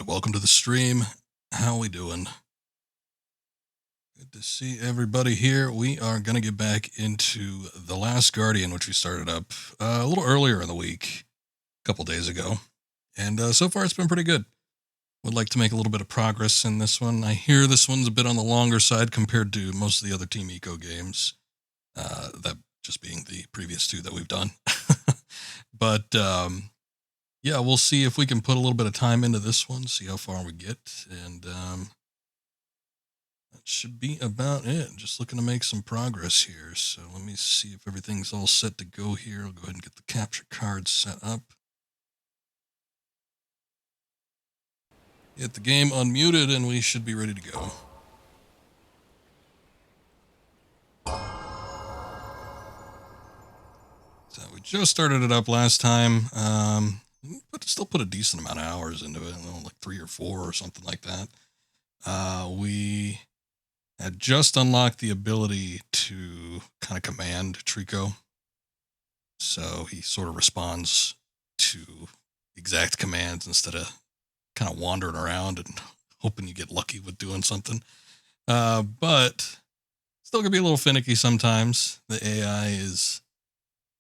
And welcome to the stream. How we doing? Good to see everybody here. We are going to get back into The Last Guardian, which we started up a little earlier in the week, a couple days ago. And so far it's been pretty good. Would like to make a little bit of progress in this one. I hear this one's a bit on the longer side compared to most of the other Team Eco games. That just being the previous two that we've done. But yeah, we'll see if we can put a little bit of time into this one, see how far we get, and that should be about it. Just looking to make some progress here. So let me see if everything's all set to go here. I'll go ahead and get the capture card set up. Get the game unmuted and we should be ready to go. So we just started it up last time, but still put a decent amount of hours into it, like 3 or 4 or something like that. We had just unlocked the ability to kind of command Trico. So he sort of responds to exact commands instead of kind of wandering around and hoping you get lucky with doing something. But still gonna be a little finicky sometimes. The AI is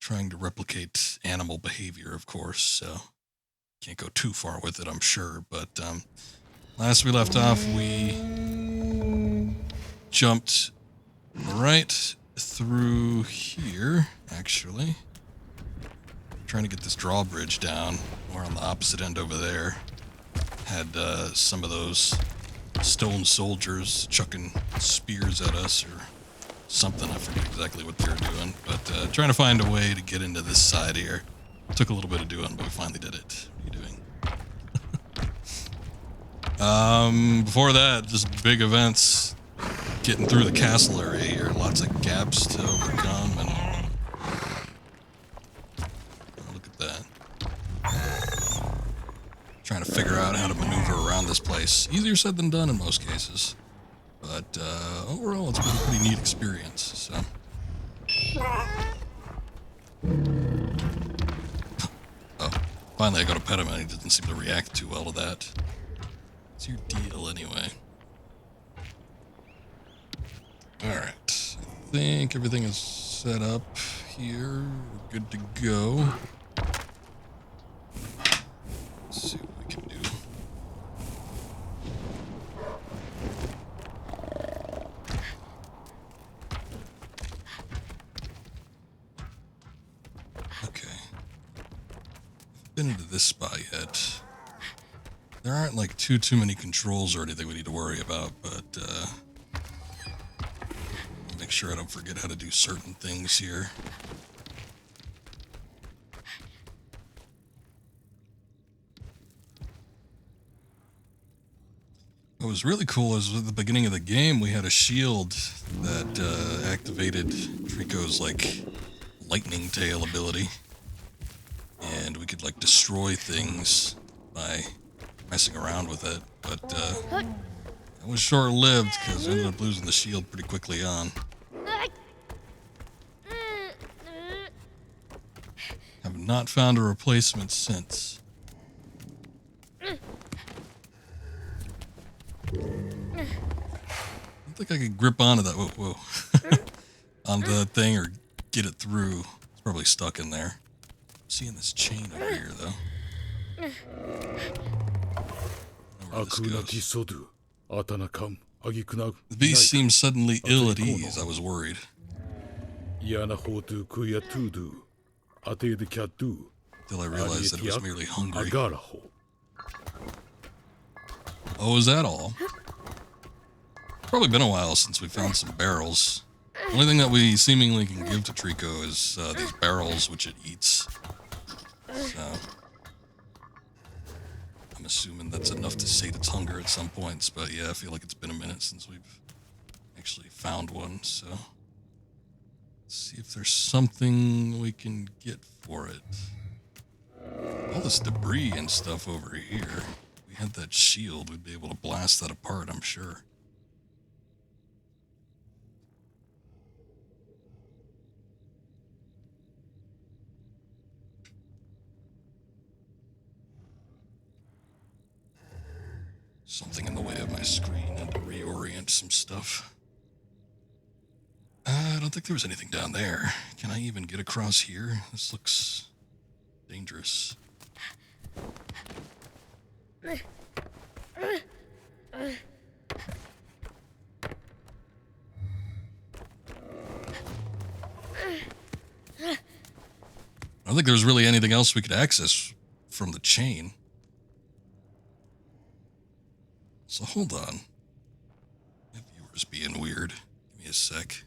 trying to replicate animal behavior, of course, so can't go too far with it, I'm sure. But last we left off, we jumped right through here, actually. Trying to get this drawbridge down. We're on the opposite end over there. Had some of those stone soldiers chucking spears at us or something. I forget exactly what they were doing, but trying to find a way to get into this side here. Took a little bit of doing, but we finally did it. What are you doing? Before that, just big events. Getting through the castle area here. Lots of gaps to overcome, and look at that. Trying to figure out how to maneuver around this place. Easier said than done in most cases. But overall, it's been a pretty neat experience, so. Oh, finally I got a pet him and he doesn't seem to react too well to that. What's your deal anyway? Alright, I think everything is set up here. We're good to go. Let's see what we can do. Okay. Been into this spot yet. There aren't like too many controls or anything we need to worry about, but make sure I don't forget how to do certain things here. What was really cool is at the beginning of the game, we had a shield that activated Trico's like lightning tail ability, and we could like destroy things by messing around with it, but it was short-lived because we ended up losing the shield pretty quickly on. Have not found a replacement since. I don't think I could grip onto that. Whoa. Onto that thing or get it through. It's probably stuck in there. I'm seeing this chain over here, though. The beast seemed suddenly ill at ease. I was worried. Till I realized that it was merely hungry. Oh, is that all? Probably been a while since we found some barrels. The only thing that we seemingly can give to Trico is these barrels, which it eats. So I'm assuming that's enough to sate its hunger at some points, but yeah, I feel like it's been a minute since we've actually found one, so let's see if there's something we can get for it. All this debris and stuff over here. If we had that shield, we'd be able to blast that apart, I'm sure. Something in the way of my screen and to reorient some stuff. I don't think there was anything down there. Can I even get across here? This looks dangerous. I don't think there was really anything else we could access from the chain. So hold on. My viewer's being weird. Give me a sec.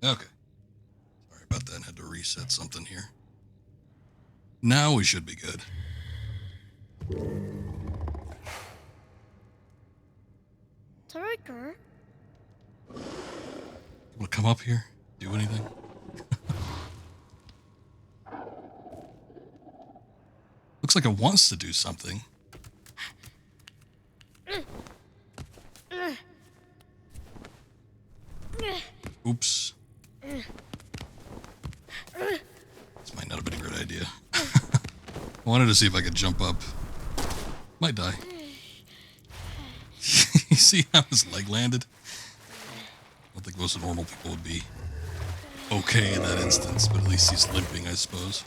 Okay. Sorry about that. Had to reset something here. Now we should be good. Tiger? Will it come up here? Do anything? Looks like it wants to do something. Oops. This might not have been a great idea. I wanted to see if I could jump up. Might die. You see how his leg landed? I don't think most normal people would be okay in that instance, but at least he's limping, I suppose.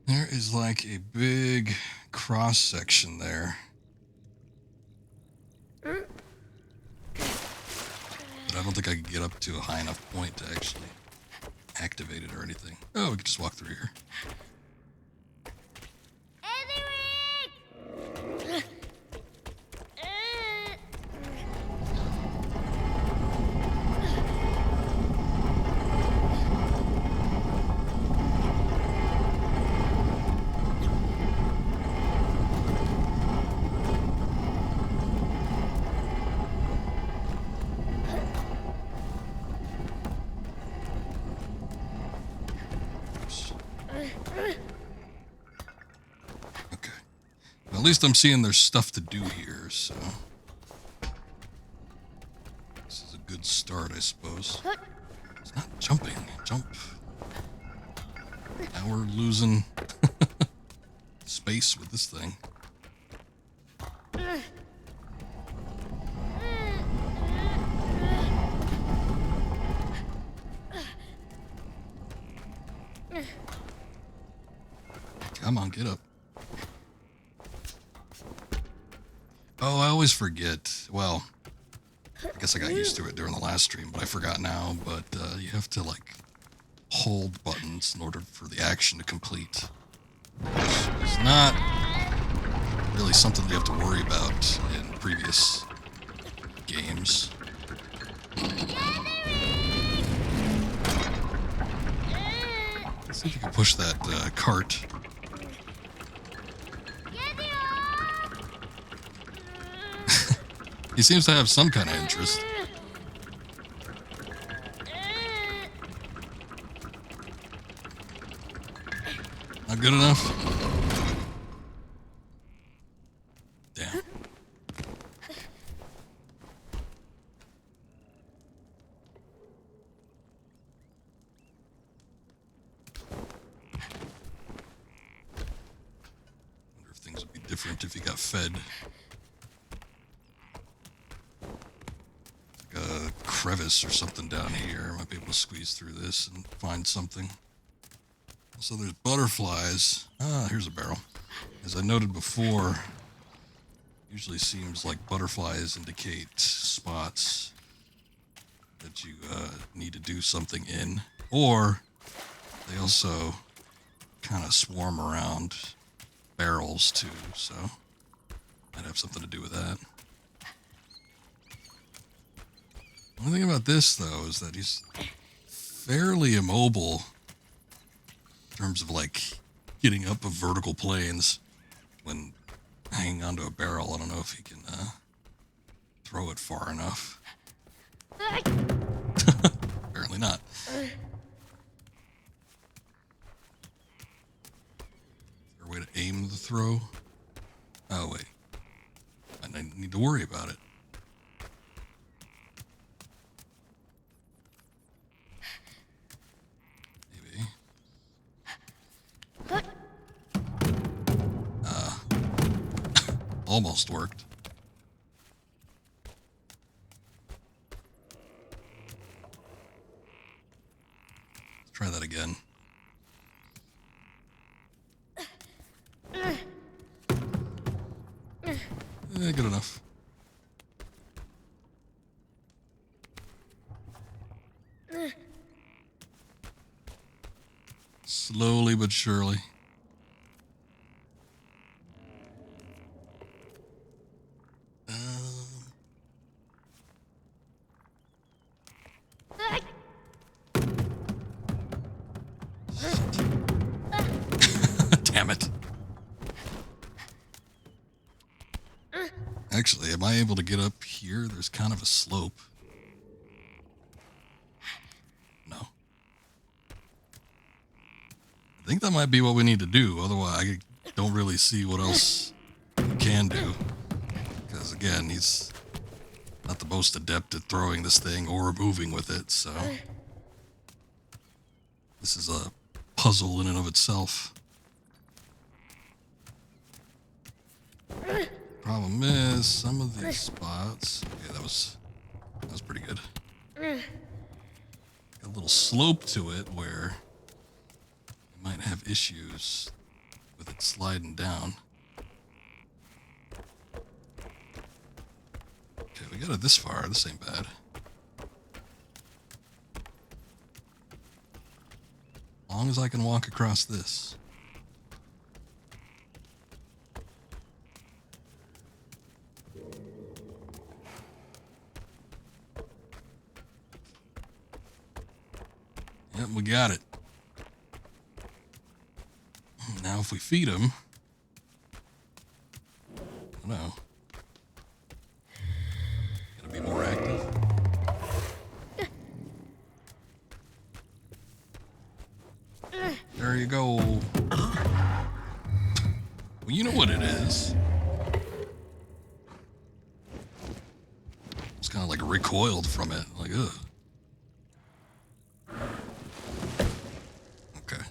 There is like a big cross section there. But I don't think I could get up to a high enough point to actually activate it or anything. Oh, we can just walk through here. Okay. Well, at least I'm seeing there's stuff to do here, so this is a good start, I suppose. It's not jumping. Jump. Now we're losing space with this thing. Come on, get up. Oh, I always forget. Well, I guess I got used to it during the last stream, but I forgot now. But you have to, like, hold buttons in order for the action to complete. Which is not really something you have to worry about in previous games. Let's see if you can push that cart. He seems to have some kind of interest. Not good enough? Damn. Wonder if things would be different if you got fed. Like a crevice or something down here. Might be able to squeeze through this and find something. So there's butterflies. Ah, here's a barrel. As I noted before, usually seems like butterflies indicate spots that you need to do something in. Or they also kind of swarm around barrels too, so might have something to do with that. The only thing about this, though, is that he's fairly immobile in terms of, like, getting up of vertical planes when hanging onto a barrel. I don't know if he can throw it far enough. Apparently not. Is there a way to aim the throw? Oh, wait. I need to worry about it. Almost worked. Let's try that again. Good enough. Slowly but surely. Damn it. Actually, am I able to get up here? There's kind of a slope. No. I think that might be what we need to do. Otherwise, I don't really see what else we can do. Because, again, he's not the most adept at throwing this thing or moving with it, so this is a puzzle in and of itself. Problem is, some of these spots... Okay, that was pretty good. Got a little slope to it where you might have issues with it sliding down. Okay, we got it this far. This ain't bad. As long as I can walk across this. Yep, we got it. Now if we feed him... I don't know. Gotta be more active. There you go. Well, you know what it is. It's kind of like recoiled from it. Like, ugh. Okay.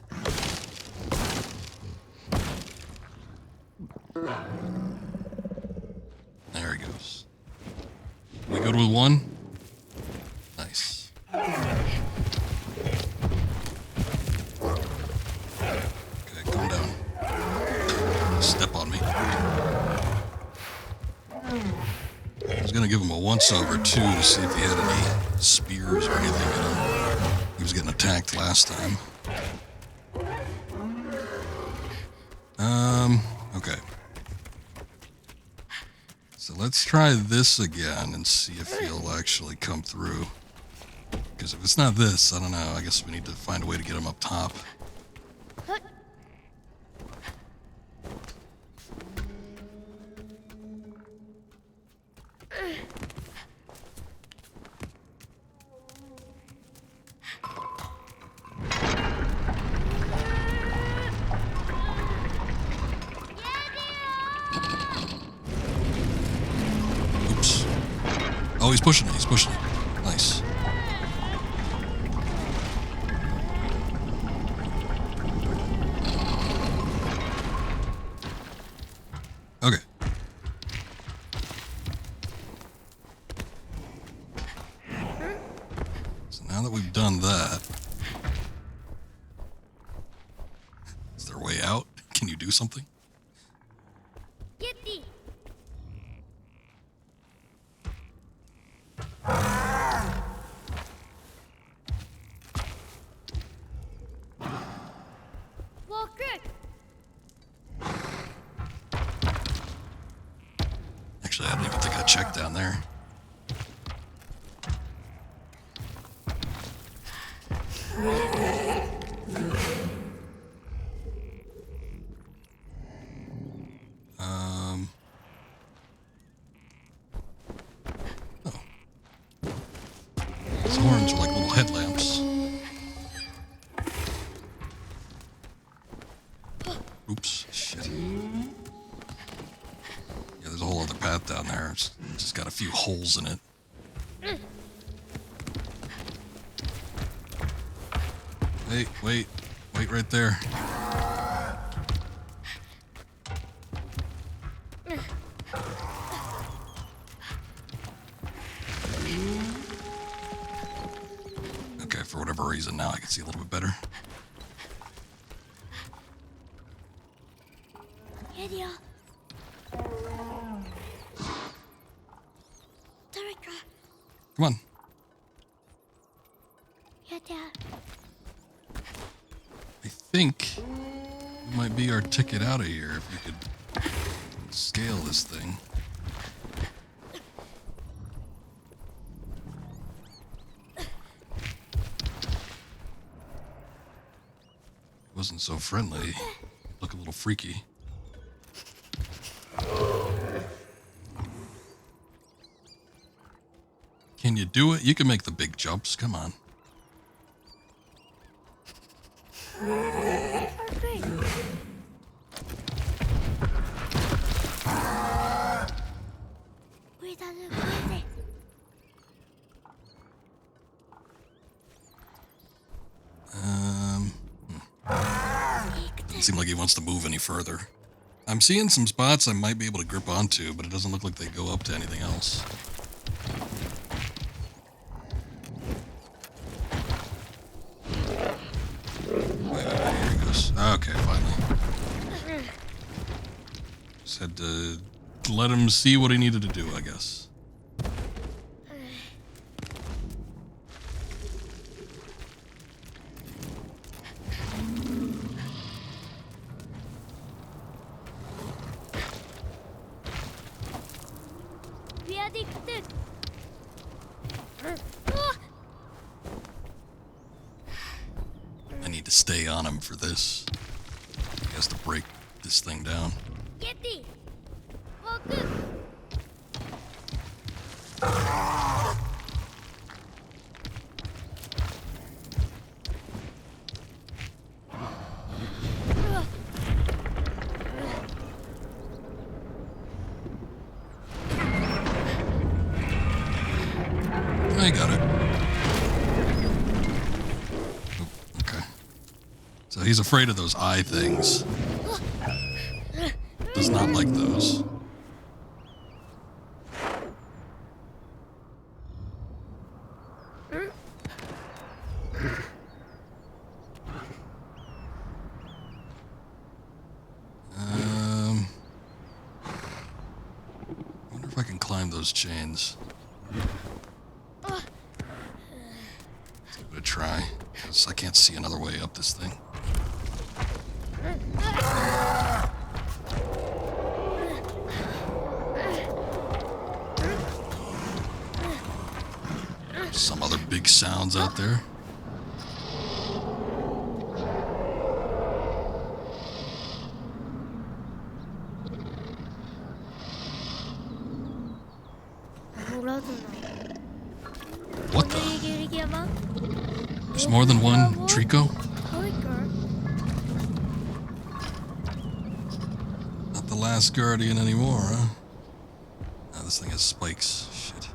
There he goes. We good with one? Nice. Okay, calm down. Step on me. I was gonna give him a once-over too to see if he had any spears or anything in him. He was getting attacked last time. Okay. Let's try this again and see if he'll actually come through. Because if it's not this, I don't know. I guess we need to find a way to get him up top. Oops. Oh, he's pushing it. He's pushing it. Nice. Okay. So now that we've done that, is there a way out? Can you do something? Yippee! Actually, I don't even think I checked down there. Oh. These horns are like little headlamps. Oops, shit. Yeah, there's a whole other path down there. It's just got a few holes in it. Hey, wait right there. Okay, for whatever reason, now I can see a little bit better. Come on. I think it might be our ticket out of here if we could scale this thing. It wasn't so friendly. Look a little freaky. Can you do it? You can make the big jumps. Come on. Doesn't seem like he wants to move any further. I'm seeing some spots I might be able to grip onto, but it doesn't look like they go up to anything else. Wait, here he goes. Okay, finally. Just had to let him see what he needed to do, I guess. I need to stay on him for this. He has to break this thing down. I got it. Oh, okay. So he's afraid of those eye things. Does not like those. Wonder if I can climb those chains. Give it a try, because I can't see another way up this thing. Some other big sounds out there. What the? There's more than one Trico? Not the last guardian anymore, huh? Oh, this thing has spikes. Shit.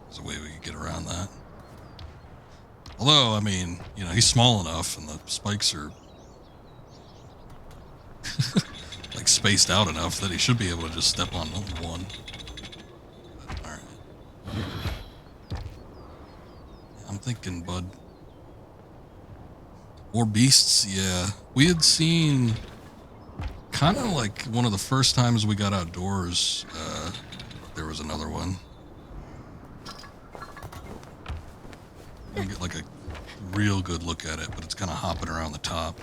There's a way we could get around that. Although, I mean, you know, he's small enough and the spikes are like spaced out enough that he should be able to just step on one. But, all right. I'm thinking, bud. More beasts, yeah. We had seen kind of like one of the first times we got outdoors, there was another one. You can get like a real good look at it, but it's kind of hopping around the top.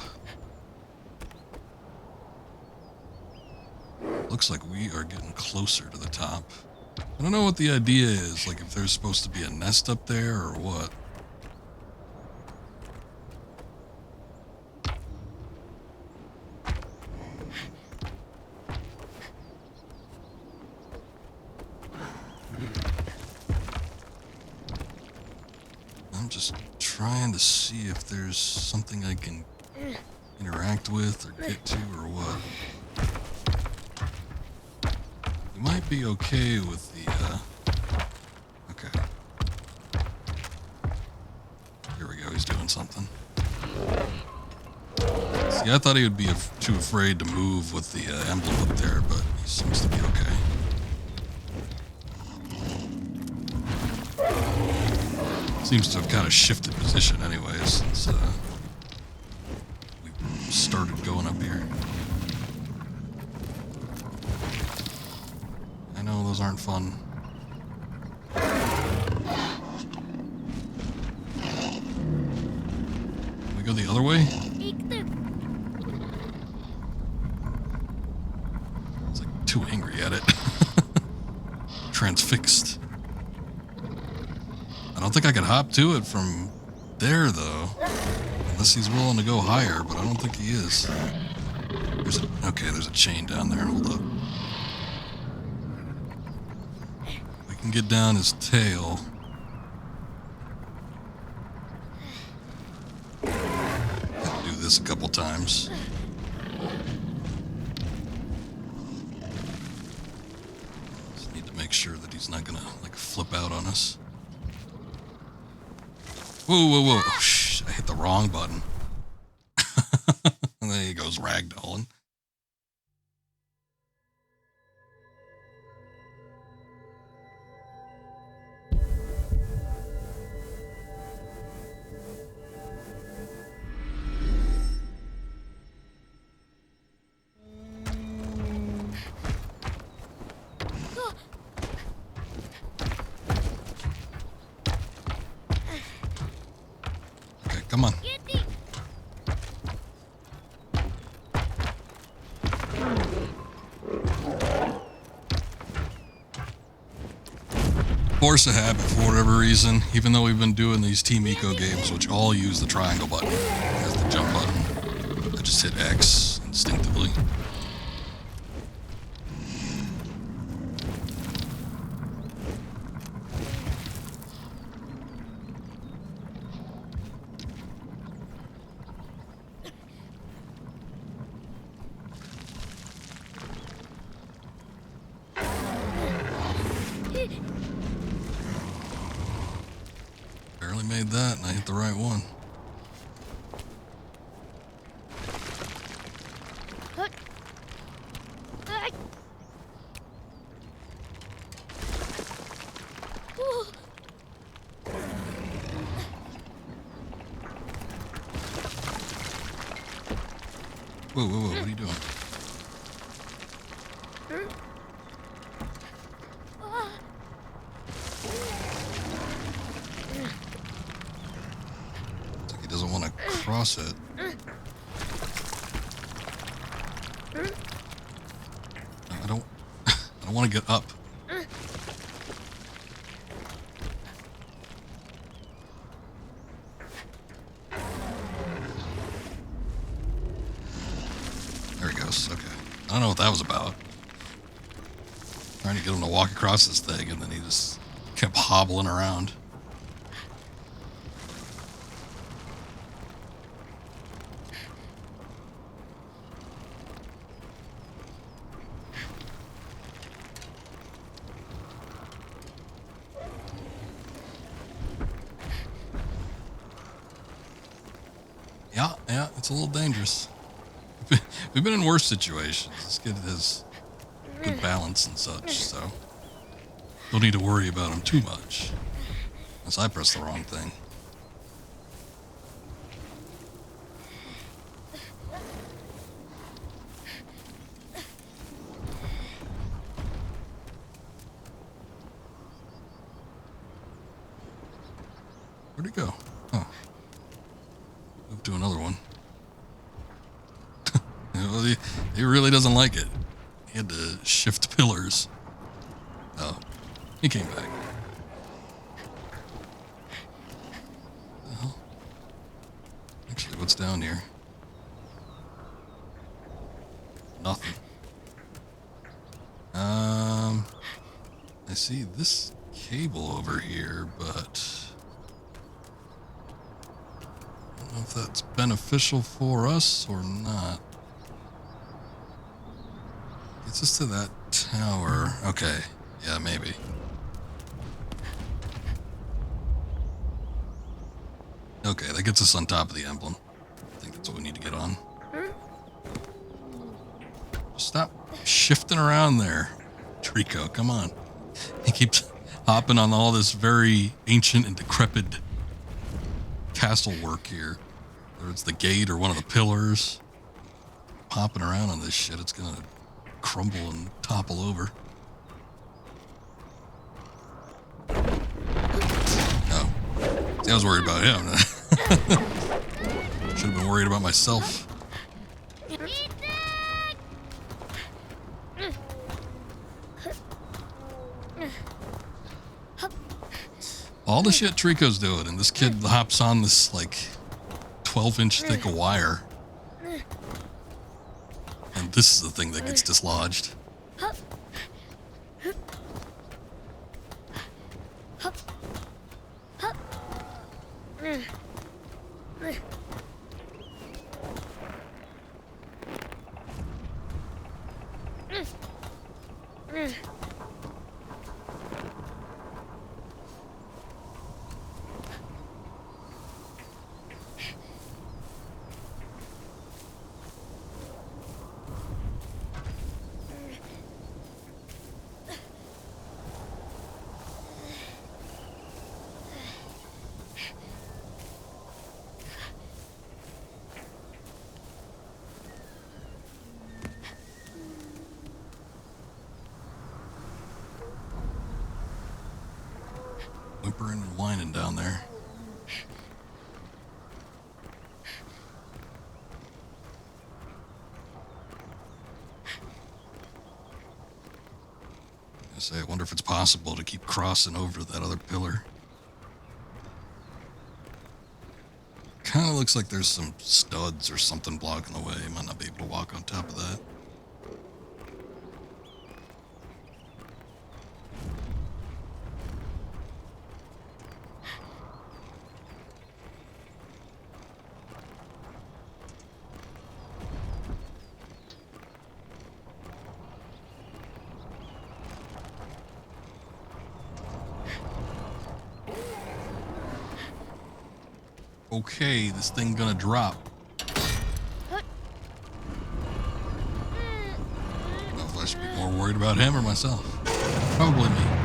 Looks like we are getting closer to the top. I don't know what the idea is, like if there's supposed to be a nest up there or what. I'm just trying to see if there's something I can interact with or get to or what. We might be okay with the, okay. Here we go, he's doing something. See, I thought he would be too afraid to move with the emblem up there, but he seems to be okay. Seems to have kind of shifted position anyways since we started going up here. I know those aren't fun. Can we go the other way? It's like too angry at it. Transfixed. I don't think I could hop to it from there, though. Unless he's willing to go higher, but I don't think he is. Okay, there's a chain down there. Hold up. We can get down his tail. Had to do this a couple times. Just need to make sure that he's not gonna, like, flip out on us. Whoa, whoa, whoa. Oh, shh, I hit the wrong button. And then he goes ragdolling. Come on. Force a habit for whatever reason, even though we've been doing these Team Eco games, which all use the triangle button as the jump button. I just hit X instinctively. Barely made that, and I hit the right one. Whoa, whoa, whoa, what are you doing? Looks like he doesn't want to cross it. I don't want to get up. across. Okay. I don't know what that was about. Trying to get him to walk across this thing, and then he just kept hobbling around. Yeah, it's a little dangerous. We've been in worse situations. This kid has good balance and such, so don't need to worry about him too much. Unless I press the wrong thing. Where'd he go? Oh. Move to another one. He really doesn't like it. He had to shift pillars. Oh, he came back. Well, actually, what's down here? Nothing. I see this cable over here, but I don't know if that's beneficial for us or not. Gets us to that tower. Okay. Yeah, maybe. Okay, that gets us on top of the emblem. I think that's what we need to get on. Stop shifting around there, Trico. Come on. He keeps hopping on all this very ancient and decrepit castle work here. Whether it's the gate or one of the pillars. Hopping around on this shit, it's gonna crumble and topple over. Oh. See, I was worried about him. Should have been worried about myself. All the shit Trico's doing, and this kid hops on this, like, 12-inch thick wire. And this is the thing that gets dislodged. Whimpering and whining down there. I wonder if it's possible to keep crossing over that other pillar. Kind of looks like there's some studs or something blocking the way. Might not be able to walk on top of that. Okay, this thing gonna drop. I don't know if I should be more worried about him or myself. Probably me.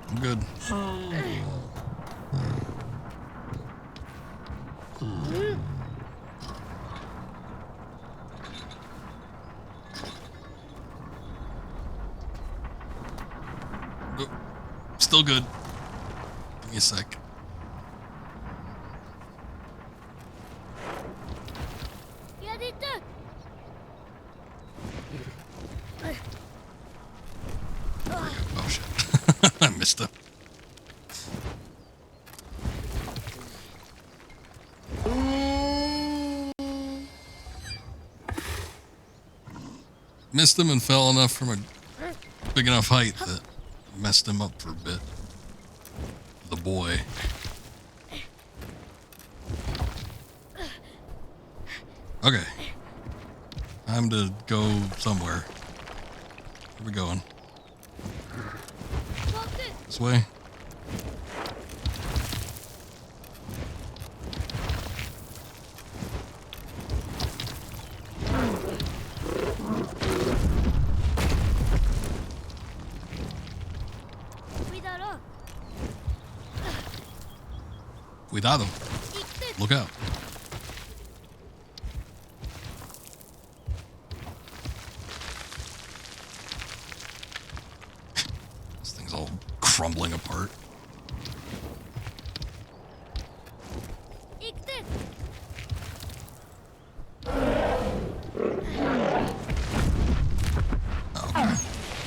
I'm good. Oh, still good. Give me a sec. Oh shit. I missed him. Missed him and fell enough from a big enough height that messed him up for a bit. The boy. Okay. Time to go somewhere. Where are we going? This way? Cuidado. Look out. This thing's all crumbling apart. Okay.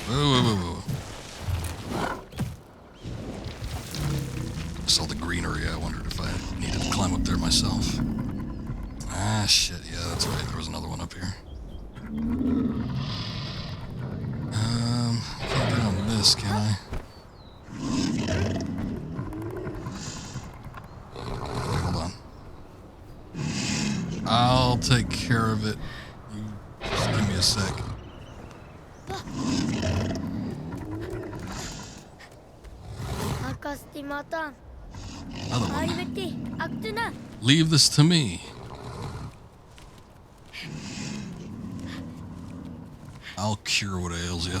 Whoa. Saw the greenery. I wondered if I needed to climb up there myself. Ah, shit. Yeah, that's right. There was another one up here. Can't get on this, can I? Okay, hold on. I'll take care of it. You just give me a sec. Another one. Leave this to me. I'll cure what ails you.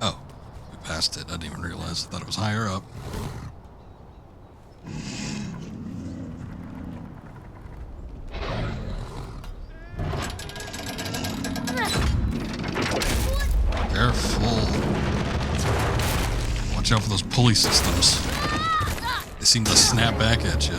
Oh, we passed it. I didn't even realize. I thought it was higher up. Careful. Watch out for those pulley systems. They seem to snap back at you.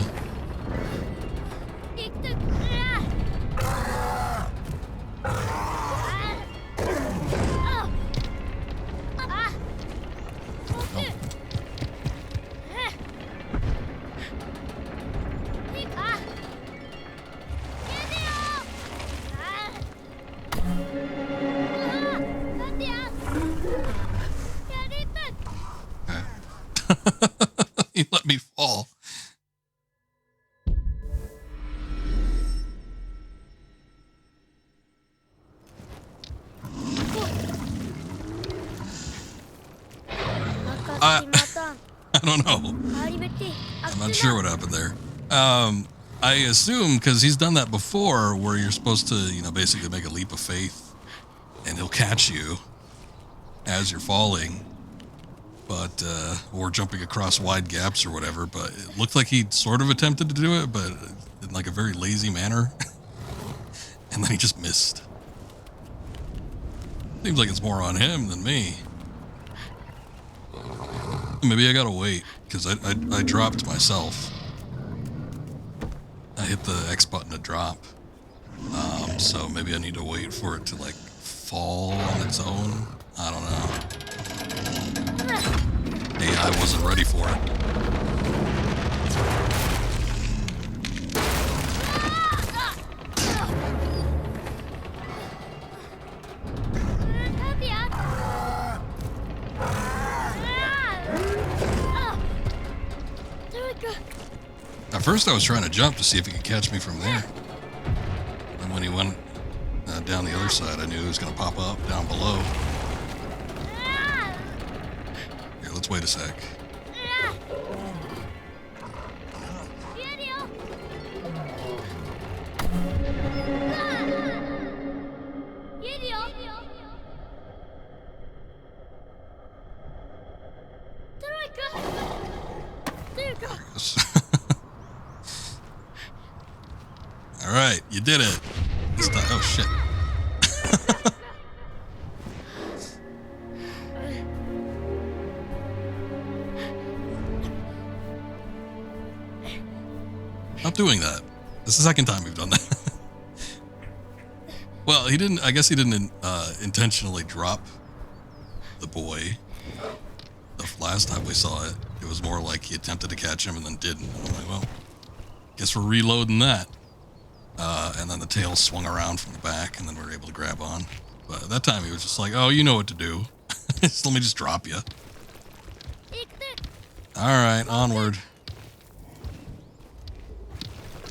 He let me fall. I don't know. I'm not sure what happened there. I assume because he's done that before where you're supposed to, basically make a leap of faith and he'll catch you as you're falling, but, or jumping across wide gaps or whatever, but it looked like he sort of attempted to do it, but in like a very lazy manner. And then he just missed. Seems like it's more on him than me. Maybe I gotta wait, because I dropped myself. I hit the X button to drop. So maybe I need to wait for it to, like, fall on its own. I don't know. Hey, I wasn't ready for it. first I was trying to jump to see if he could catch me from there. And when he went down the other side, I knew he was going to pop up down below. Here, let's wait a sec. All right, you did it. Oh shit. Stop doing that. This is the second time we've done that. Well, he didn't. I guess he didn't intentionally drop the boy. The last time we saw it, it was more like he attempted to catch him and then didn't. And I'm like, well, guess we're reloading that. And then the tail swung around from the back, and then we were able to grab on. But at that time, he was just like, oh, you know what to do. Let me just drop you. All right, onward.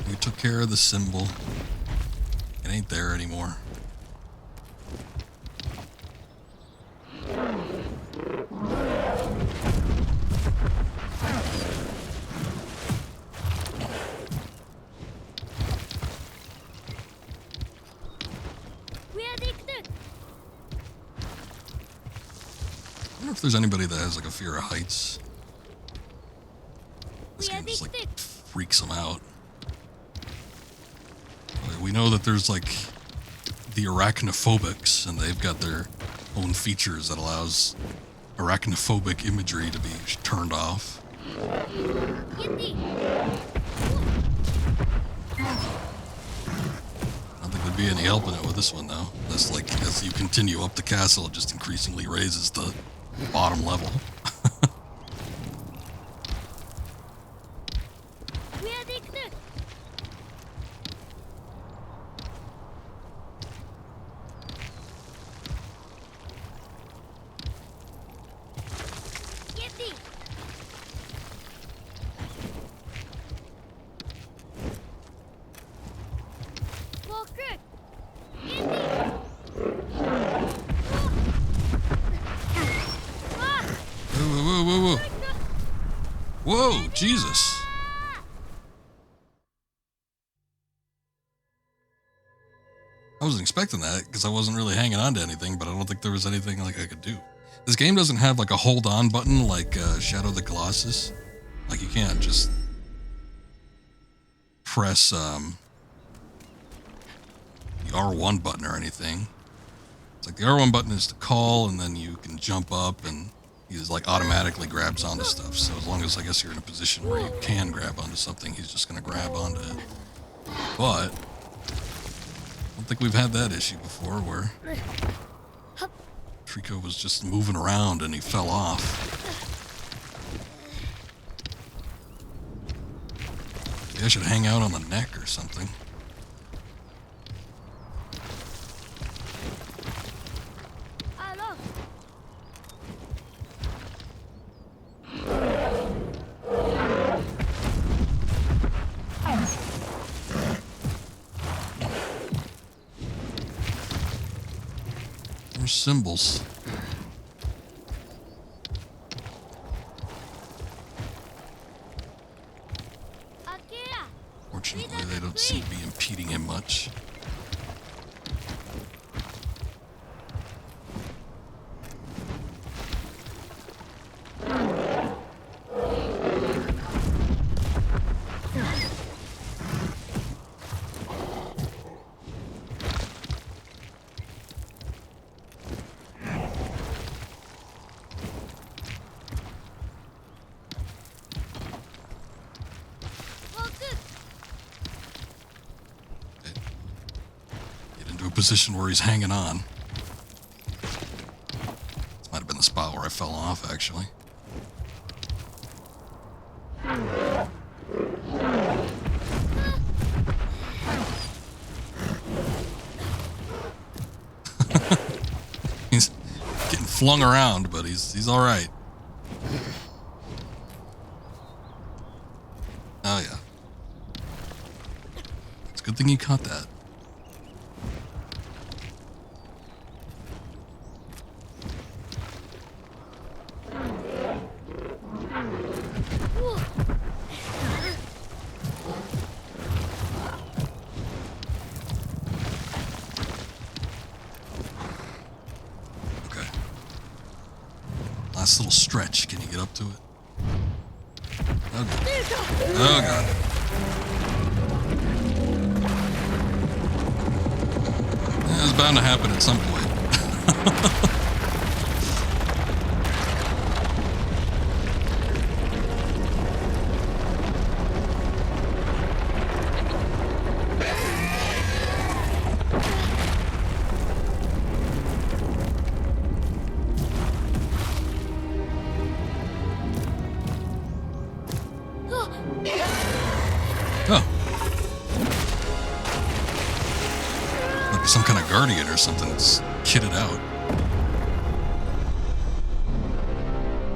We took care of the symbol. It ain't there anymore. I wonder if there's anybody that has like a fear of heights. This game just like freaks them out. We know that there's like the arachnophobics, and they've got their own features that allows arachnophobic imagery to be turned off. I don't think there'd be any help in it with this one though. That's like, as you continue up the castle, it just increasingly raises the bottom level. Whoa, Jesus. I wasn't expecting that because I wasn't really hanging on to anything, but I don't think there was anything like I could do. This game doesn't have like a hold on button like Shadow of the Colossus. Like you can't just press the R1 button or anything. It's like the R1 button is to call, and then you can jump up, and he just like automatically grabs onto stuff. So as long as I guess you're in a position where you can grab onto something, he's just going to grab onto it. But I don't think we've had that issue before where Trico was just moving around and he fell off. Maybe I should hang out on the neck or something. Symbols. Fortunately, they don't seem to be impeding him much. Position where he's hanging on. This might have been the spot where I fell off, actually. He's getting flung around, but he's all right. Oh yeah. Good thing you caught that. Okay. Last little stretch. Can you get up to it? Okay. Oh, God. It was bound to happen at some point. Oh. Might be some kind of guardian or something that's kitted out.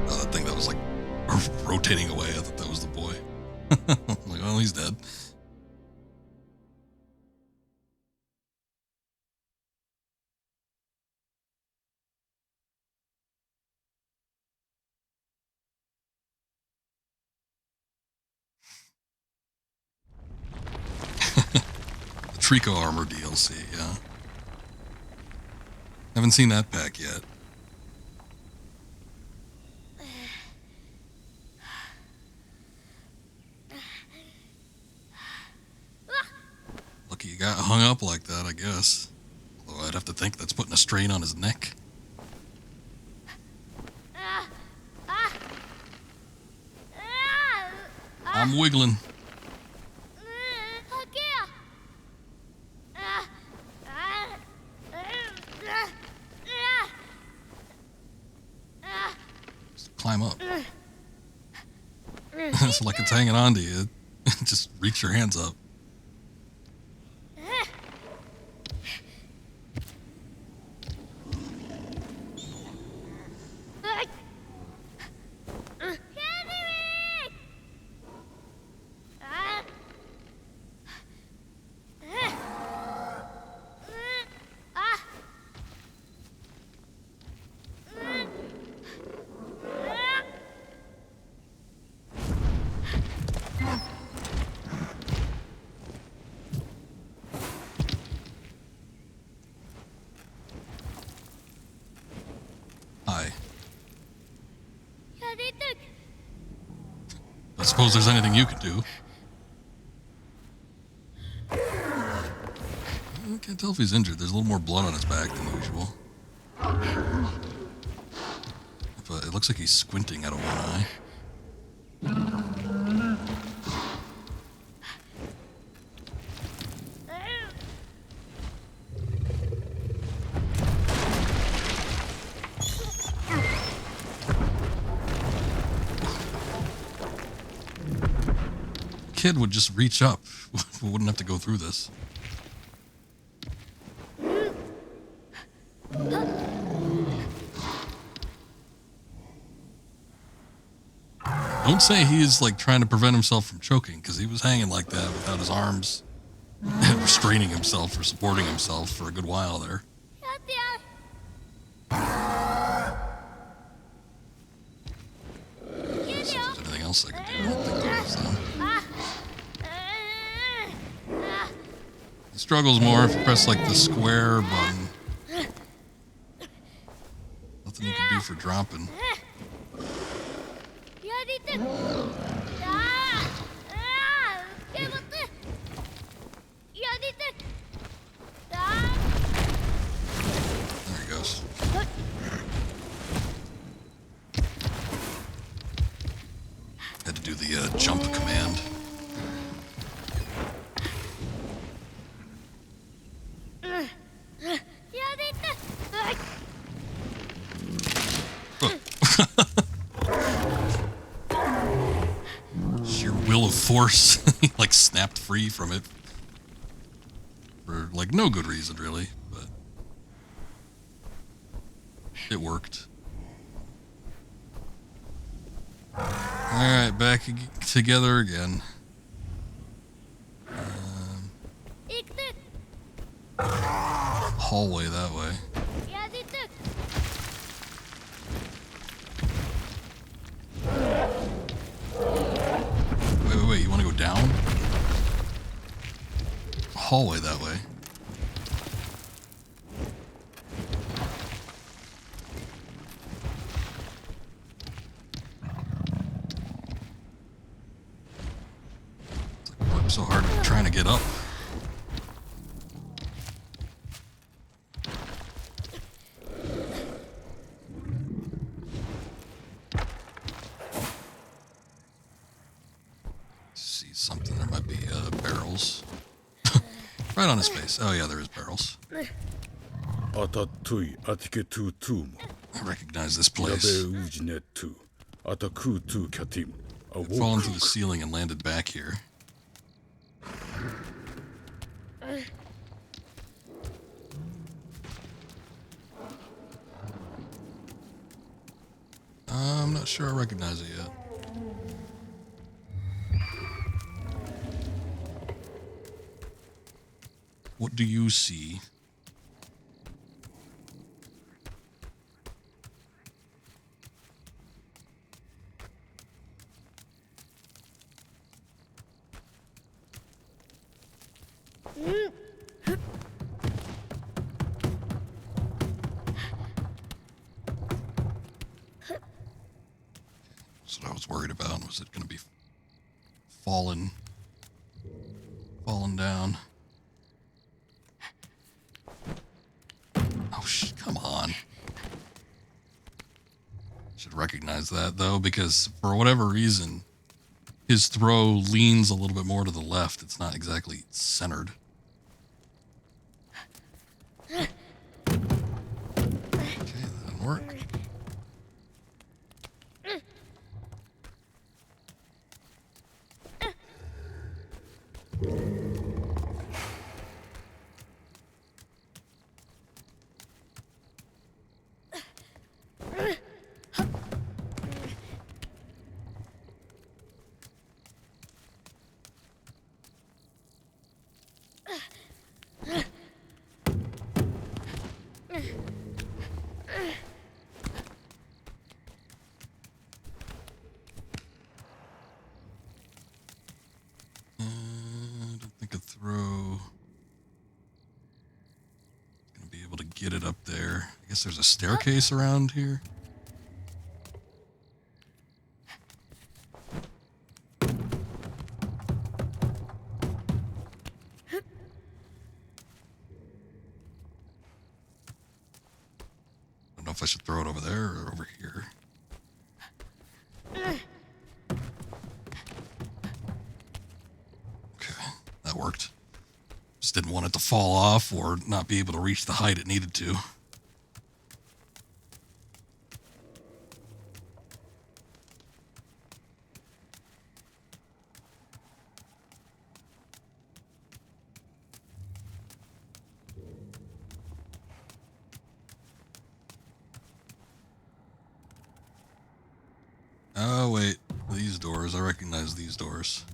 Oh, that thing that was like rotating away. I thought that was the boy. Like, well, he's dead. Trico armor DLC, yeah. Haven't seen that pack yet. Lucky you got hung up like that, I guess. Although I'd have to think that's putting a strain on his neck. I'm wiggling. Climb up. It's like it's hanging on to you. Just reach your hands up. Hi. I suppose there's anything you can do. I can't tell if he's injured. There's a little more blood on his back than usual. But it looks like he's squinting out of one eye. Kid would just reach up. We wouldn't have to go through this. Don't say he is like trying to prevent himself from choking, because he was hanging like that without his arms and restraining himself or supporting himself for a good while there. See if there's anything else I can do. I don't think there is, though. He struggles more if you press like the square button. Nothing you can do for dropping. There he goes. Had to do the jump command. Sheer will of force. He like snapped free from it for like no good reason really, but it worked. Alright, back together again. hallway that way. Wait, you want to go down? Hallway that way. It's like I worked so hard trying to get up. Something. There might be barrels. Right on his face. Oh yeah, there is barrels. I recognize this place. It fallen through the ceiling and landed back here. I'm not sure I recognize it yet. What do you see? That's what I was worried about. Was it going to be falling down? Oh, come on. Should recognize that, though, because for whatever reason, his throw leans a little bit more to the left. It's not exactly centered. Okay, that didn't work. Get it up there. I guess there's a staircase around here. I don't know if I should throw it over there or over here. Okay, that worked. Just didn't want it to fall off or not be able to reach the height it needed to. Oh, wait. These doors. I recognize these doors.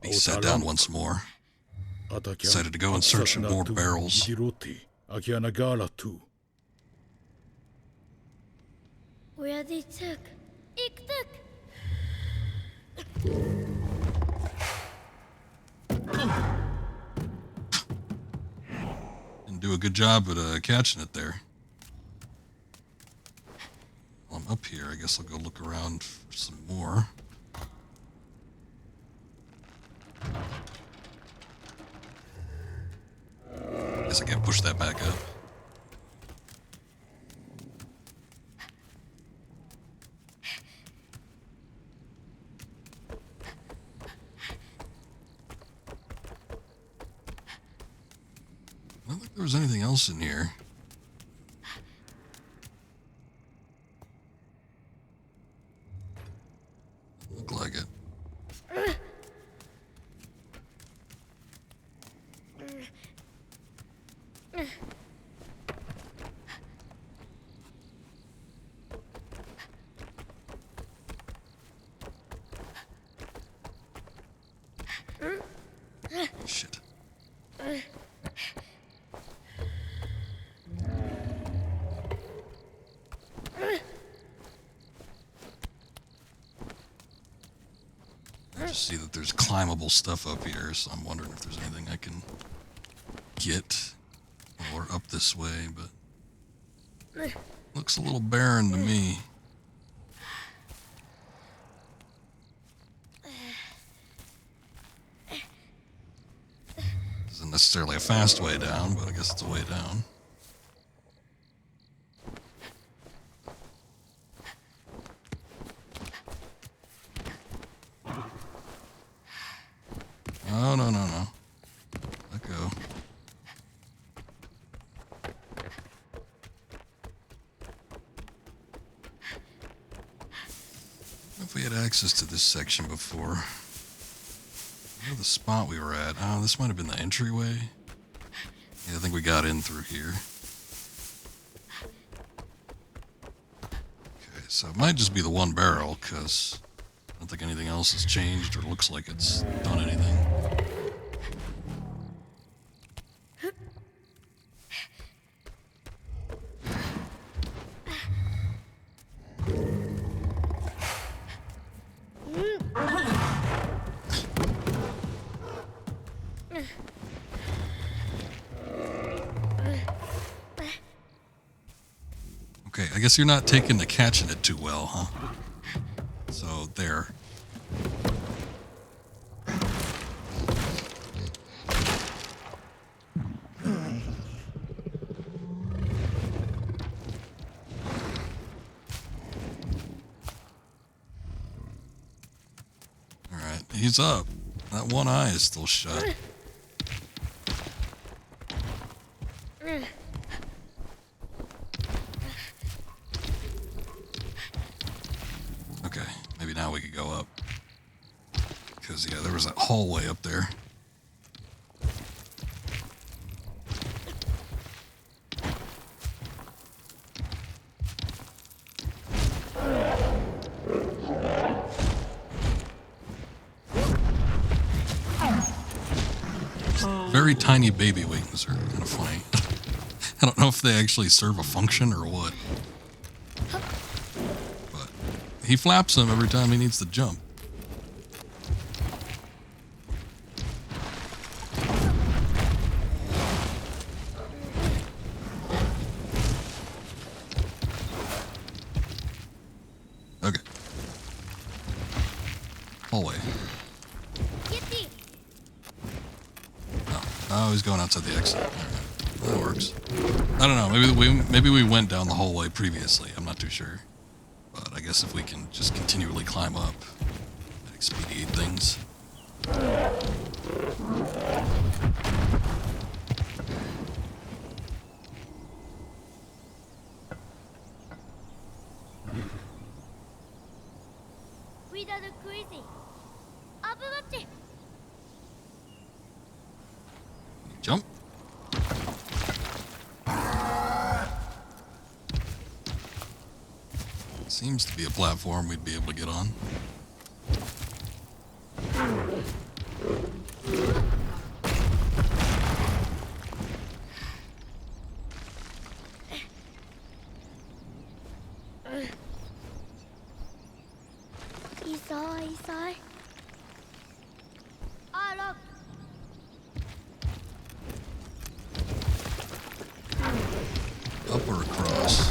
He sat down once more. Decided to go in search of more barrels. Where they took? Didn't do a good job at catching it there. While I'm up here, I guess I'll go look around for some more. Guess I can't push that back up. I don't think there was anything else in here. Look like it. just see that there's climbable stuff up here, so I'm wondering if there's anything I can get or up this way, but looks a little barren to me. Isn't necessarily a fast way down, but I guess it's a way down. Oh, no, no, no. Let go. If we had access to this section before. Where the spot we were at? Oh, this might have been the entryway. Yeah, I think we got in through here. Okay, so it might just be the one barrel, because I don't think anything else has changed or looks like it's done anything. Okay, I guess you're not taking to catching it too well, huh? So, there. Alright, he's up. That one eye is still shut. Okay, maybe now we could go up. Because, yeah, there was that hallway up there. Very tiny baby wings are kind of funny. I don't know if they actually serve a function or what. But he flaps them every time he needs to jump. Okay. Hallway. Oh, he's going outside the exit. All right. That works. I don't know. Maybe we went down the hallway previously. I'm not too sure. But I guess if we can just continually climb up, that expedite things. Jump. Seems to be a platform we'd be able to get on. Up or across?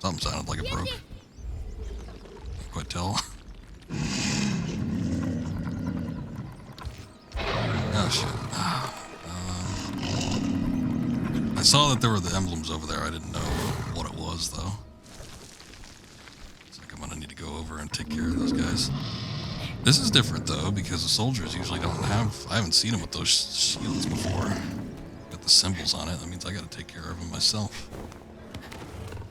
Something sounded like it broke. Can't quite tell. Oh shit. I saw that there were the emblems over there. I didn't know what it was though. Looks like I'm gonna need to go over and take care of those guys. This is different though, because the soldiers usually don't have... I haven't seen them with those shields before. Got the symbols on it. That means I gotta take care of them myself.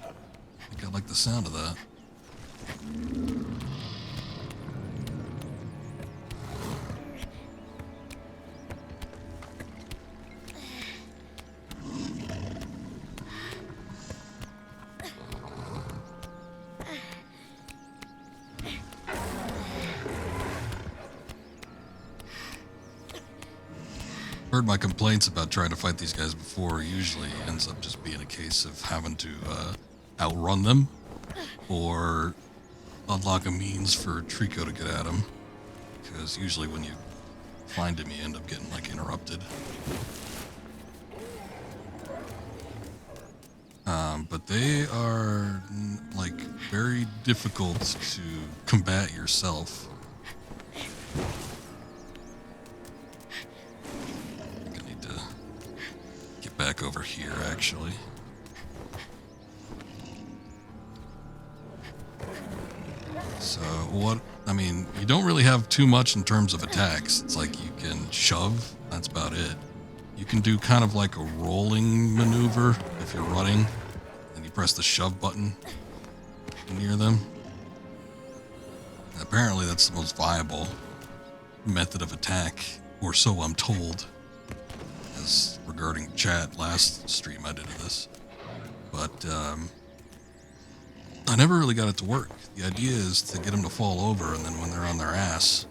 I think I like the sound of that. Heard my complaints about trying to fight these guys before. Usually ends up just being a case of having to outrun them or unlock a means for Trico to get at him. Because usually when you find him, you end up getting, like, interrupted. But they are, like, very difficult to combat yourself. I think I need to get back over here, actually. So, I mean, you don't really have too much in terms of attacks. It's like you can shove, that's about it. You can do kind of like a rolling maneuver if you're running, and you press the shove button near them. And apparently that's the most viable method of attack, or so I'm told, as regarding chat last stream I did of this. But I never really got it to work. The idea is to get them to fall over, and then when they're on their ass,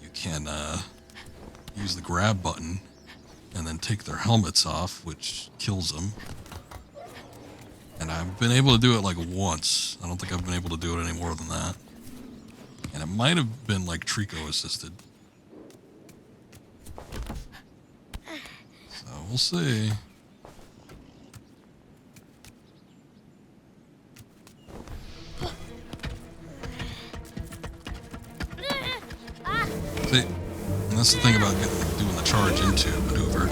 you can use the grab button and then take their helmets off, which kills them. And I've been able to do it like once. I don't think I've been able to do it any more than that. And it might have been like Trico assisted. So we'll see. See, and that's the thing about doing the charge into maneuver,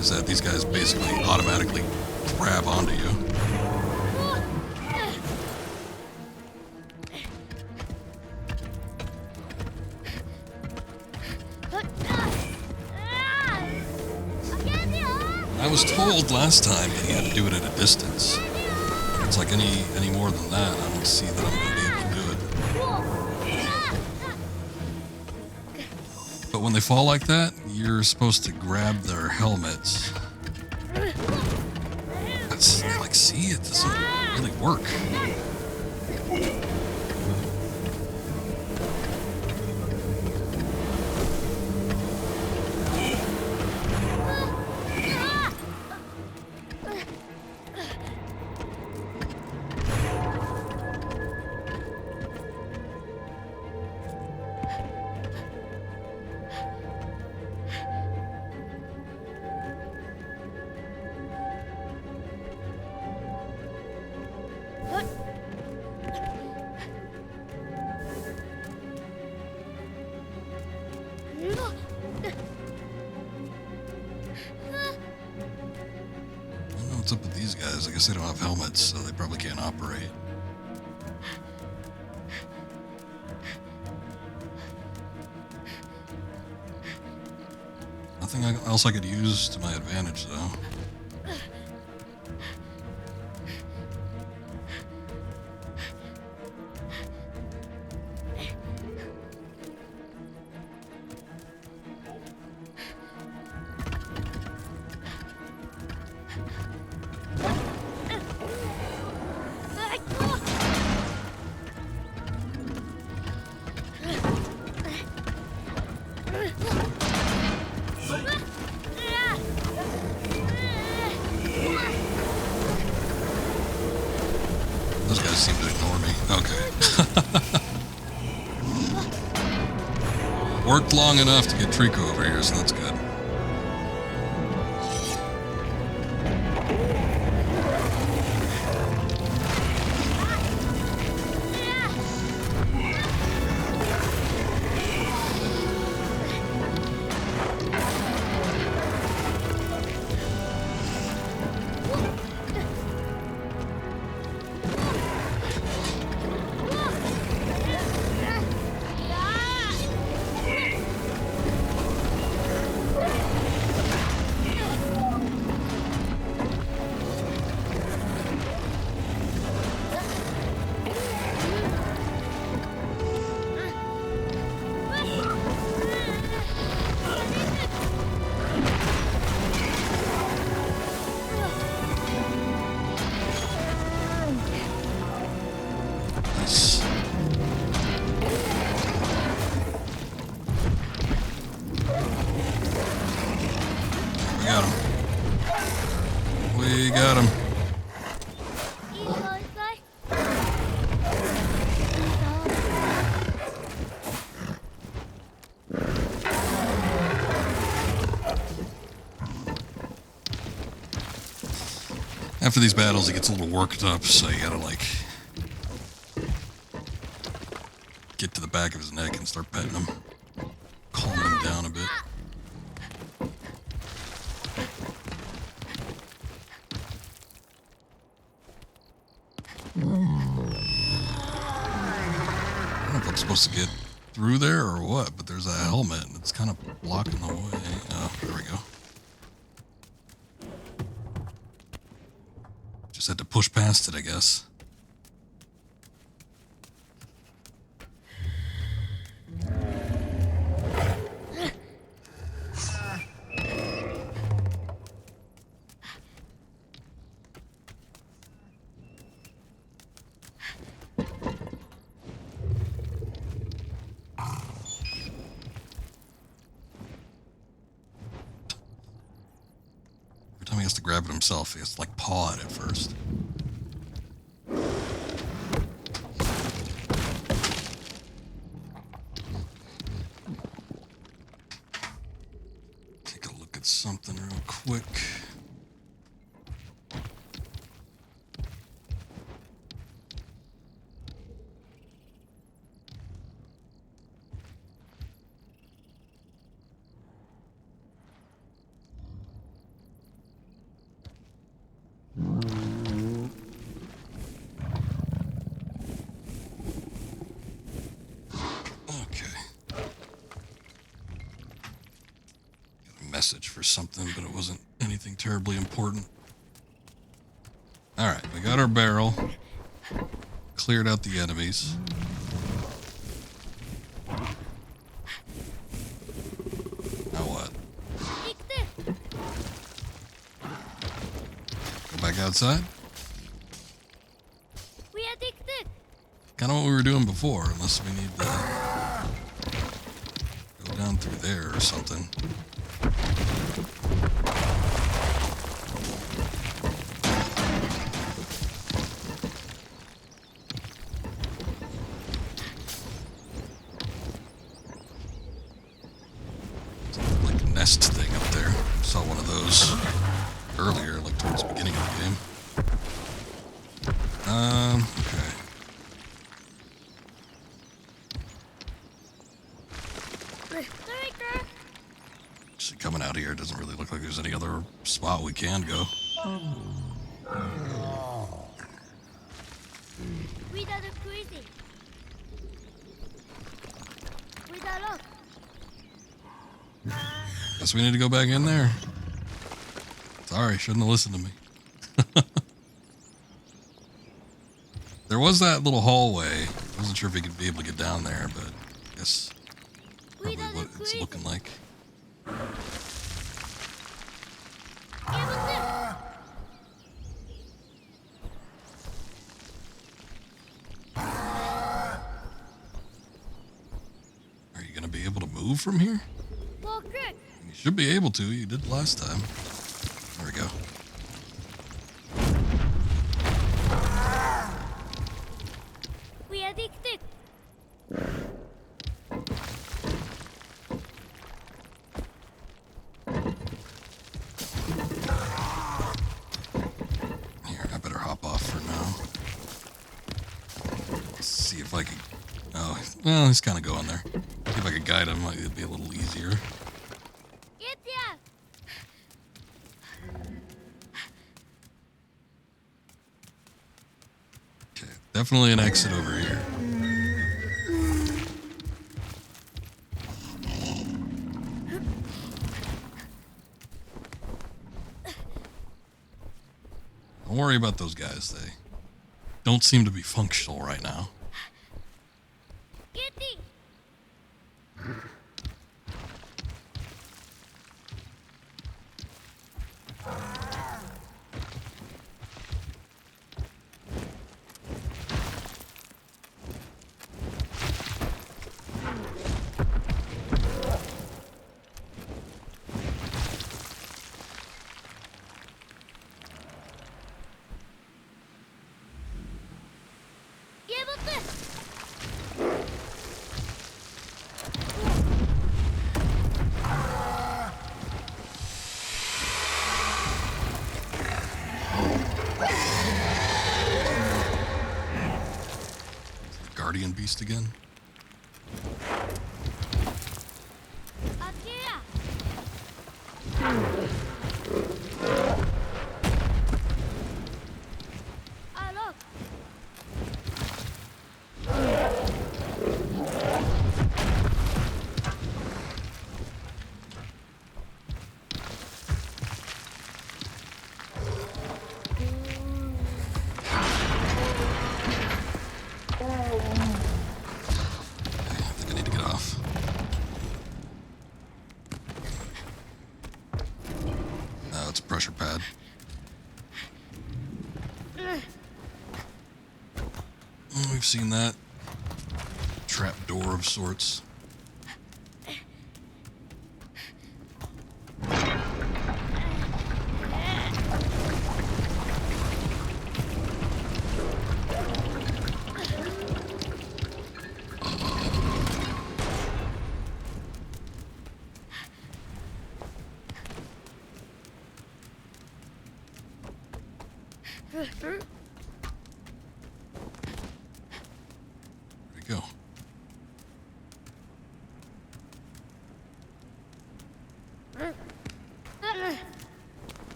is that these guys basically automatically grab onto you. I was told last time that you had to do it at a distance. It's like any more than that, I don't see that I'm going to be able to do it. But when they fall like that, you're supposed to grab their helmets. That's like, see, it doesn't really work. What's up with these guys? I guess they don't have helmets, so they probably can't operate. Nothing else I could use to my advantage, though. Those guys seem to ignore me. Okay. Worked long enough to get Trico over here, so that's good. We got him. After these battles, he gets a little worked up, so you gotta, like, get to the back of his neck and start petting him. Calm him down a bit. I don't know if I'm supposed to get through there or what, but there's a helmet and it's kind of blocking the way. Oh, there we go. Just had to push past it, I guess. Every time he has to grab it himself, he has to like paw at it first. Take a look at something real quick. Message for something, but it wasn't anything terribly important. Alright, we got our barrel. Cleared out the enemies. Now what? Go back outside? Kind of what we were doing before, unless we need to go down through there or something. Nest thing up there. Saw one of those earlier, like towards the beginning of the game. Okay. Actually, coming out here doesn't really look like there's any other spot we can go. Guess we need to go back in there. Sorry, shouldn't have listened to me. There was that little hallway. I wasn't sure if we could be able to get down there, but I guess probably what it's looking like. Are you going to be able to move from here? You should be able to. You did last time. There we go. Here, I better hop off for now. Let's see if I can... Oh, well, he's kind of going there. See if I could guide him. It'd be a little easier. Okay, definitely an exit over here. Don't worry about those guys. They don't seem to be functional right now. again. Pressure pad. We've seen that. Trap door of sorts. There we go.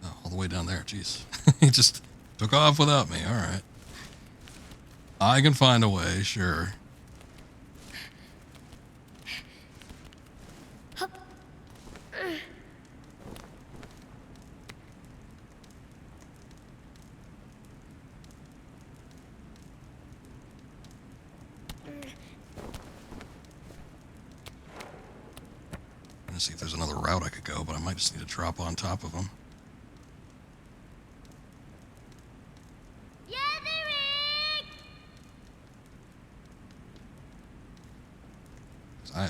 Oh, all the way down there. Jeez. He just took off without me. All right. I can find a way, sure. See if there's another route I could go, but I might just need to drop on top of them. I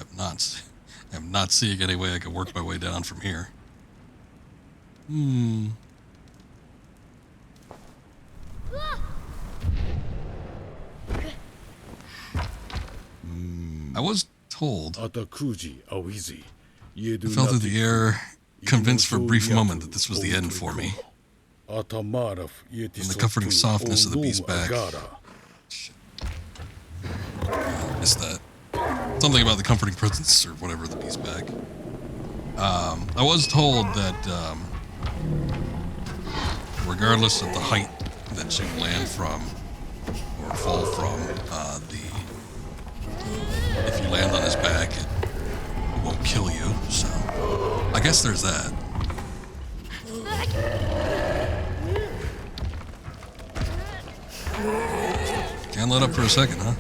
am not seeing any way I can work my way down from here. I was told. I fell through the air, convinced for a brief moment that this was the end for me. And the comforting softness of the beast's back. Shit. I missed that. Something about the comforting presence or whatever the beast's back. I was told that regardless of the height that you land from or fall from, if you land on his back, it won't kill you, so I guess there's that. Can't let up for a second, huh?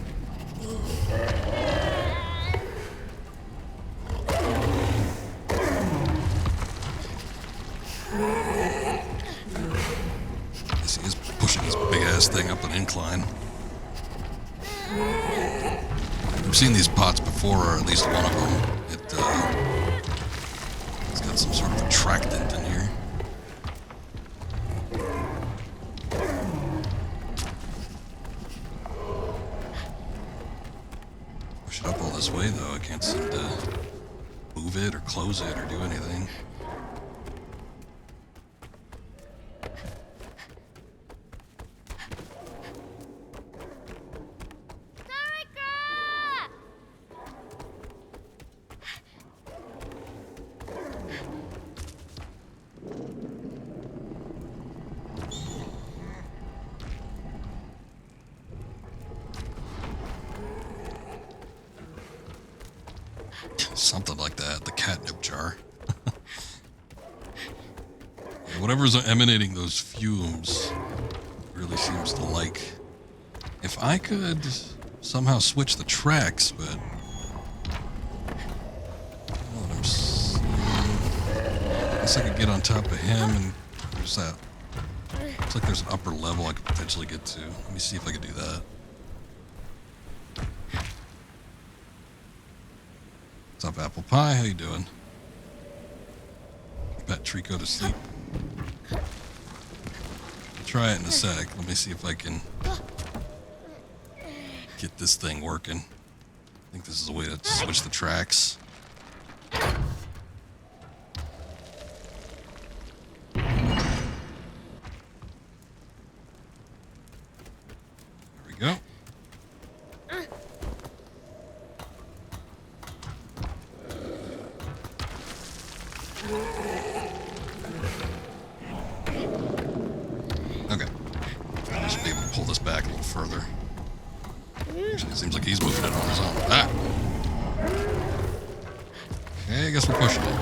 I guess he is pushing his big ass thing up an incline. I've seen these pots before, or at least one of them. It's got some sort of attractant in here. Push it up all this way, though. I can't seem to move it or close it or do anything. Something like that, the catnip jar. Whatever's emanating those fumes really seems to like. If I could somehow switch the tracks, but I guess I could get on top of him, and there's that. Looks like there's an upper level I could potentially get to. Let me see if I could do that. What's up, Apple Pie? How you doing? Pet Trico to sleep. I'll try it in a sec. Let me see if I can get this thing working. I think this is a way to switch the tracks. Actually, it seems like he's moving it on his own. Ah! Okay, I guess we're pushing it.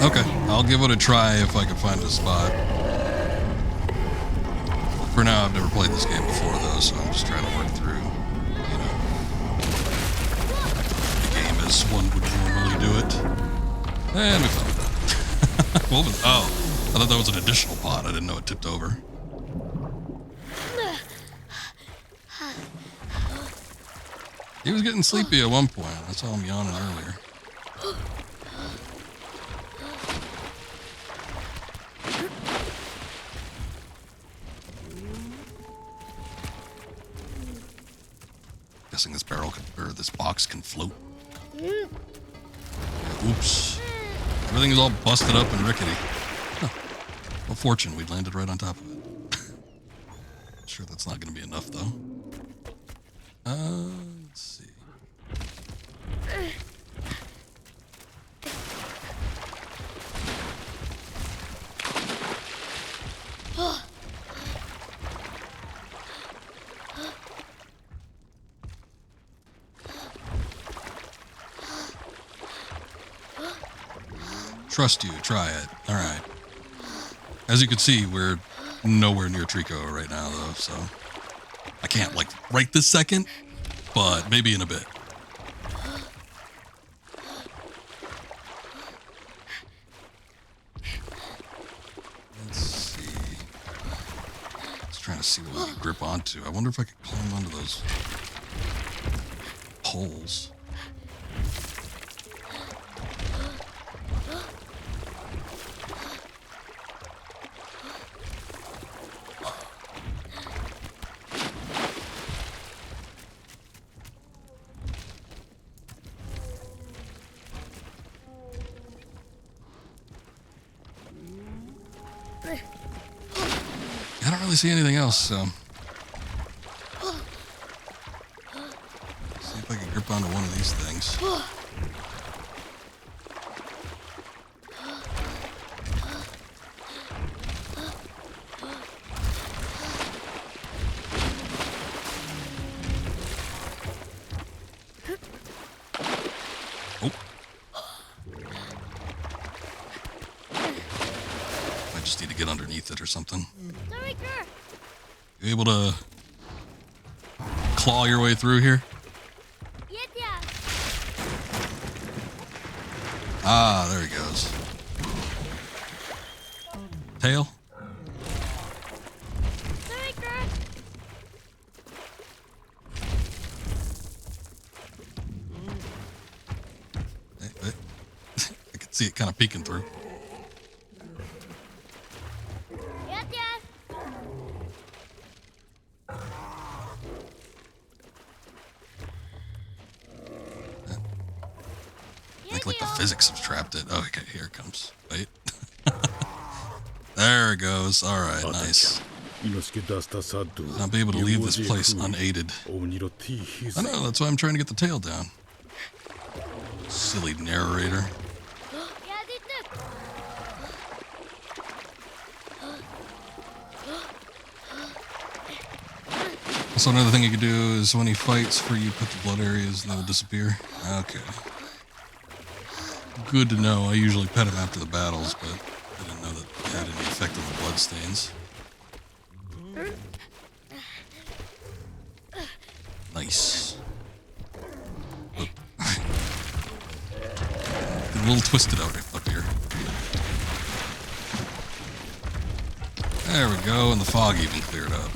Okay, I'll give it a try if I can find a spot. For now, I've never played this game before, though, so I'm just trying to work through, you know, the game as one would normally do it. And we found it. What was, oh, I thought that was an additional pot. I didn't know it tipped over. He was getting sleepy at one point. I saw him yawning earlier. Guessing this barrel can, or this box can float. Oops. Everything is all busted up and rickety. Huh. Well, fortune, we landed right on top of it. Sure, that's not going to be enough, though. Let's see. Trust you, try it. All right. As you can see, we're nowhere near Trico right now, though, so I can't, like, right this second, but maybe in a bit. Let's see. Just trying to see what we can grip onto. I wonder if I could climb onto those poles. I don't really see anything else, so see if I can grip onto one of these things. Oh. I just need to get underneath it or something. You able to claw your way through here? Ah, there he goes. Tail? I can see it kind of peeking through. Like the physics have trapped it. Oh, okay, here it comes. Wait. There it goes. All right, nice. I'll be able to leave this place unaided. I know, that's why I'm trying to get the tail down. Silly narrator. So another thing you can do is when he fights for you, put the blood areas and they'll disappear. Okay. Good to know. I usually pet him after the battles, but I didn't know that it had any effect on the blood stains. Nice. Oh. A little twisted out up here. There we go, and the fog even cleared up.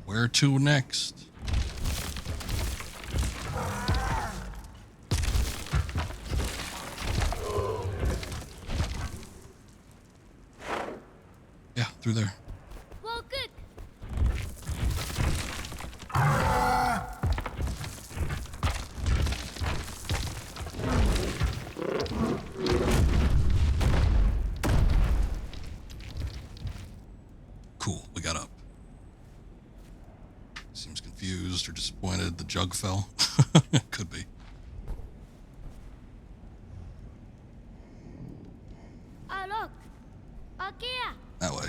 Where to next? Yeah, through there. Well, good. Cool, we got up. Seems confused or disappointed. The jug fell. Could be. Oh, look! Ikea! That way.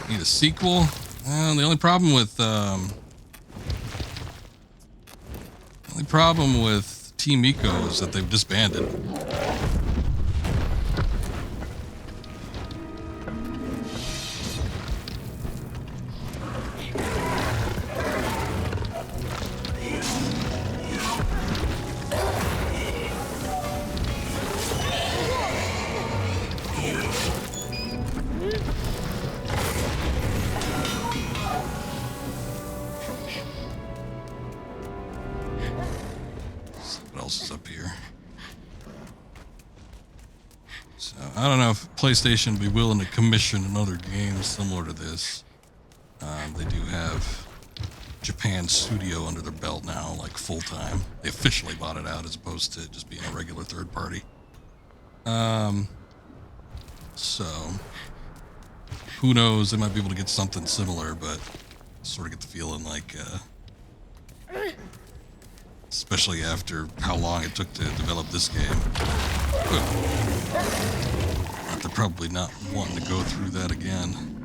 Need a sequel. Well, the only problem with Team Eco is that they've disbanded. What else is up here? So I don't know if PlayStation would be willing to commission another game similar to this. They do have Japan Studio under their belt now, like full time. They officially bought it out as opposed to just being a regular third party. So who knows? They might be able to get something similar, but sort of get the feeling like, especially after how long it took to develop this game, they're probably not wanting to go through that again.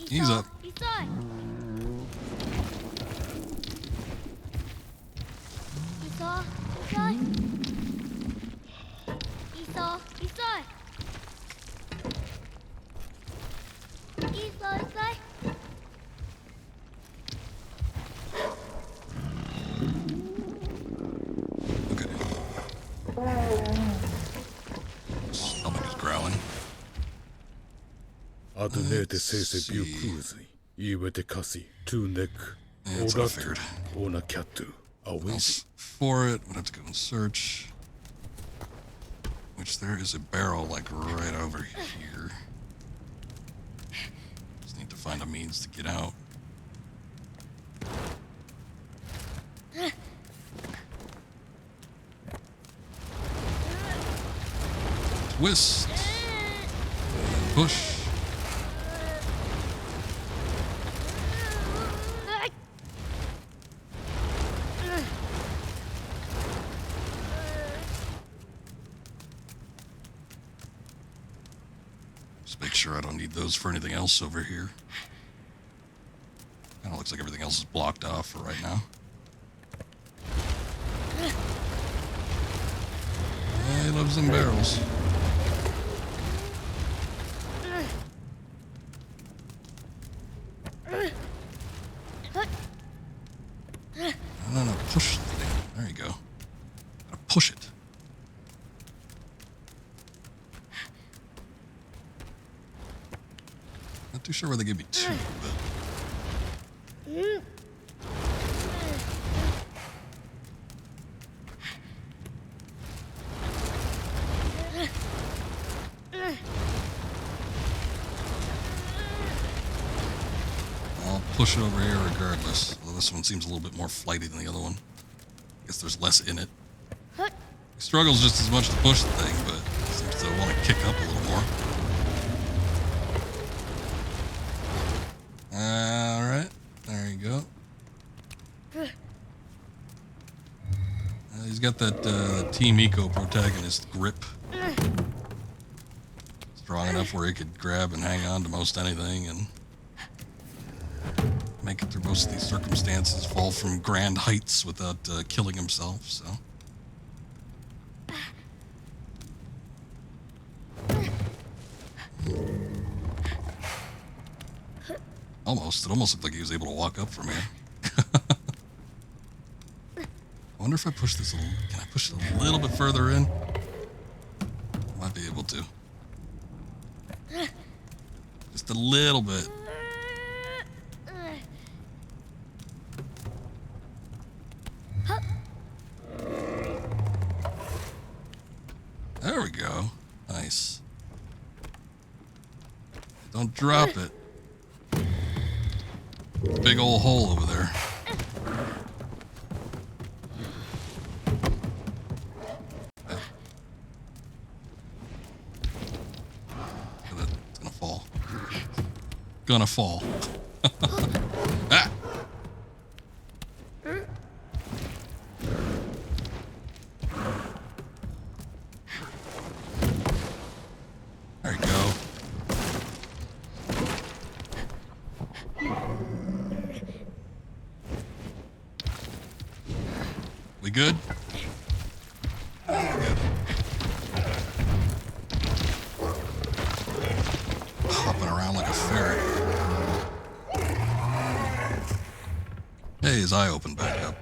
He's up. Okay. Stomach is growling. Adnete sese biukuzi, iwete kasi, tu nek, That's what I figured. ona katu, away. For it, I'm gonna have to go and search. Which there is a barrel like right over here. Just need to find a means to get out. Twist. And push. Just make sure I don't need those for anything else over here. Kind of looks like everything else is blocked off for right now. He loves them barrels. No, push the thing. There you go. Gotta push it. Not too sure where they gave me two, but... I'll push it over here regardless. Although this one seems a little bit more flighty than the other one. I guess there's less in it. He struggles just as much to push the thing, but seems to want to kick up a little more. Alright, there you go. He's got that Team Eco protagonist grip. Strong enough where he could grab and hang on to most anything and make it through most of these circumstances, fall from grand heights without killing himself, so. Almost. It almost looked like he was able to walk up from here. I wonder if I push this a little... Can I push it a little bit further in? Might be able to. Just a little bit. There we go. Nice. Don't drop it. Big old hole over there. gonna fall. Ah! There you go. We good? Hopping around like a ferret. Hey, his eye opened back up.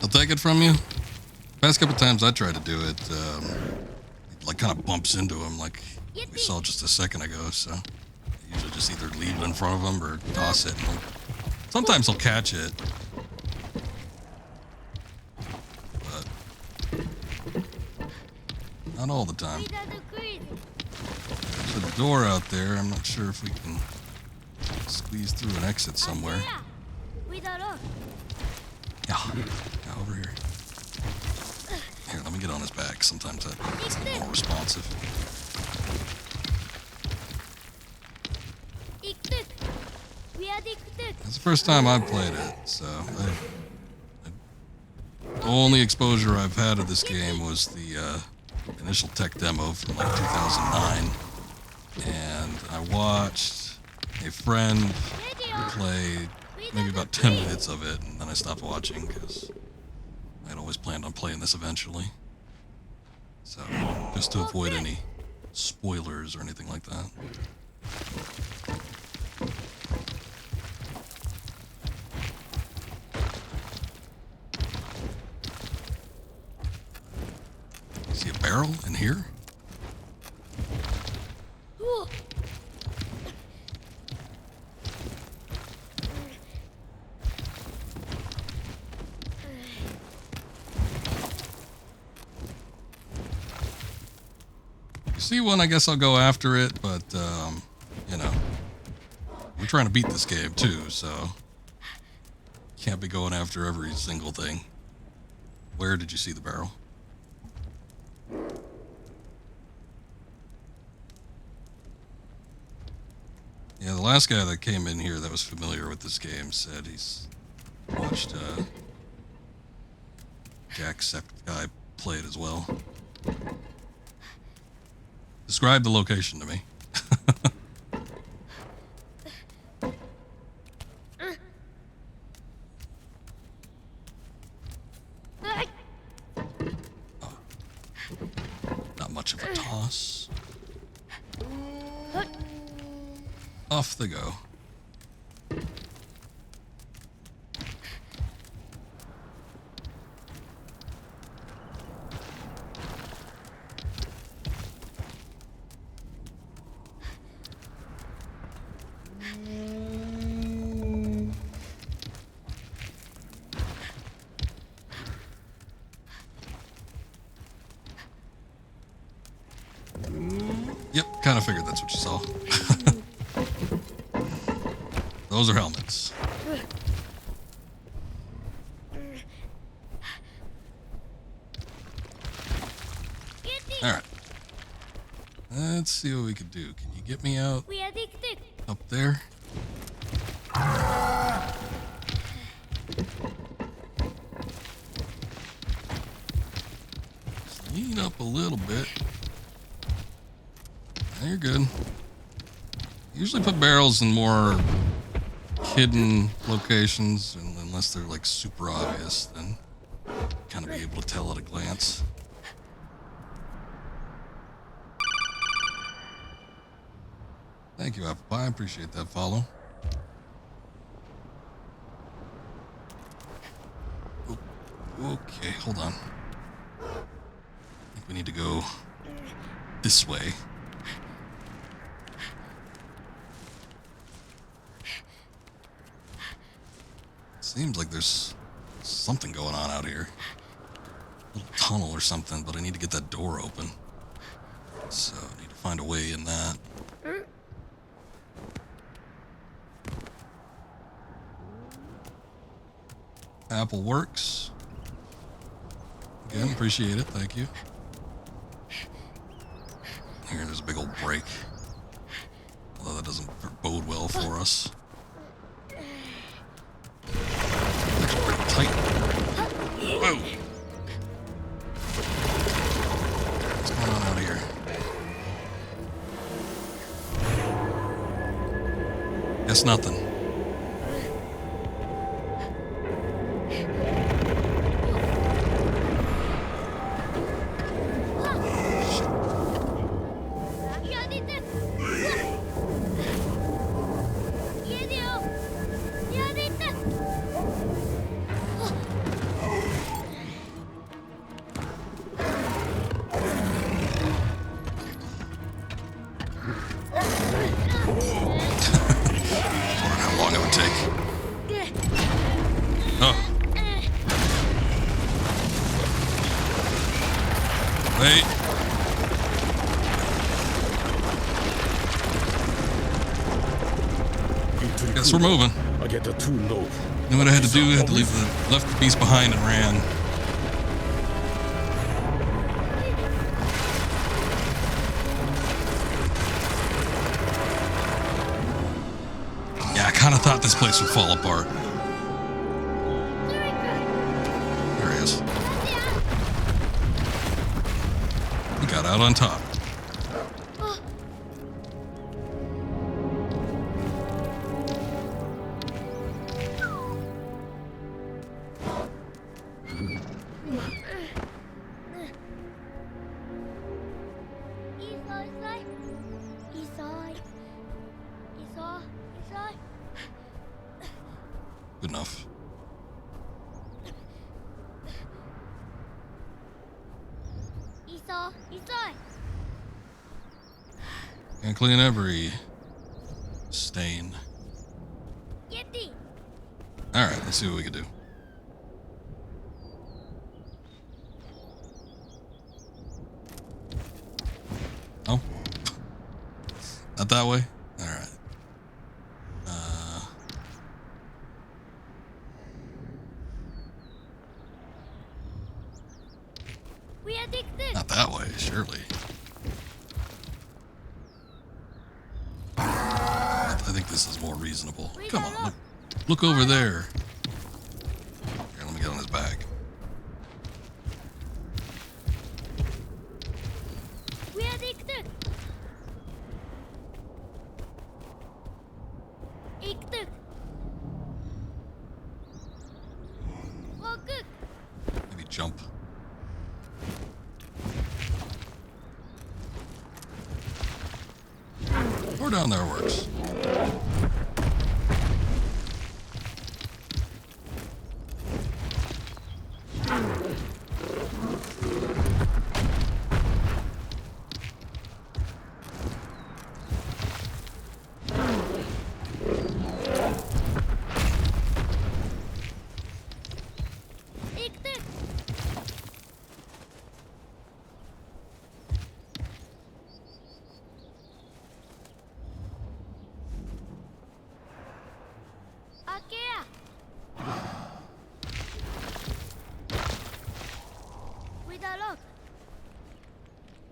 I'll take it from you. Past couple times I tried to do it, it like kind of bumps into him like we saw just a second ago, so I usually just either leave it in front of him or toss it. And sometimes he'll catch it. But not all the time. There's a door out there. I'm not sure if we can squeeze through an exit somewhere. Yeah, over here. Here, let me get on his back. Sometimes that makes him more responsive. That's the first time I've played it, so the only exposure I've had of this game was the initial tech demo from like 2009, and I watched a friend play maybe about 10 minutes of it, and then I stopped watching because I'd always planned on playing this eventually. So, just to avoid any spoilers or anything like that. See a barrel in here? See one, I guess I'll go after it, but, you know, we're trying to beat this game too, so can't be going after every single thing. Where did you see the barrel? Yeah, the last guy that came in here that was familiar with this game said he's watched Jacksepticeye play it as well. Describe the location to me. Oh, not much of a toss. Off they go. Yep, kind of figured that's what you saw. Those are helmets. Alright. Let's see what we can do. Can you get me out up there? Just lean up a little bit. You're good. Usually put barrels in more hidden locations, and unless they're like super obvious, then kind of be able to tell at a glance. Thank you, Apple Pie. I appreciate that follow. Oh, okay, hold on. I think we need to go this way. Seems like there's something going on out here. A little tunnel or something, but I need to get that door open. So I need to find a way in that. Apple works. Again, appreciate it. Thank you. Here, there's a big old break. Although that doesn't bode well for us. It's pretty tight. Whoa! What's going on out here? Guess nothing. Wait. Guess we're moving. Knew what I had to do. I had to left the beast behind and ran. Yeah, I kind of thought this place would fall apart. There he is. He got out on top. Good enough. And clean every stain. Alright, let's see what we can do. Oh. Not that way? Alright. Not that way, surely. I think this is more reasonable. Come on, look over there. Here, let me get on his back. Maybe jump. Or down there works.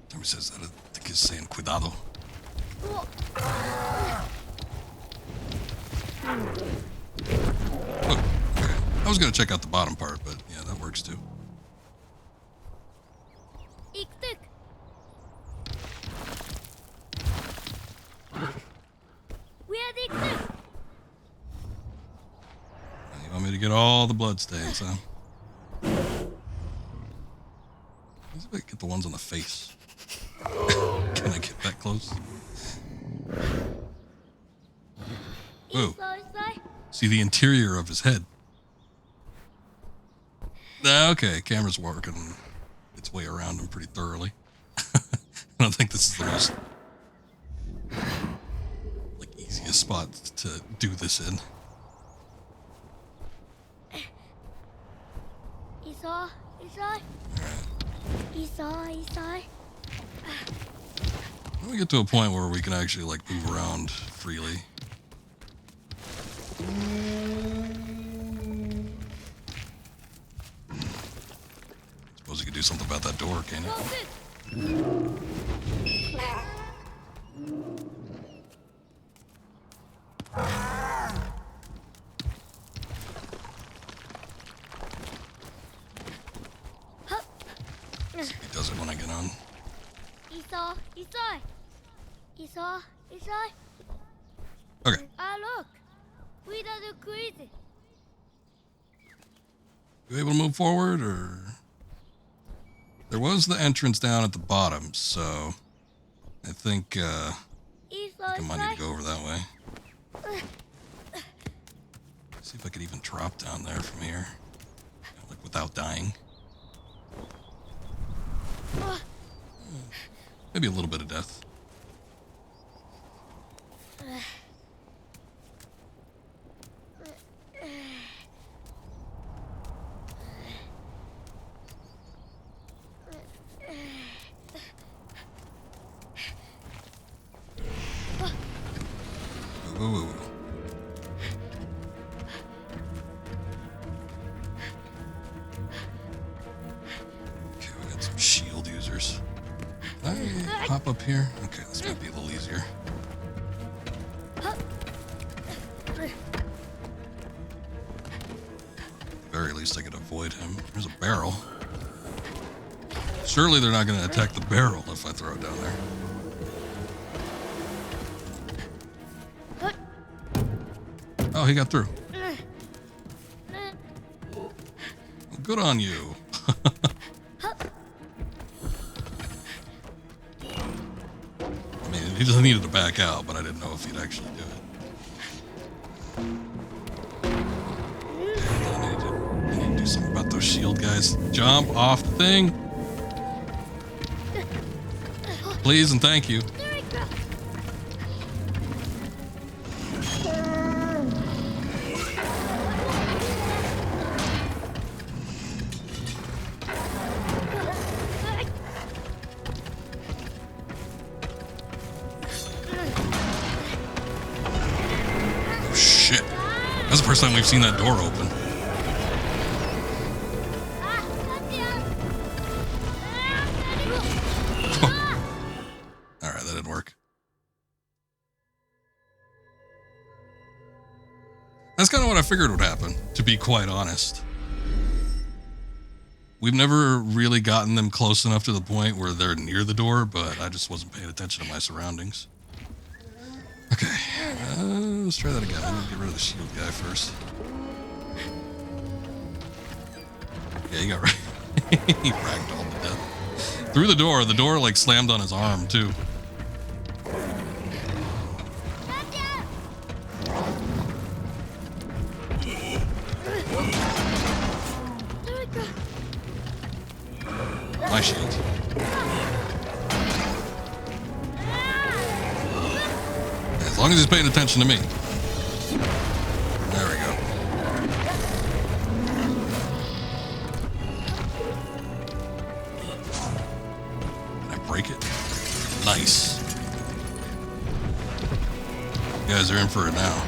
Tommy says that. I think he's saying cuidado. Oh, okay. I was gonna check out the bottom part, but yeah, that works too. You want me to get all the blood stains, huh? Let's see if I can get the ones on the face. Can I get that close? Ooh. See the interior of his head. Okay, camera's working its way around him pretty thoroughly. I don't think this is the most easiest spot to do this in. When we get to a point where we can actually move around freely. do something about that door, can it? He does it when I get on. Okay. Ah, look. We are the crazy. You able to move forward, or there was the entrance down at the bottom, so I think I might need to go over that way. See if I could even drop down there from here, like without dying. Maybe a little bit of death. Ooh. Okay, we got some shield users. Can I hop up here? Okay, this might be a little easier. At the very least, I could avoid him. There's a barrel. Surely they're not going to attack the barrel if I throw it down there. Oh, he got through. Well, good on you. I mean, he just needed to back out, but I didn't know if he'd actually do it. Okay, I need to do something about those shield guys. Jump off the thing. Please and thank you. That's the first time we've seen that door open. Alright, that didn't work. That's kind of what I figured would happen, to be quite honest. We've never really gotten them close enough to the point where they're near the door, but I just wasn't paying attention to my surroundings. Okay, let's try that again. I'm gonna get rid of the shield guy first. Yeah, he got right. He ragdolled to death. Through the door like slammed on his arm too. My shield. As long as he's paying attention to me. There we go. Can I break it? Nice. You guys are in for it now.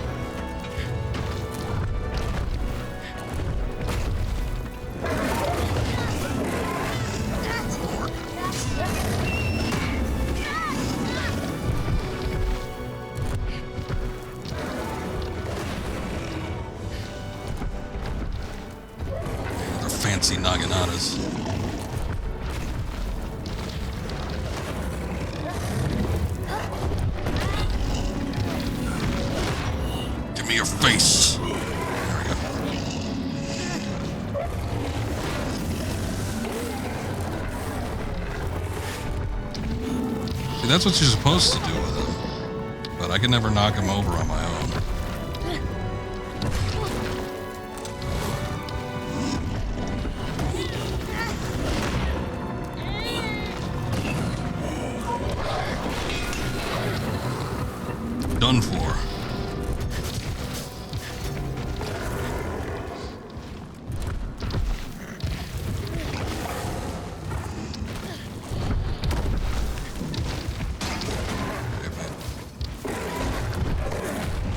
Fancy Naganatas. Give me your face. There we go. See, that's what you're supposed to do with him. But I can never knock him over on my own. Done for.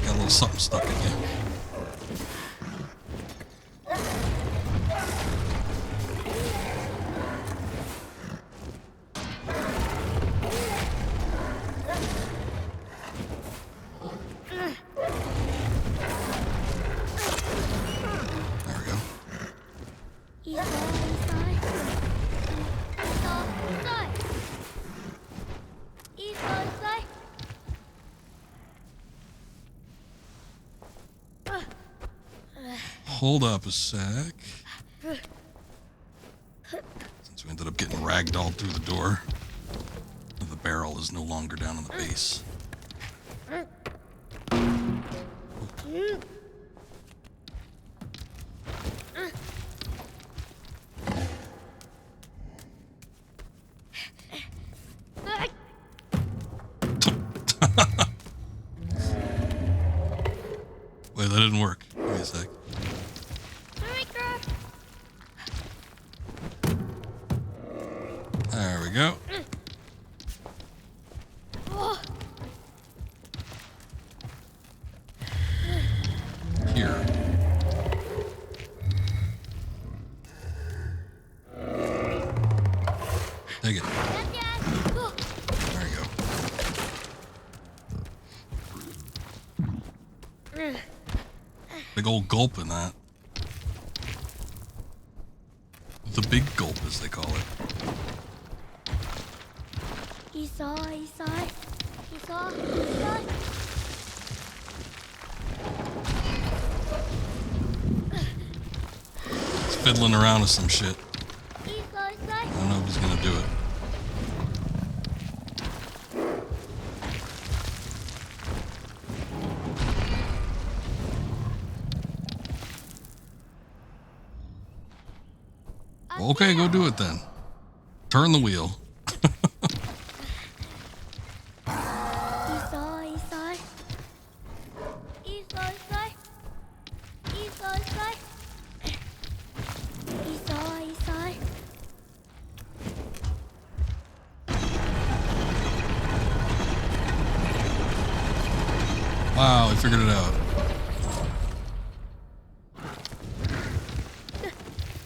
Got a little something stuck in you. Hold up a sec. Since we ended up getting ragdolled through the door, the barrel is no longer down in the base. Wait, that didn't work. Give me a sec. There we go. Here. Take it. There you go. Big old gulp in that. The big gulp, as they call it. It's fiddling around with some shit. I don't know if he's gonna do it. Well, okay, go do it then. Turn the wheel. Wow, I figured it out.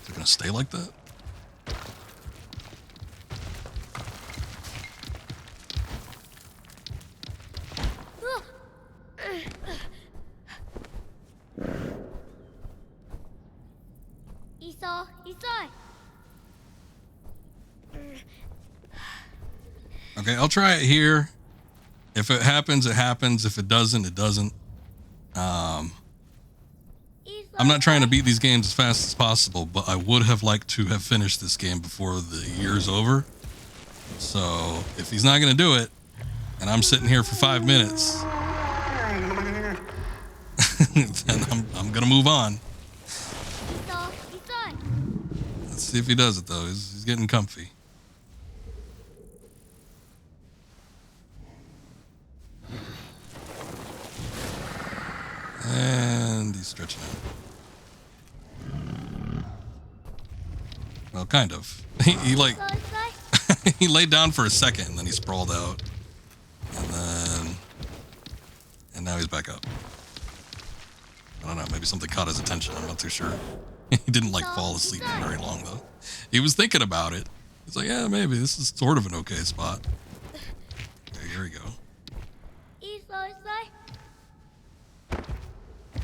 Is it gonna stay like that? Okay, I'll try it here. If it happens, it happens. If it doesn't, it doesn't. I'm not trying to beat these games as fast as possible, but I would have liked to have finished this game before the year's over. So if he's not going to do it, and I'm sitting here for 5 minutes, then I'm going to move on. Let's see if he does it, though. He's getting comfy. And he's stretching out. Well, kind of. He like he laid down for a second and then he sprawled out. And now he's back up. I don't know, maybe something caught his attention, I'm not too sure. He didn't like fall asleep for very long though. He was thinking about it. He's like, yeah, maybe this is sort of an okay spot. Okay, here we go.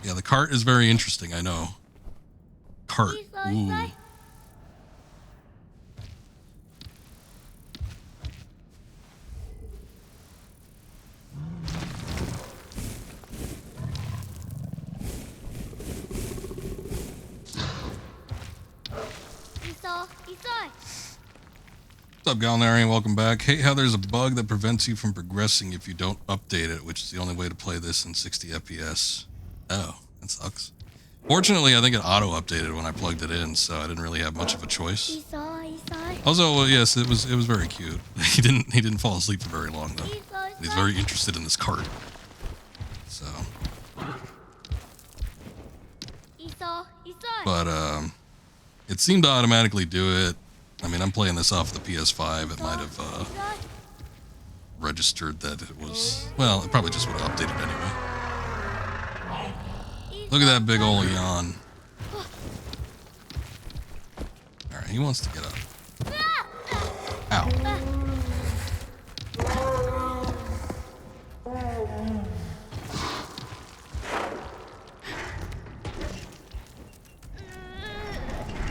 Yeah, the cart is very interesting, I know. Cart. Ooh. What's up, Galnarian? Welcome back. Hate how there's a bug that prevents you from progressing if you don't update it, which is the only way to play this in 60 FPS. Oh, that sucks. Fortunately, I think it auto-updated when I plugged it in, so I didn't really have much of a choice. Also, well, yes, it was very cute. He didn't fall asleep for very long though. He's very interested in this cart. So, but it seemed to automatically do it. I mean, I'm playing this off the PS5. It might have registered that it was, well, it probably just would have updated anyway. Look at that big ol' yawn. Alright, he wants to get up. Ow.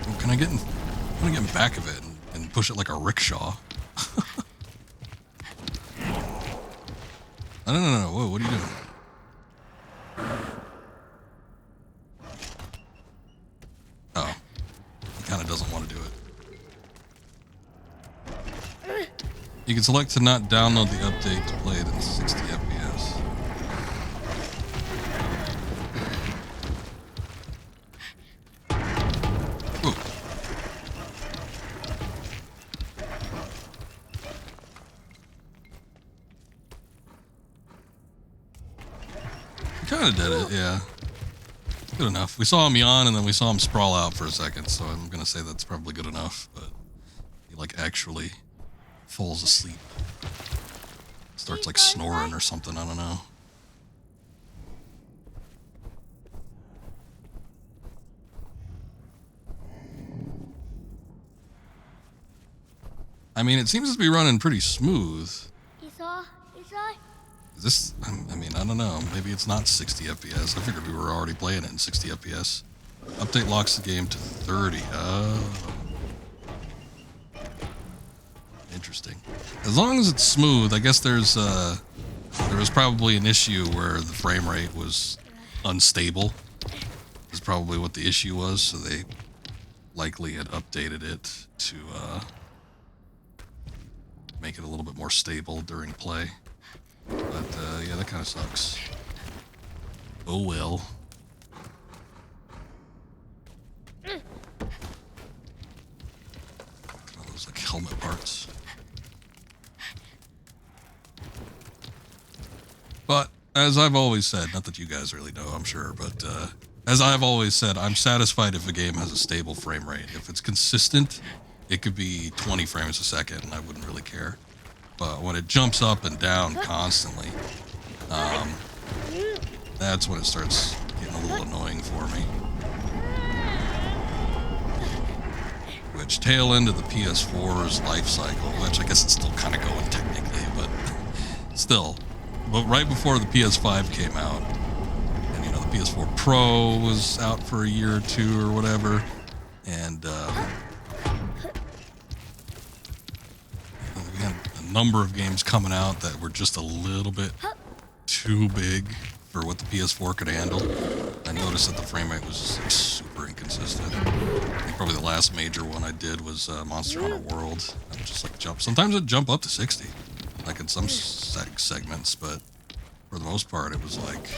Oh, can I get in? I'm gonna get in back of it and push it like a rickshaw. No. Whoa, what are you doing? Oh. He kind of doesn't want to do it. You can select to not download the update to play it in 60 FPS. Whoa. Kind of did it, yeah. Good enough. We saw him yawn and then we saw him sprawl out for a second, so I'm gonna say that's probably good enough, but he like actually falls asleep. Starts like snoring or something, I don't know. I mean, it seems to be running pretty smooth. Is this, I mean, I don't know. Maybe it's not 60 FPS. I figured we were already playing it in 60 FPS. Update locks the game to 30. Oh. Interesting. As long as it's smooth, I guess there was probably an issue where the frame rate was unstable. Is probably what the issue was, so they likely had updated it to make it a little bit more stable during play. But yeah, that kind of sucks. Oh well. All those like helmet parts. But as I've always said, not that you guys really know, I'm sure, but as I've always said, I'm satisfied if a game has a stable frame rate. If it's consistent, it could be 20 frames a second, and I wouldn't really care. But when it jumps up and down constantly, that's when it starts getting a little annoying for me. Which, tail end of the PS4's life cycle, which I guess it's still kind of going technically, but still. But right before the PS5 came out, and you know, the PS4 Pro was out for a year or two or whatever, and we had a number of games coming out that were just a little bit too big for what the PS4 could handle. I noticed that the frame rate was super inconsistent. I think probably the last major one I did was Monster Hunter World. I would just like jump. Sometimes it'd jump up to 60, like in some segments, but for the most part, it was like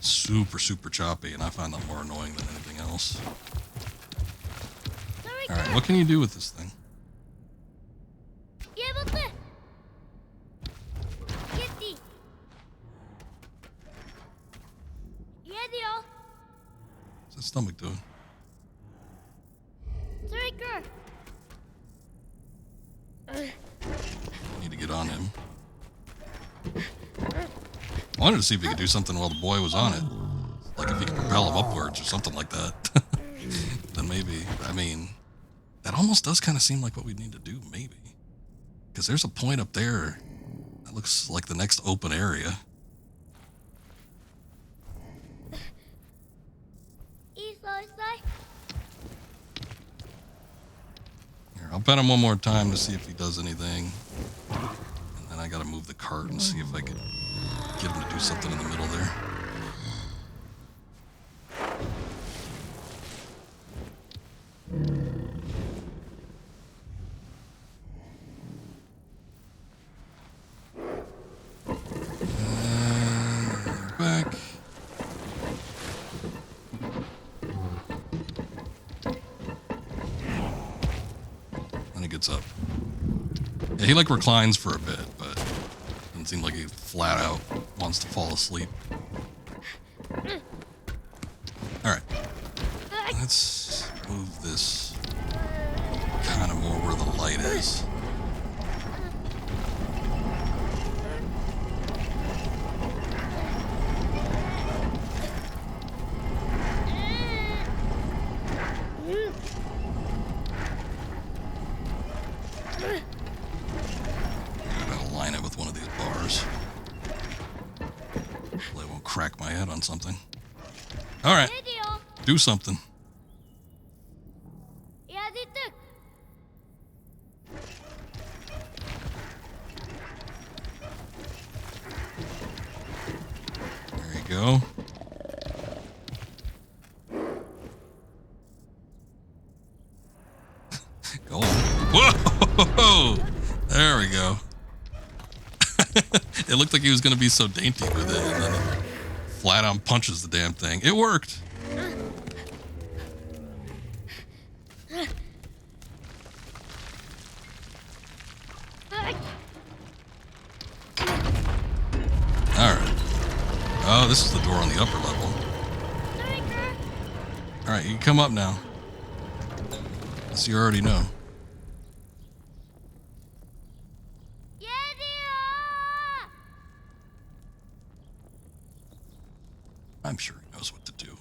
super choppy, and I find that more annoying than anything else. All right, what can you do with this thing? What's that stomach doing? I need to get on him. I wanted to see if he could do something while the boy was on it. Like if he could propel him upwards or something like that. Then maybe, I mean, that almost does kind of seem like what we need to do, maybe. Because there's a point up there that looks like the next open area. Here, I'll bet him one more time to see if he does anything. And then I gotta move the cart and see if I can get him to do something in the middle there. Back. Then he gets up. Yeah, he like reclines for a bit, but doesn't seem like he flat out wants to fall asleep. Alright. Let's move this kind of more where the light is. Crack my head on something. All right, do something. go. Go on. Whoa! There we go. It looked like he was going to be so dainty with it, and then it flat on punches the damn thing. It worked. Alright. Oh, this is the door on the upper level. Alright, you can come up now. As you already know. I'm sure he knows what to do.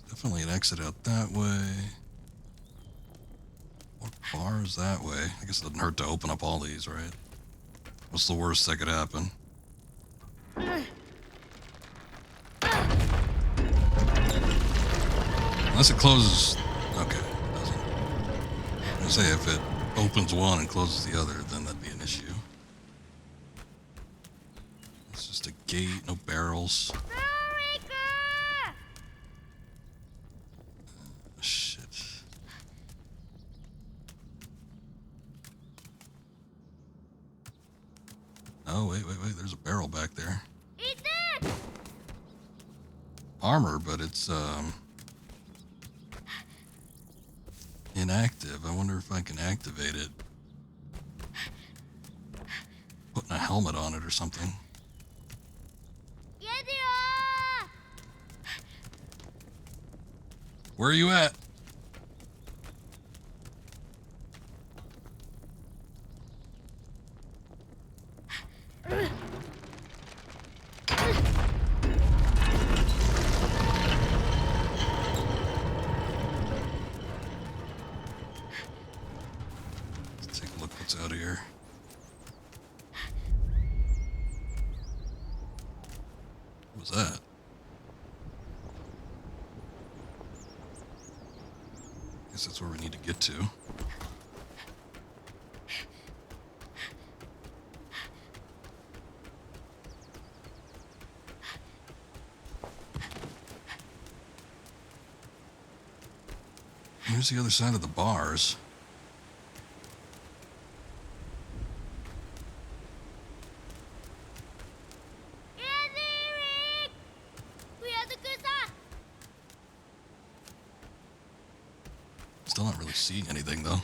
Definitely an exit out that way. What bar is that way? I guess it doesn't hurt to open up all these, right? What's the worst that could happen? Unless it closes. Okay, it doesn't. I was gonna say if it opens one and closes the other, then that'd be an issue. It's just a gate, no barrels. Shit. Oh, wait, there's a barrel back there. Armor, but it's, inactive. I wonder if I can activate it. Putting a helmet on it or something. Where are you at? Let's take a look what's out here. What was that? Guess that's where we need to get to. Here's the other side of the bars. Still not really seeing anything, though.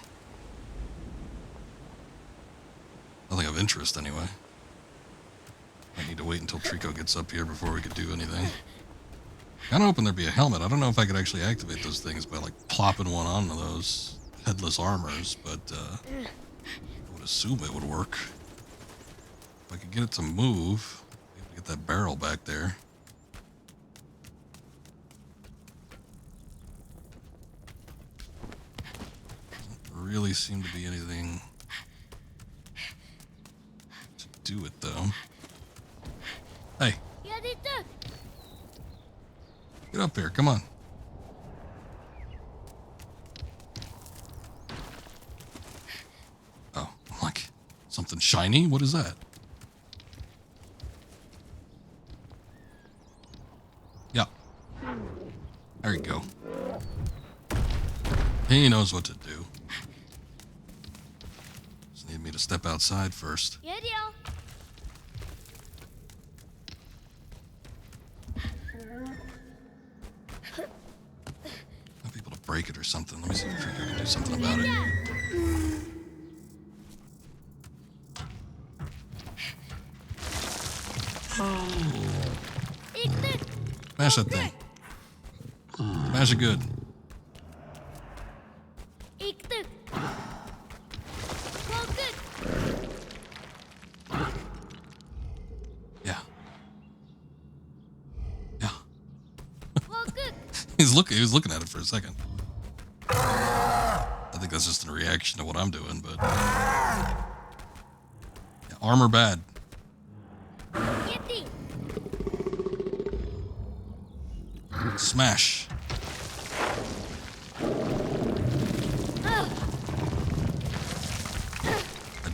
Nothing of interest, anyway. I need to wait until Trico gets up here before we could do anything. Kind of hoping there'd be a helmet. I don't know if I could actually activate those things by, like, plopping one onto those headless armors, but, I would assume it would work. If I could get it to move, maybe get that barrel back there. Really seem to be anything to do it, though. Hey, get up here, come on. Oh, like something shiny? What is that? Yeah. There you go. He knows what to do. Need me to step outside first. Might be able to break it or something. Let me see if Trico can do something about it. Smash that thing. Smash it good. He was looking at it for a second. I think that's just a reaction to what I'm doing, but yeah, armor bad. Smash.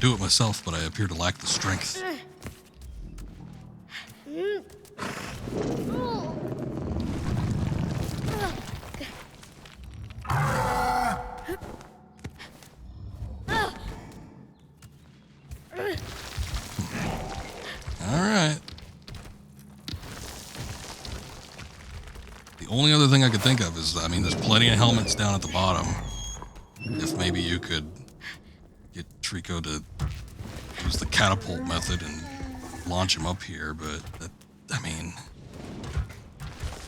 do it myself, but I appear to lack the strength. Alright. The only other thing I could think of is, I mean, there's plenty of helmets down at the bottom. If maybe you could get Trico to use the catapult method and launch him up here, but that, I mean,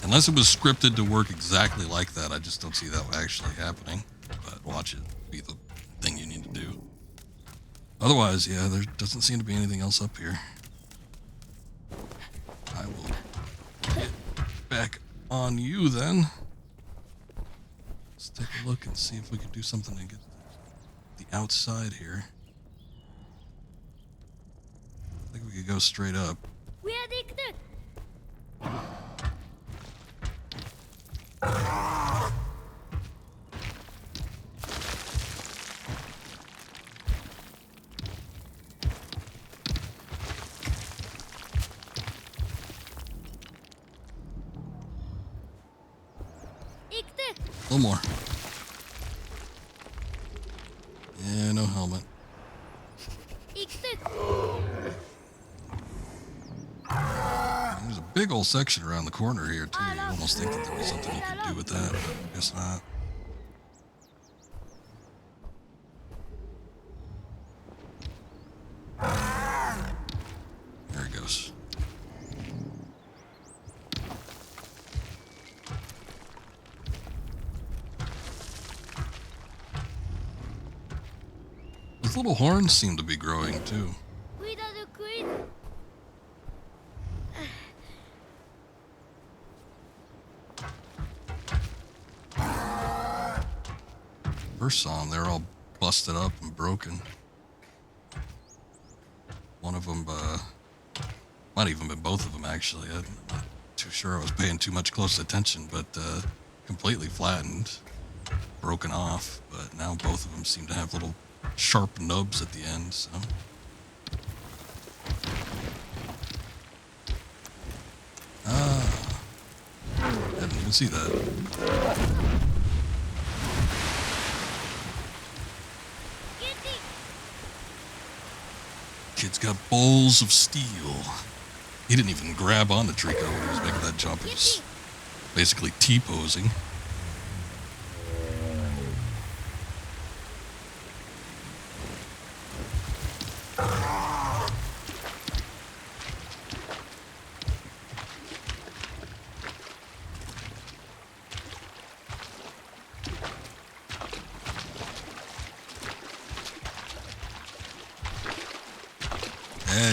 unless it was scripted to work exactly like that, I just don't see that actually happening. But watch it be the thing you need to do. Otherwise, yeah, there doesn't seem to be anything else up here. I will get back on you then. Let's take a look and see if we can do something to get the outside here. I think we could go straight up. A little more. Yeah, no helmet. There's a big old section around the corner here, too. You almost think that there was something you could do with that, but I guess not. There he goes. Those little horns seem to be growing, too. First saw them, they're all busted up and broken. One of them, might even been both of them actually. I'm not too sure. I was paying too much close attention, but completely flattened, broken off. But now both of them seem to have little sharp nubs at the end. So. Didn't even see that. Kid's got bowls of steel. He didn't even grab on the Trico when he was making that jump. He was basically T-posing.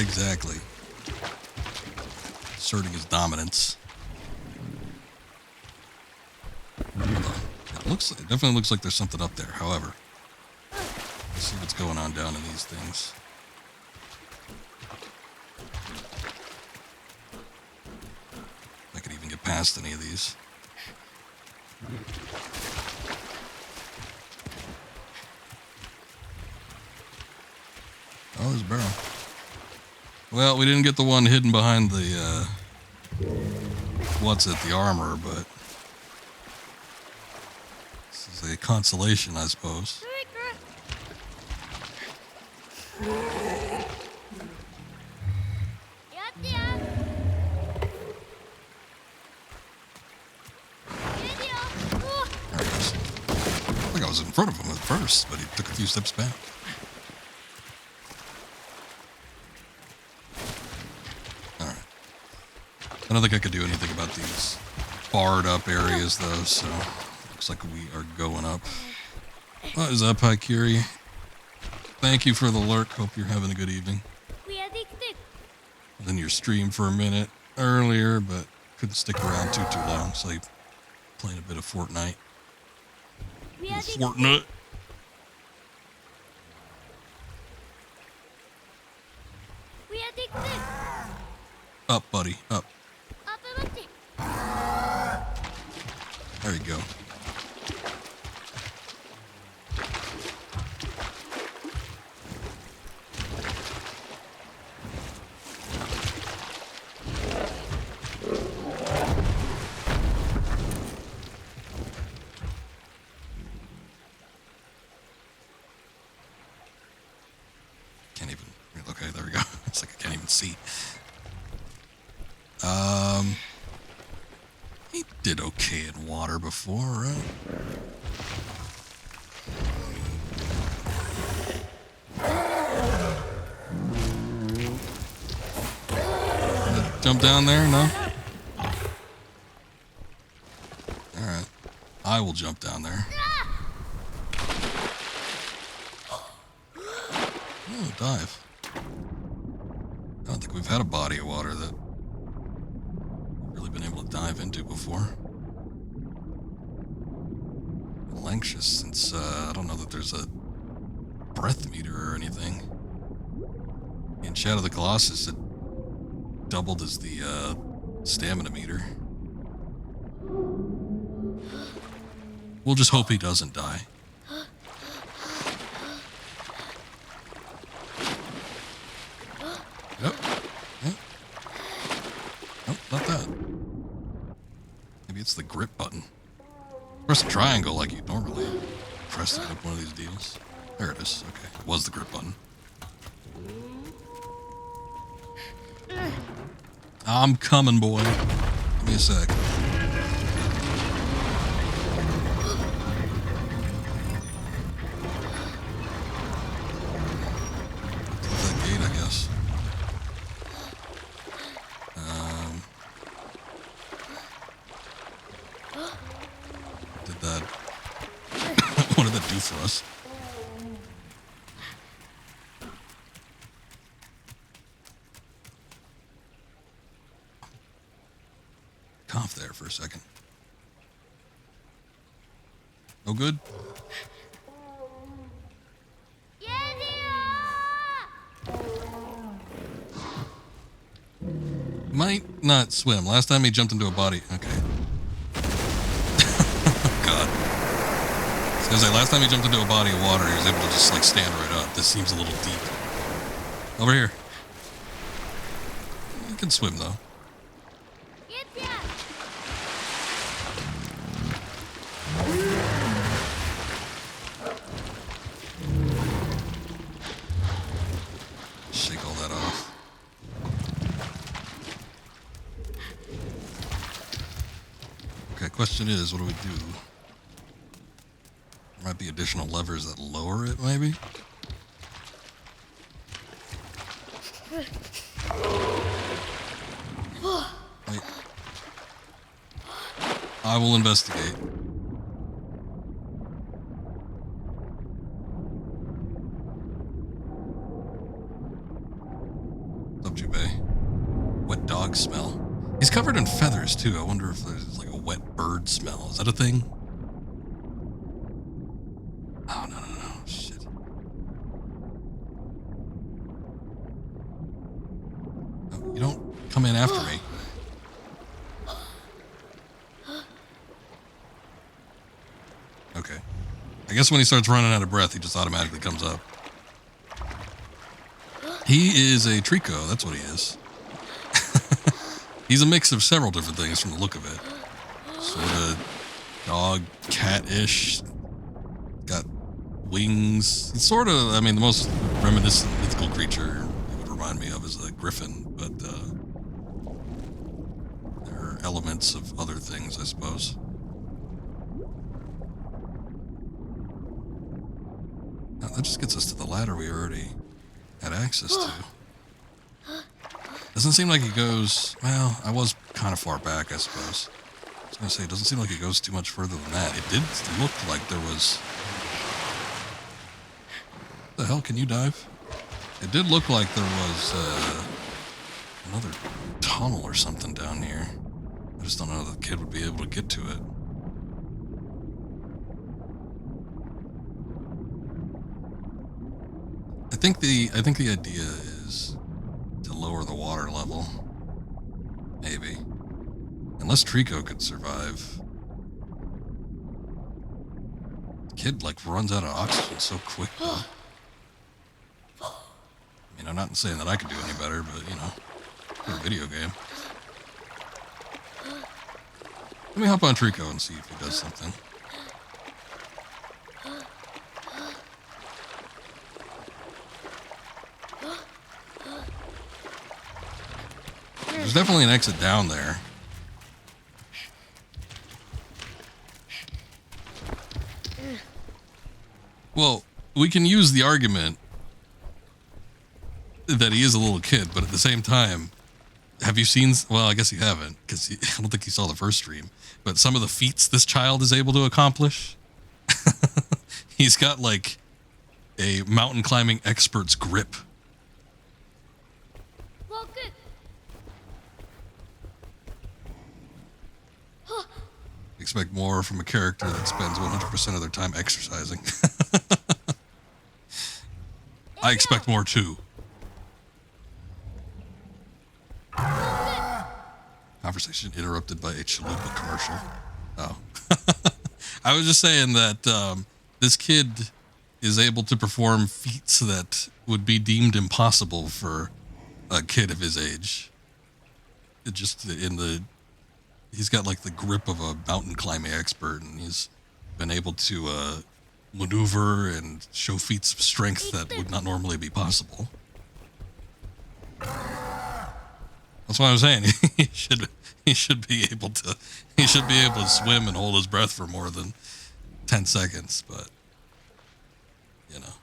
Exactly. Asserting his dominance. It definitely looks like there's something up there. However, let's see what's going on down in these things. If I could even get past any of these. Oh, there's a barrel. Well, we didn't get the one hidden behind the, the armor, but this is a consolation, I suppose. There he goes. I think I was in front of him at first, but he took a few steps back. I don't think I could do anything about these barred up areas though, so looks like we are going up. What is up, Haikiri? Thank you for the lurk. Hope you're having a good evening. I was in your stream for a minute earlier, but couldn't stick around too long, so I played a bit of Fortnite. Fortnite. Up, buddy, up. There you go. can't see. He did okay in water before, right? Jump down there? No? Alright. I will jump down there. Oh, dive. I don't think we've had a body of water that we've really been able to dive into before. A little anxious since I don't know that there's a breath meter or anything. In Shadow of the Colossus, it doubled as the stamina meter. We'll just hope he doesn't die. Yep. Yep. Nope, not that. Maybe it's the grip button. Press the triangle like you normally press to open one of these deals. There it is. Okay. It was the grip button. I'm coming, boy. Give me a sec. Close that gate, I guess. Did that? What did that do for us? Cough there for a second. No good? Might not swim. Last time he jumped into a body. Okay. God. I was gonna say, last time he jumped into a body of water, he was able to just like stand right up. This seems a little deep. Over here. He can swim though. Shake all that off. Okay, question is, what do we do? There might be additional levers that lower it, maybe? Wait. I will investigate. Wet dog smell. He's covered in feathers too. I wonder if there's like a wet bird smell. Is that a thing? Oh, no. Shit. No, you don't come in after me. Okay. I guess when he starts running out of breath, he just automatically comes up. He is a Trico. That's what he is. He's a mix of several different things from the look of it. Sort of dog, cat-ish. Got wings. He's sort of, I mean, the most reminiscent mythical creature it would remind me of is a griffin, but there are elements of other things, I suppose. Now, that just gets us to the ladder we already had access to. Doesn't seem like it goes, well, I was kind of far back, I suppose. I was going to say, it doesn't seem like it goes too much further than that. It did look like there was... What the hell, can you dive? It did look like there was another tunnel or something down here. I just don't know if the kid would be able to get to it. I think the idea is to lower the water level. Maybe. Unless Trico could survive. The kid, like, runs out of oxygen so quick, though. I mean, I'm not saying that I could do any better, but, you know, for a video game. Let me hop on Trico and see if he does something. There's definitely an exit down there. Well, we can use the argument that he is a little kid, but at the same time, have you seen, well, I guess you haven't, because I don't think you saw the first stream, but some of the feats this child is able to accomplish. He's got like a mountain climbing expert's grip. Expect more from a character that spends 100% of their time exercising. I expect more too. Conversation interrupted by a chalupa commercial. Oh. I was just saying that this kid is able to perform feats that would be deemed impossible for a kid of his age. It just he's got like the grip of a mountain climbing expert, and he's been able to maneuver and show feats of strength that would not normally be possible. That's what I'm saying. he should be able to swim and hold his breath for more than 10 seconds, but you know.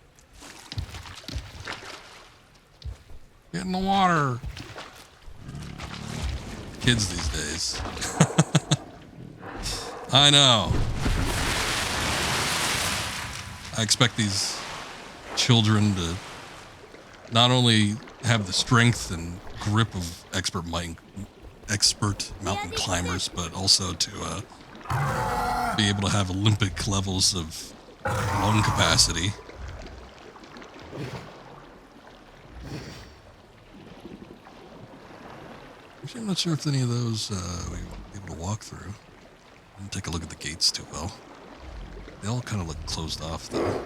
Get in the water. Kids these days. I know. I expect these children to not only have the strength and grip of expert mountain climbers, but also to be able to have Olympic levels of lung capacity. Actually, I'm not sure if any of those we were able to walk through. I didn't take a look at the gates too well. They all kind of look closed off, though.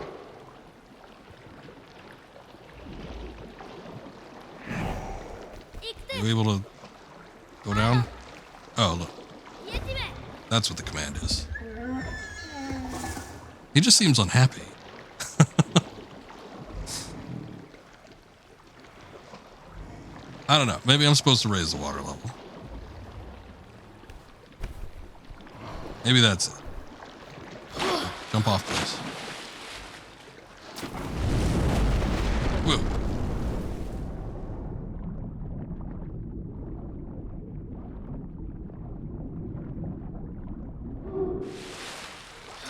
Are you able to go down? Oh, look. That's what the command is. He just seems unhappy. I don't know. Maybe I'm supposed to raise the water level. Maybe that's it. Jump off, please. Whoa.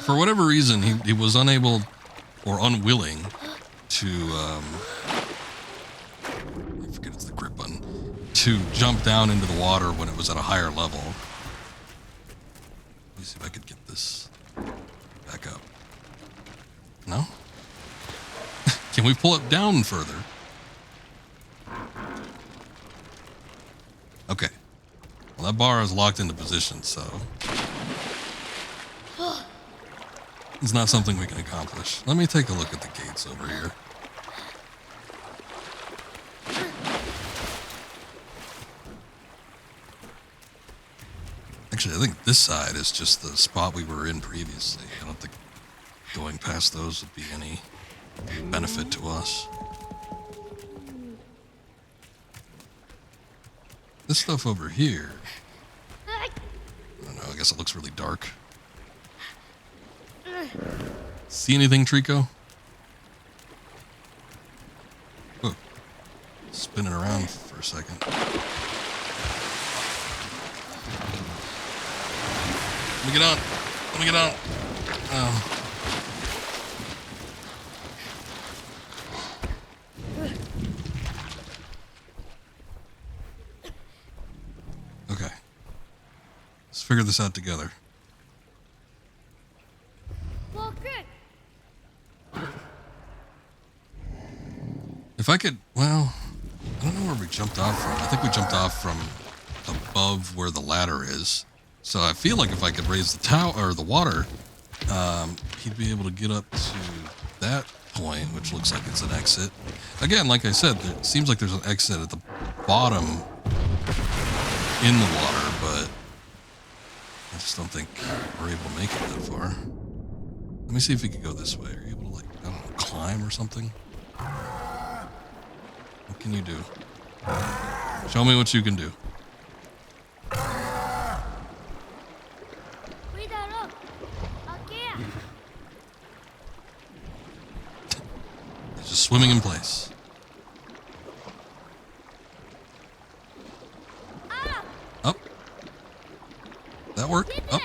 For whatever reason, he was unable or unwilling to, I forget it's the grip button, to jump down into the water when it was at a higher level. Let me see if I could get this back up. No? Can we pull it down further? Okay. Well, that bar is locked into position, so it's not something we can accomplish. Let me take a look at the gates over here. Actually, I think this side is just the spot we were in previously. I don't think going past those would be any benefit to us. This stuff over here, I don't know, I guess it looks really dark. See anything, Trico? Whoa. Spinning around for a second. Let me get on. Let me get on. Oh. Okay. Let's figure this out together. If I could, well, I don't know where we jumped off from. I think we jumped off from above where the ladder is. So I feel like if I could raise the tower or the water, he'd be able to get up to that point, which looks like it's an exit. Again, like I said, it seems like there's an exit at the bottom in the water, but I just don't think we're able to make it that far. Let me see if we could go this way. Are you able to, like, I don't know, climb or something? What can you do? Show me what you can do. swimming in place. Up. That work? Up.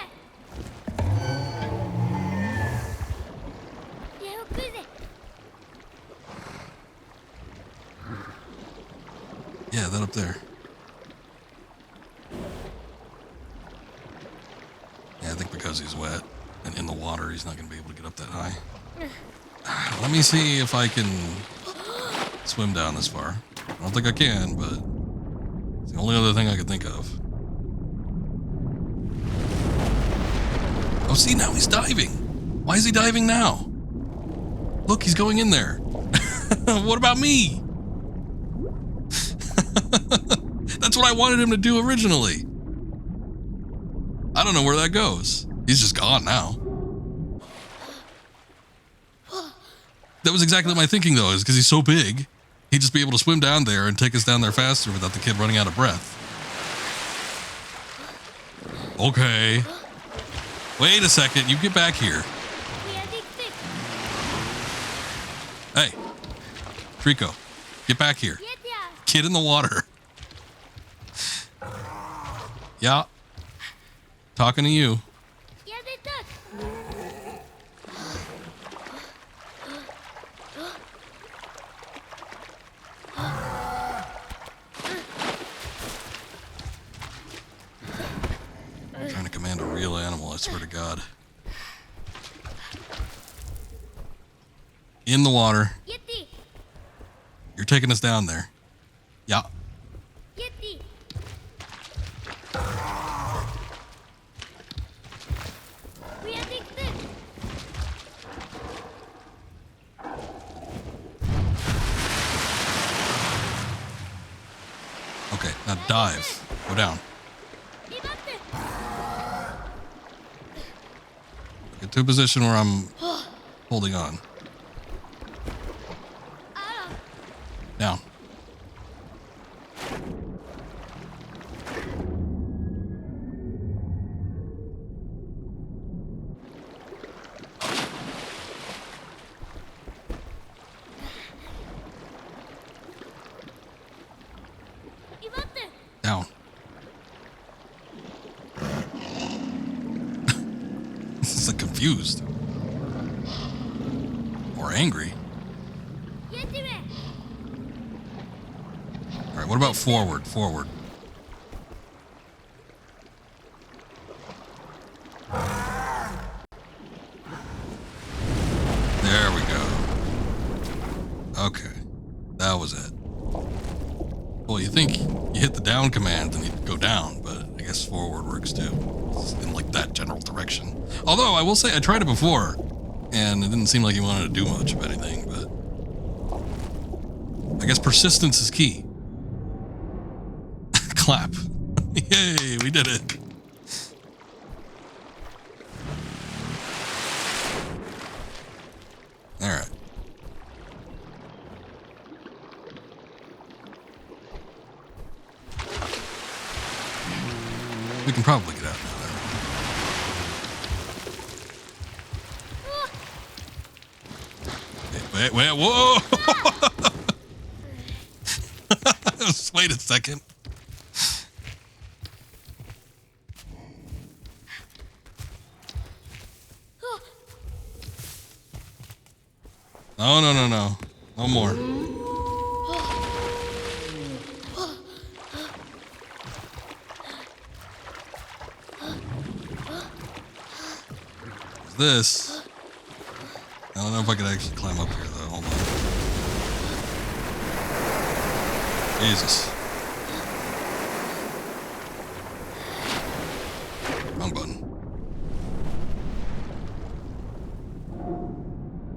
Yeah, that up there. Yeah, I think because he's wet and in the water, he's not going to be able to get up that high. Let me see if I can swim down this far. I don't think I can, but it's the only other thing I could think of. Oh, see, now he's diving. Why is he diving now? Look, he's going in there. What about me? That's what I wanted him to do originally. I don't know where that goes. He's just gone now. That was exactly my thinking, though, is because he's so big, he'd just be able to swim down there and take us down there faster without the kid running out of breath. Okay. Wait a second, you get back here. Hey, Trico, get back here. Kid in the water. Yeah. Talking to you. I'm trying to command a real animal, I swear to God. In the water. You're taking us down there. Yeah. Okay, now dive. Go down. Get to a position where I'm holding on. Down. Down. This is like confused. Or angry. Alright, what about forward? Forward. There we go. Okay. That was it. Well, you think you hit the down command and you go down, but I guess forward works too. It's in like that general direction. Although I will say I tried it before and it didn't seem like you wanted to do much of anything, but I guess persistence is key. Clap. Yay, we did it. All right. We can probably get out now. Wait, whoa! Wait a second. No. No more. This. I don't know if I could actually climb up here though. Hold on. Jesus. Wrong button.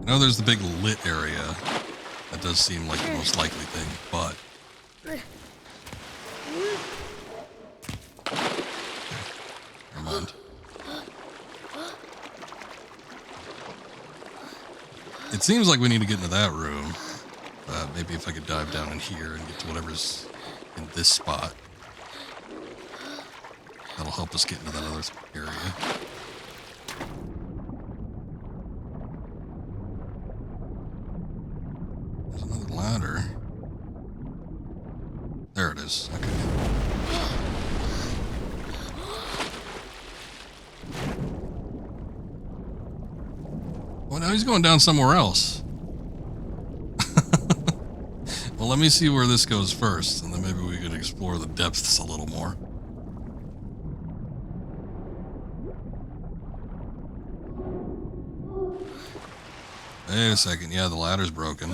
I know there's the big lit area. That does seem like the most likely thing, but... Never mind. It seems like we need to get into that room. Maybe if I could dive down in here and get to whatever's in this spot. That'll help us get into that other area. There's is. Okay. Well, now he's going down somewhere else. Well, let me see where this goes first, and then maybe we could explore the depths a little more. Wait a second. Yeah, the ladder's broken.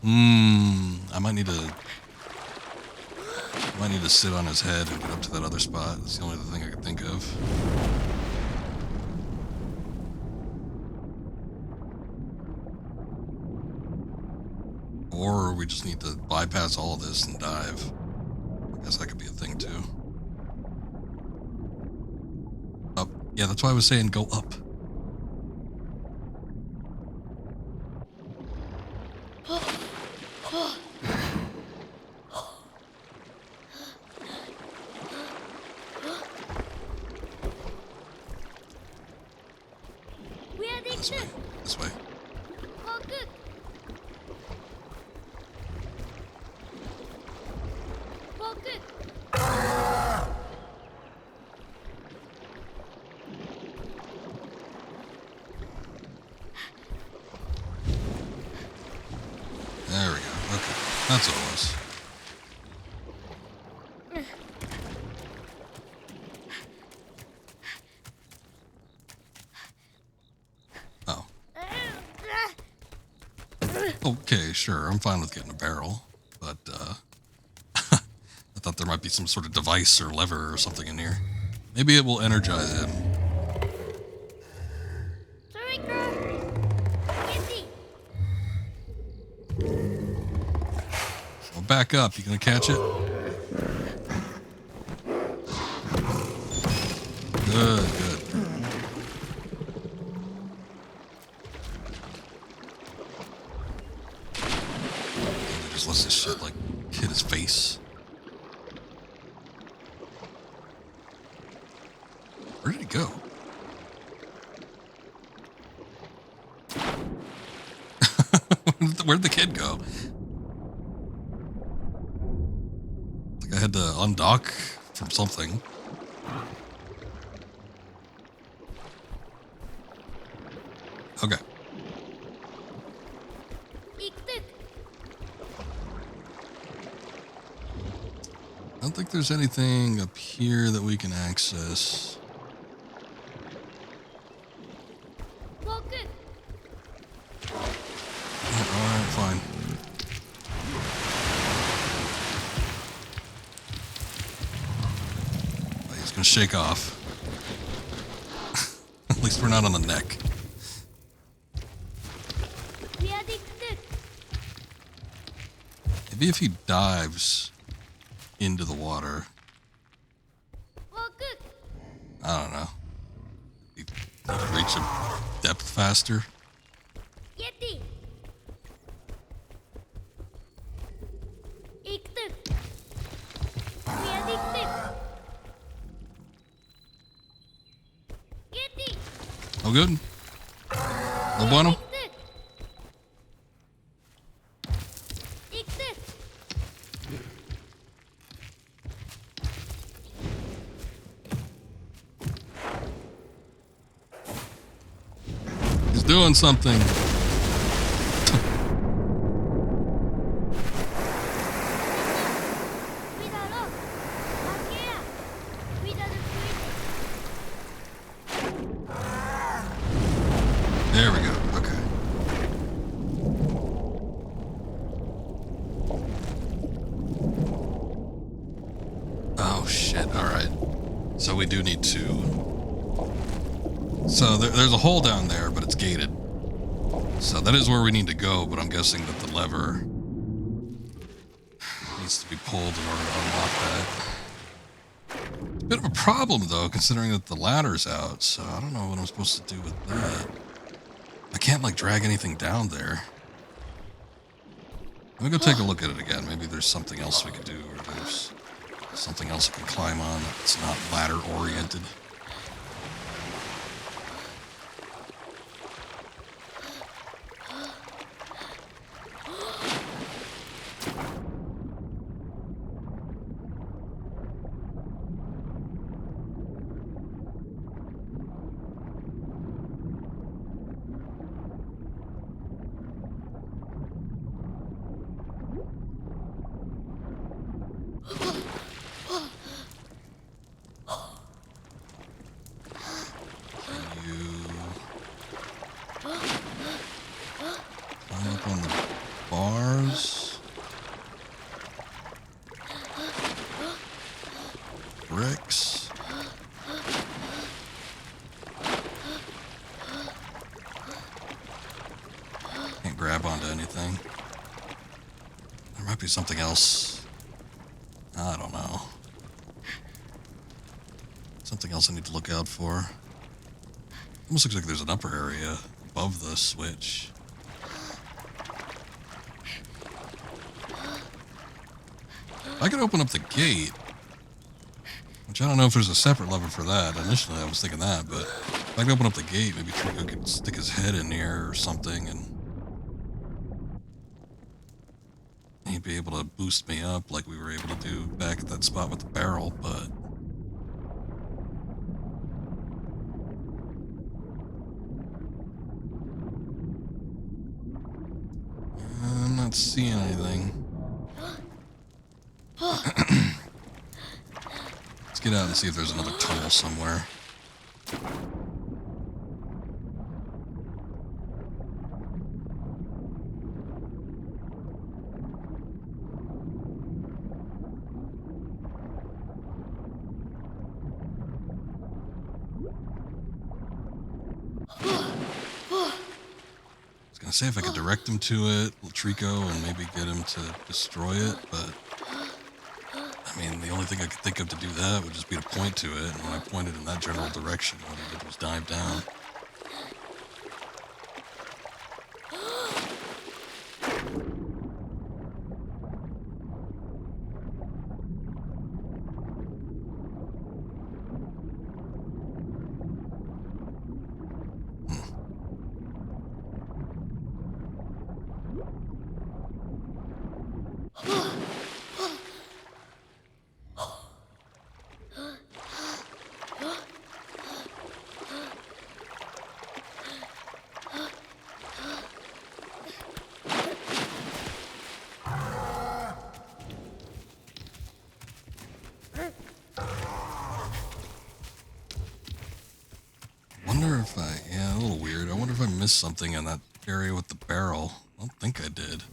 I might need to sit on his head and get up to that other spot. That's the only other thing I could think of. Or we just need to bypass all of this and dive. I guess that could be a thing too. Up. Yeah, that's why I was saying go up. This way. This way. There we go. Okay. That's all it was. Oh. Okay, sure. I'm fine with getting a barrel. But, I thought there might be some sort of device or lever or something in here. Maybe it will energize him. Well, back up. You gonna catch it? Good, good. He just lets this shit, like, hit his face. Where did he go? Where'd the kid go? Like I had to undock from something. Okay. I don't think there's anything up here that we can access. Alright, fine. Well, he's gonna shake off. At least we're not on the neck. Maybe if he dives into the water. I don't know. He can reach a depth faster. Oh, good. No bueno. He's doing something. There we go. Okay. Oh, shit. All right. So we do need to... So there's a hole down there, but it's gated. So that is where we need to go, but I'm guessing that the lever needs to be pulled in order to unlock that. It's a bit of a problem, though, considering that the ladder's out, so I don't know what I'm supposed to do with that. I can't, like, drag anything down there. Let me go take a look at it again. Maybe there's something else we can do, or there's something else I can climb on that's not ladder-oriented. Check on the bars. Bricks. Can't grab onto anything. There might be something else. I don't know. Something else I need to look out for. Almost looks like there's an upper area above the switch. I could open up the gate, which I don't know if there's a separate lever for that. Initially, I was thinking that, but if I could open up the gate, maybe Trico could stick his head in here or something, and he'd be able to boost me up like we were able to do back at that spot with the barrel, but I'm not seeing anything. Let's get out and see if there's another tunnel somewhere. I was gonna say if I could direct him to it, Trico, and maybe get him to destroy it, but I mean, the only thing I could think of to do that would just be to point to it, and when I pointed in that general direction, what he did was dive down. Wonder if yeah, a little weird. I wonder if I missed something in that area with the barrel. I don't think I did.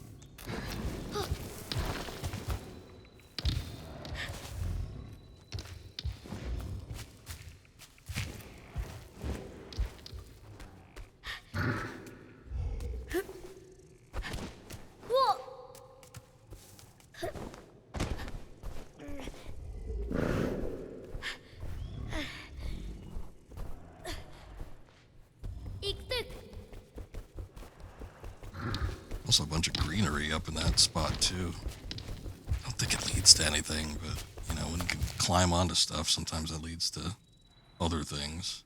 Also a bunch of greenery up in that spot too. I don't think it leads to anything, but you know, when you can climb onto stuff, sometimes that leads to other things.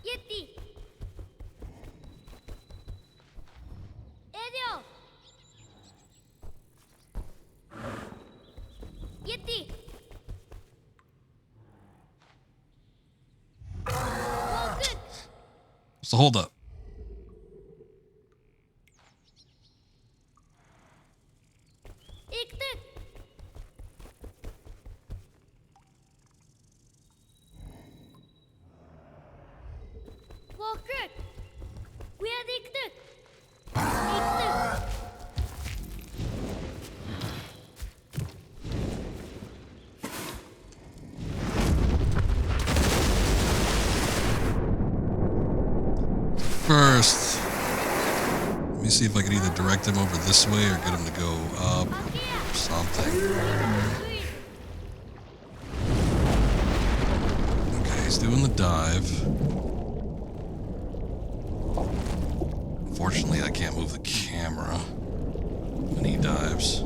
Yeti! Elio! Yeti! Walk! What's the holdup? First, let me see if I can either direct him over this way or get him to go up or something. Okay, he's doing the dive. Unfortunately, I can't move the camera when he dives.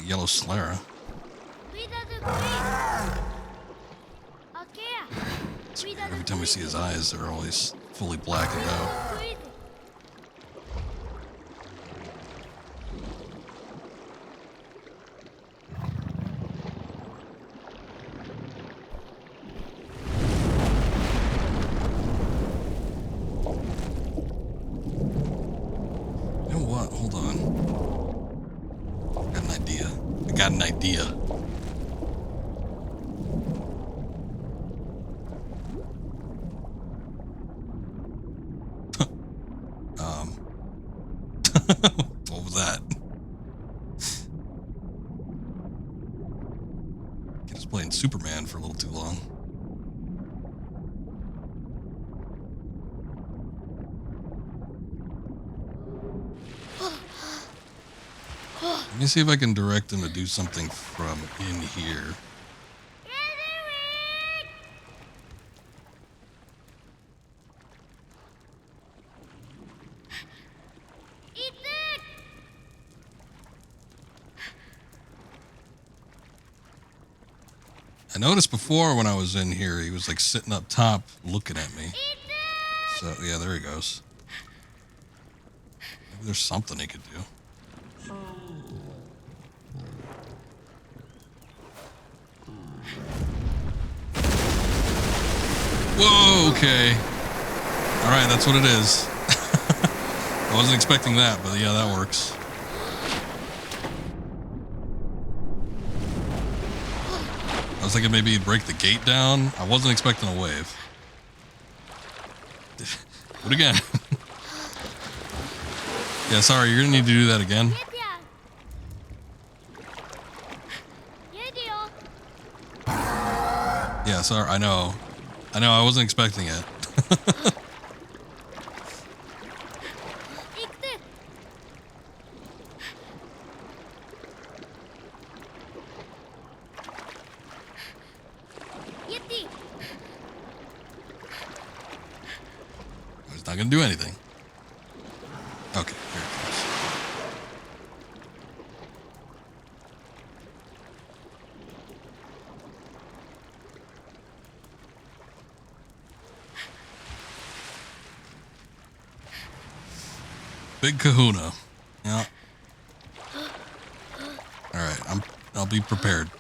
Yellow Slara. Every time we see his eyes, they're always fully blackened out. got an idea. What was that? Kid was playing Superman for a little too long. Let me see if I can direct him to do something from in here. I noticed before when I was in here, he was like sitting up top looking at me. So, yeah, there he goes. Maybe there's something he could do. Whoa, okay. Alright, that's what it is. I wasn't expecting that, but yeah, that works. I was thinking maybe he'd break the gate down. I wasn't expecting a wave. Do it again. Yeah, sorry, you're gonna need to do that again. Yeah, sorry, I know, I wasn't expecting it. It's not gonna do anything. Okay, here it goes. Big kahuna. Yeah. Alright, I'll be prepared.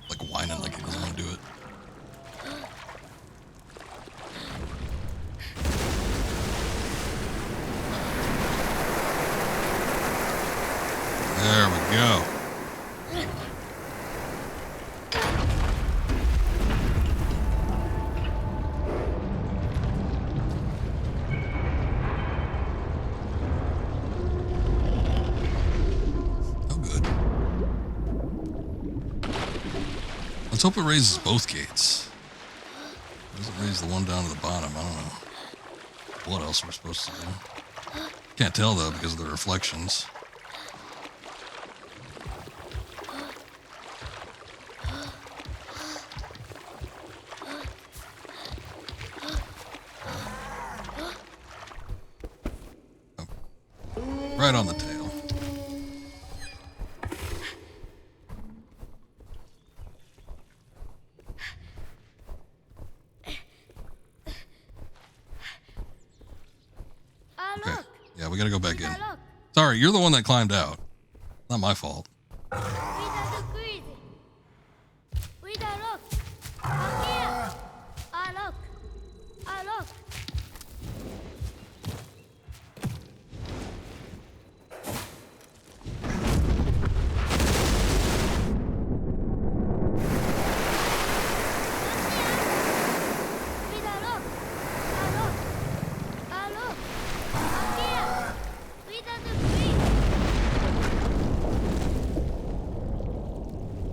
Like whining like he doesn't want to do it. There we go. Oh, good. Let's hope it raises both gates. It doesn't raise the one down to the bottom. I don't know what else we're supposed to do. Can't tell though because of the reflections. Right on the tail. Okay. Yeah, we gotta go back in. Sorry, you're the one that climbed out. Not my fault.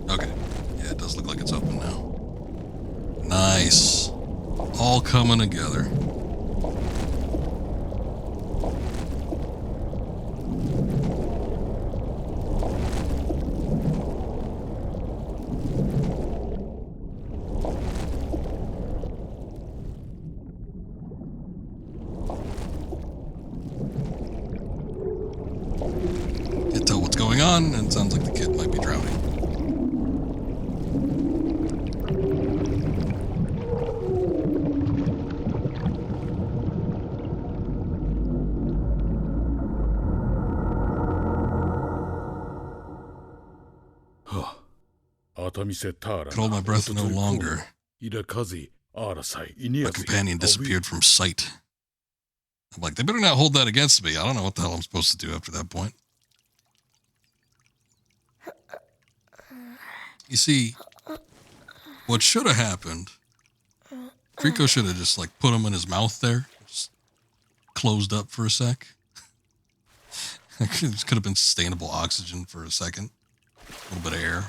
Okay. Yeah, it does look like it's open now. Nice. All coming together. Can't tell what's going on, and it sounds like the kid might be drowning. Could hold my breath no longer. My companion disappeared from sight. I'm like, they better not hold that against me. I don't know what the hell I'm supposed to do after that point. You see, what should have happened, Rico should have just like put him in his mouth there, just closed up for a sec. It could have been sustainable oxygen for a second, a little bit of air.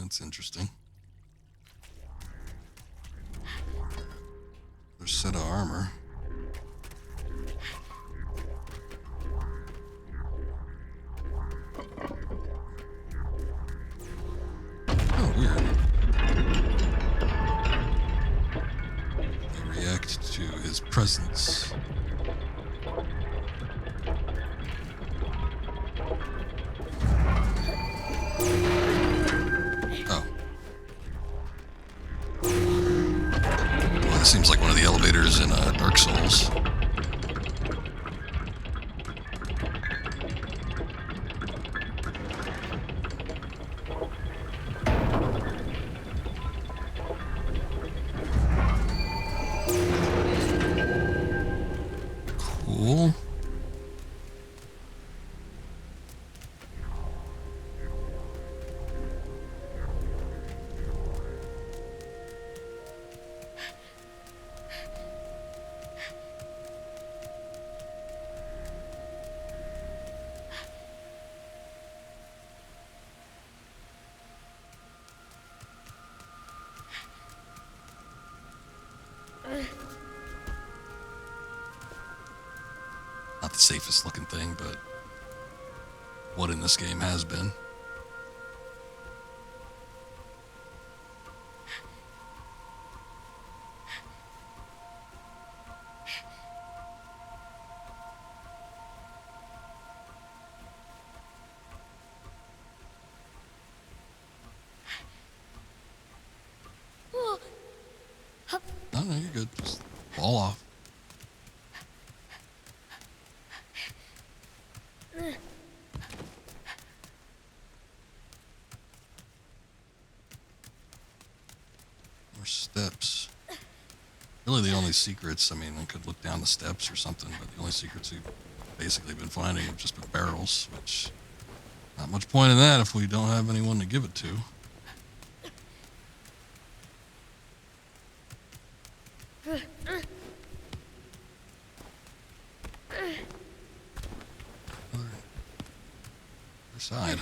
That's interesting. There's a set of armor. Oh, weird. They react to his presence. Oh. Well, this seems like one of the elevators in Dark Souls. Cool. Not the safest looking thing, but what in this game has been. No, no, you're good. Just fall off. More steps. Really the only secrets, I mean, I could look down the steps or something, but the only secrets we've basically been finding have just been barrels, which not much point in that if we don't have anyone to give it to. Other side.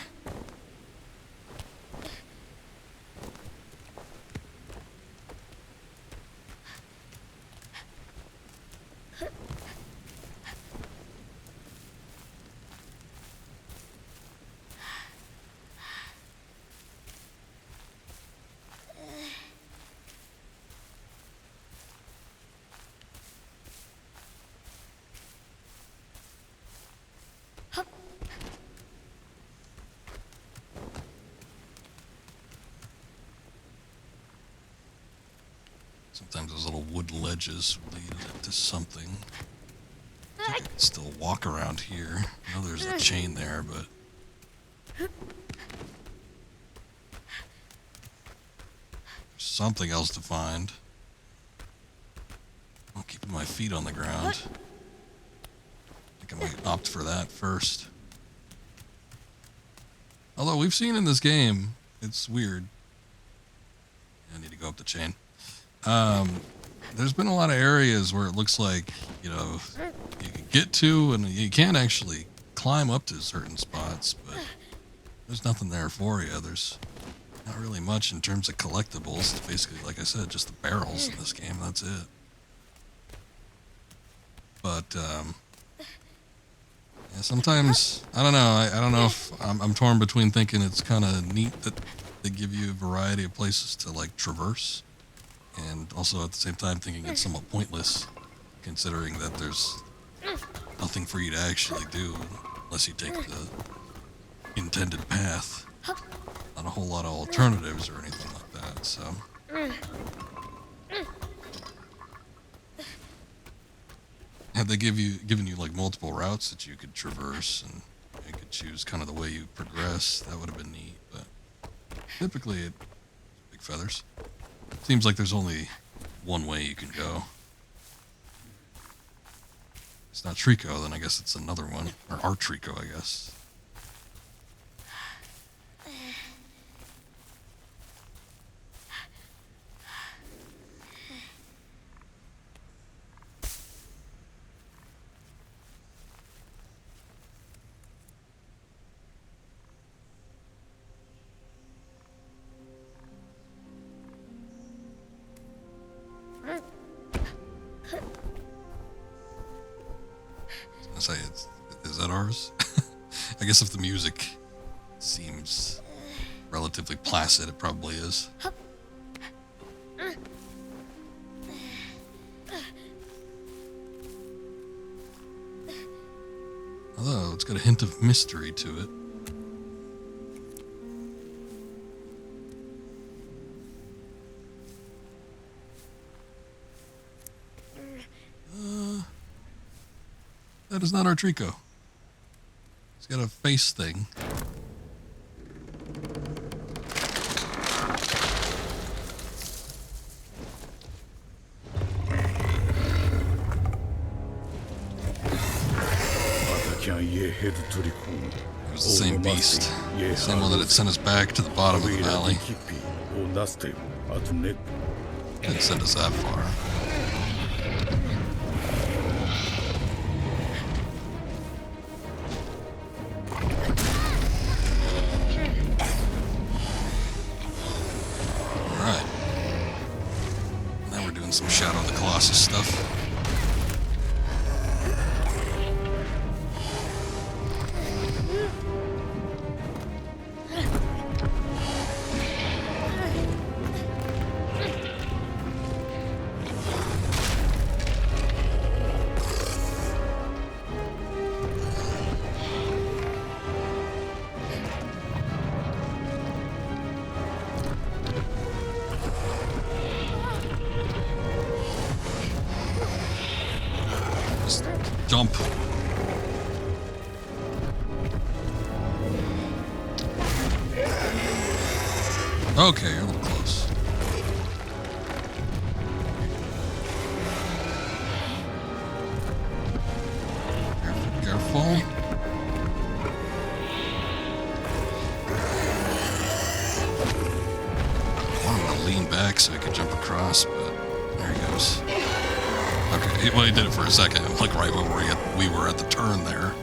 Sometimes those little wood ledges lead to something. I can still walk around here. I know there's a chain there, but there's something else to find. I'm keeping my feet on the ground. I think I might opt for that first. Although we've seen in this game, it's weird. I need to go up the chain. There's been a lot of areas where it looks like, you know, you can get to and you can actually climb up to certain spots, but there's nothing there for you. There's not really much in terms of collectibles. It's basically, like I said, just the barrels in this game. That's it. But, yeah, sometimes, I don't know. I don't know if I'm torn between thinking it's kind of neat that they give you a variety of places to, like, traverse. And also at the same time thinking it's somewhat pointless, considering that there's nothing for you to actually do unless you take the intended path. not a whole lot of alternatives or anything like that, so. Had they given you like multiple routes that you could traverse and you could choose kind of the way you progress, that would have been neat, but typically it big feathers. Seems like there's only one way you can go. It's not Trico, then I guess it's another one. Or our Trico, I guess. Say, is that ours? I guess if the music seems relatively placid, it probably is. Although it's got a hint of mystery to it. That is not our Trico. He's got a face thing. It was the same beast. Same one that had sent us back to the bottom of the valley. Didn't send us that far. Some Shadow of the Colossus stuff. Jump. Okay, you're a little close. Careful. I wanted to lean back so he could jump across, but there he goes. Okay, well, he did it for a second, like right when we were at the turn there.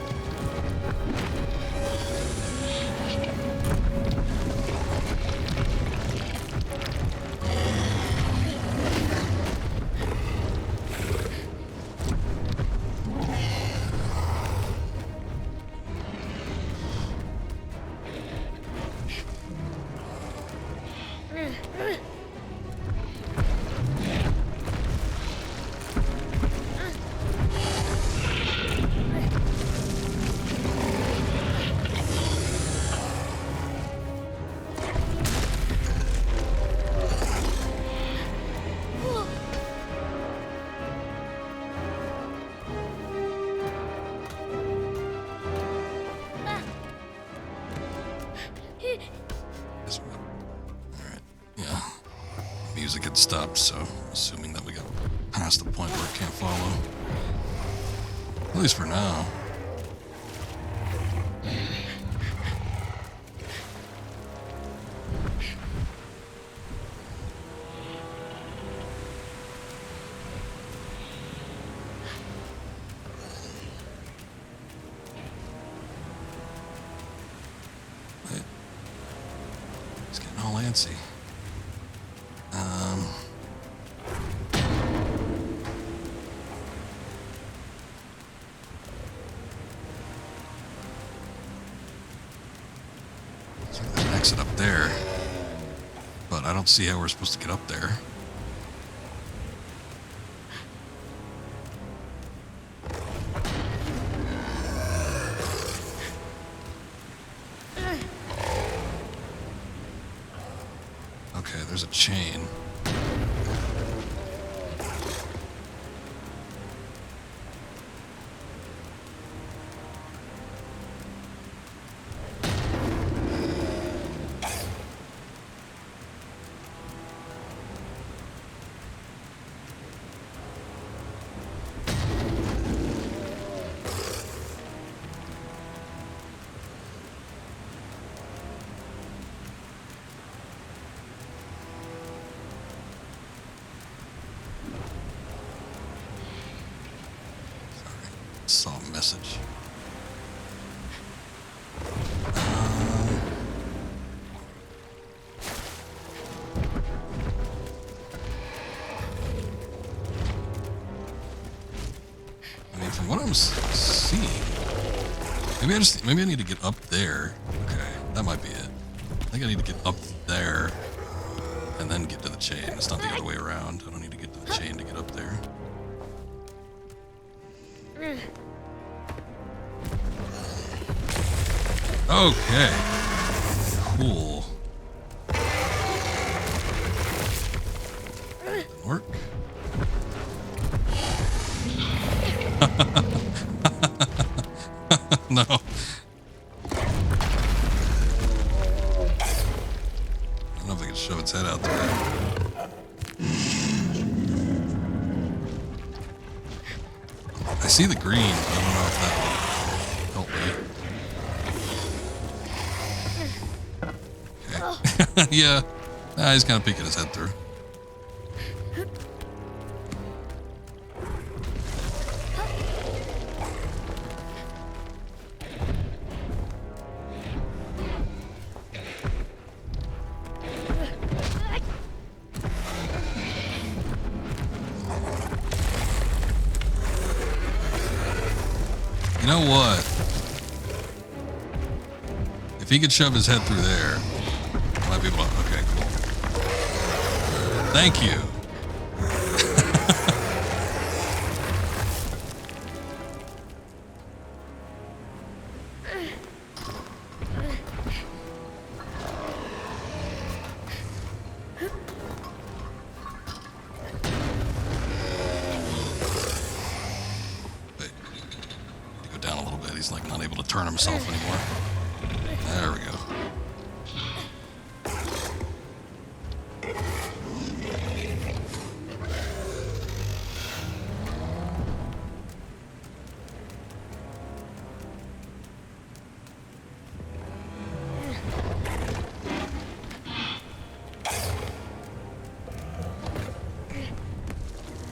Music had stopped, so assuming that we got past the point where it can't follow. At least for now. It's getting all antsy. So there's an exit up there, but I don't see how we're supposed to get up there. Okay, there's a chain. Saw a message. I mean, from what I'm seeing, maybe I need to get up there. Okay, that might be it. I think I need to get up there and then get to the chain. It's not the other way around. I don't need to get to the chain to get up there. Okay. Cool. Didn't work. No. I don't know if I can shove its head out there. I see the green, but I don't know if that will help me. Okay. Yeah. Nah, he's kind of peeking his head through. You know what? If he could shove his head through there, I might be able to. Okay, cool. Thank you. Wait. Go down a little bit. He's like not able to turn himself anymore. There we go.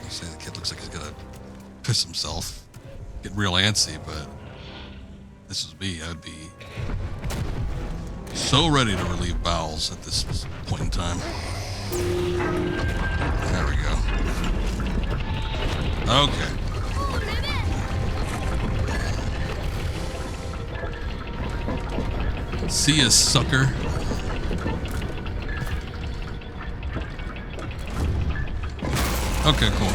You say the kid looks like he's gonna piss himself, get real antsy, but this is me. I'd be so ready to relieve bowels at this point in time. There we go. Okay. See ya, sucker. Okay, cool.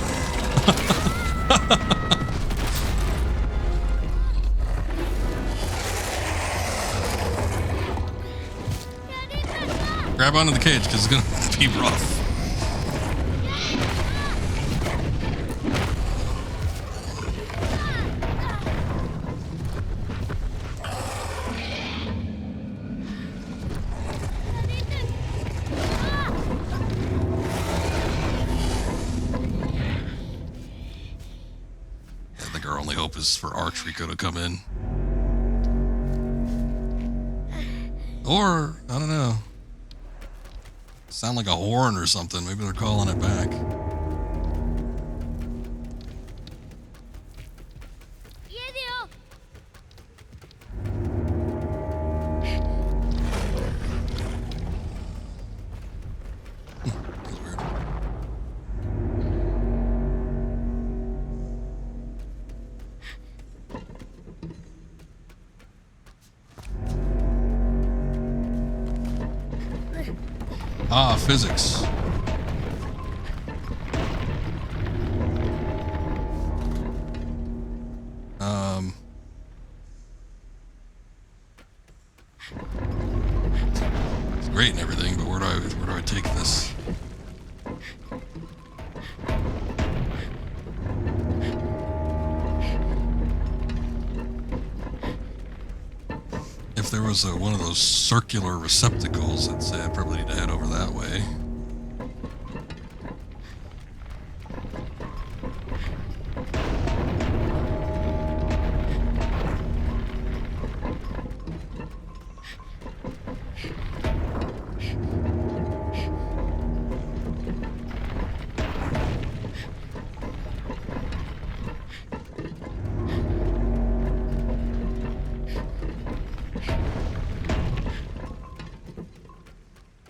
Grab onto the cage because it's gonna be rough. I think our only hope is for Archrico to come in. Or, I don't know. Sound like a horn or something. Maybe they're calling it back. That's weird. Ah, physics. It's great and everything, but where do I take this. If there was one of those circular receptacles, I'd say I probably need to head over that way.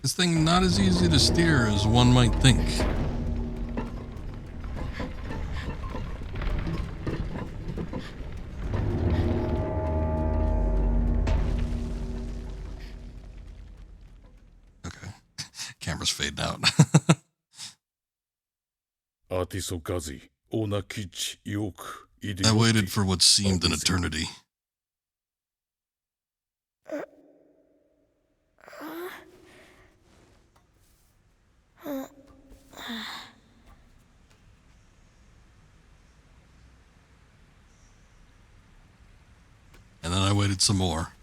This thing not as easy to steer as one might think. Okay. Camera's fading out. アーティソガジ、オーナキッチ、ヨーク、イデ I ィオ waited for what seemed an eternity. And then I waited some more.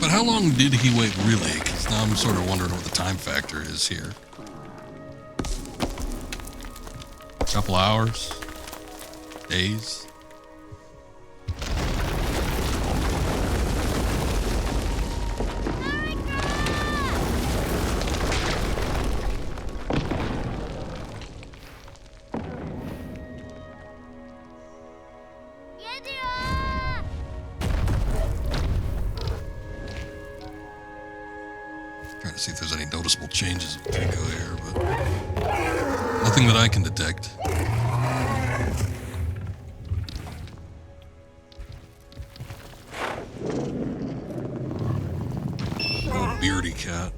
But how long did he wait really? Because now I'm sort of wondering what the time factor is here. A couple hours? Days? Trying to see if there's any noticeable changes with Tico here, but nothing that I can detect. Oh, beardy cat.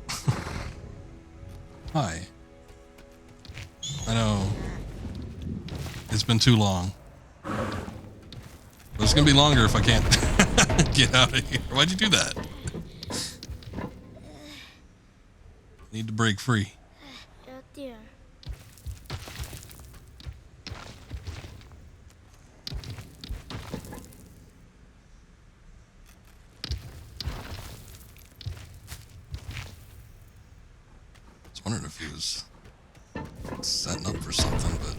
Hi. I know. It's been too long. But it's gonna be longer if I can't get out of here. Why'd you do that? Need to break free. Oh dear. I was wondering if he was setting up for something, but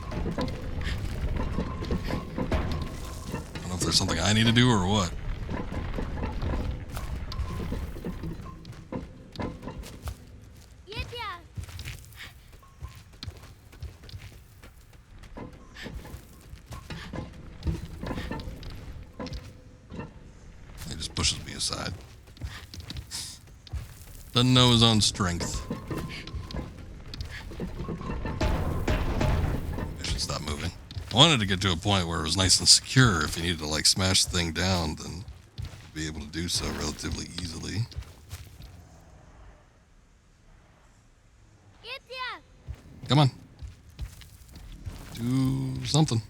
I don't know if there's something I need to do or what. He just pushes me aside. Doesn't know his own strength. I should stop moving. I wanted to get to a point where it was nice and secure. If you needed to like smash the thing down, then you'd be able to do so relatively easily. Come on. Do something.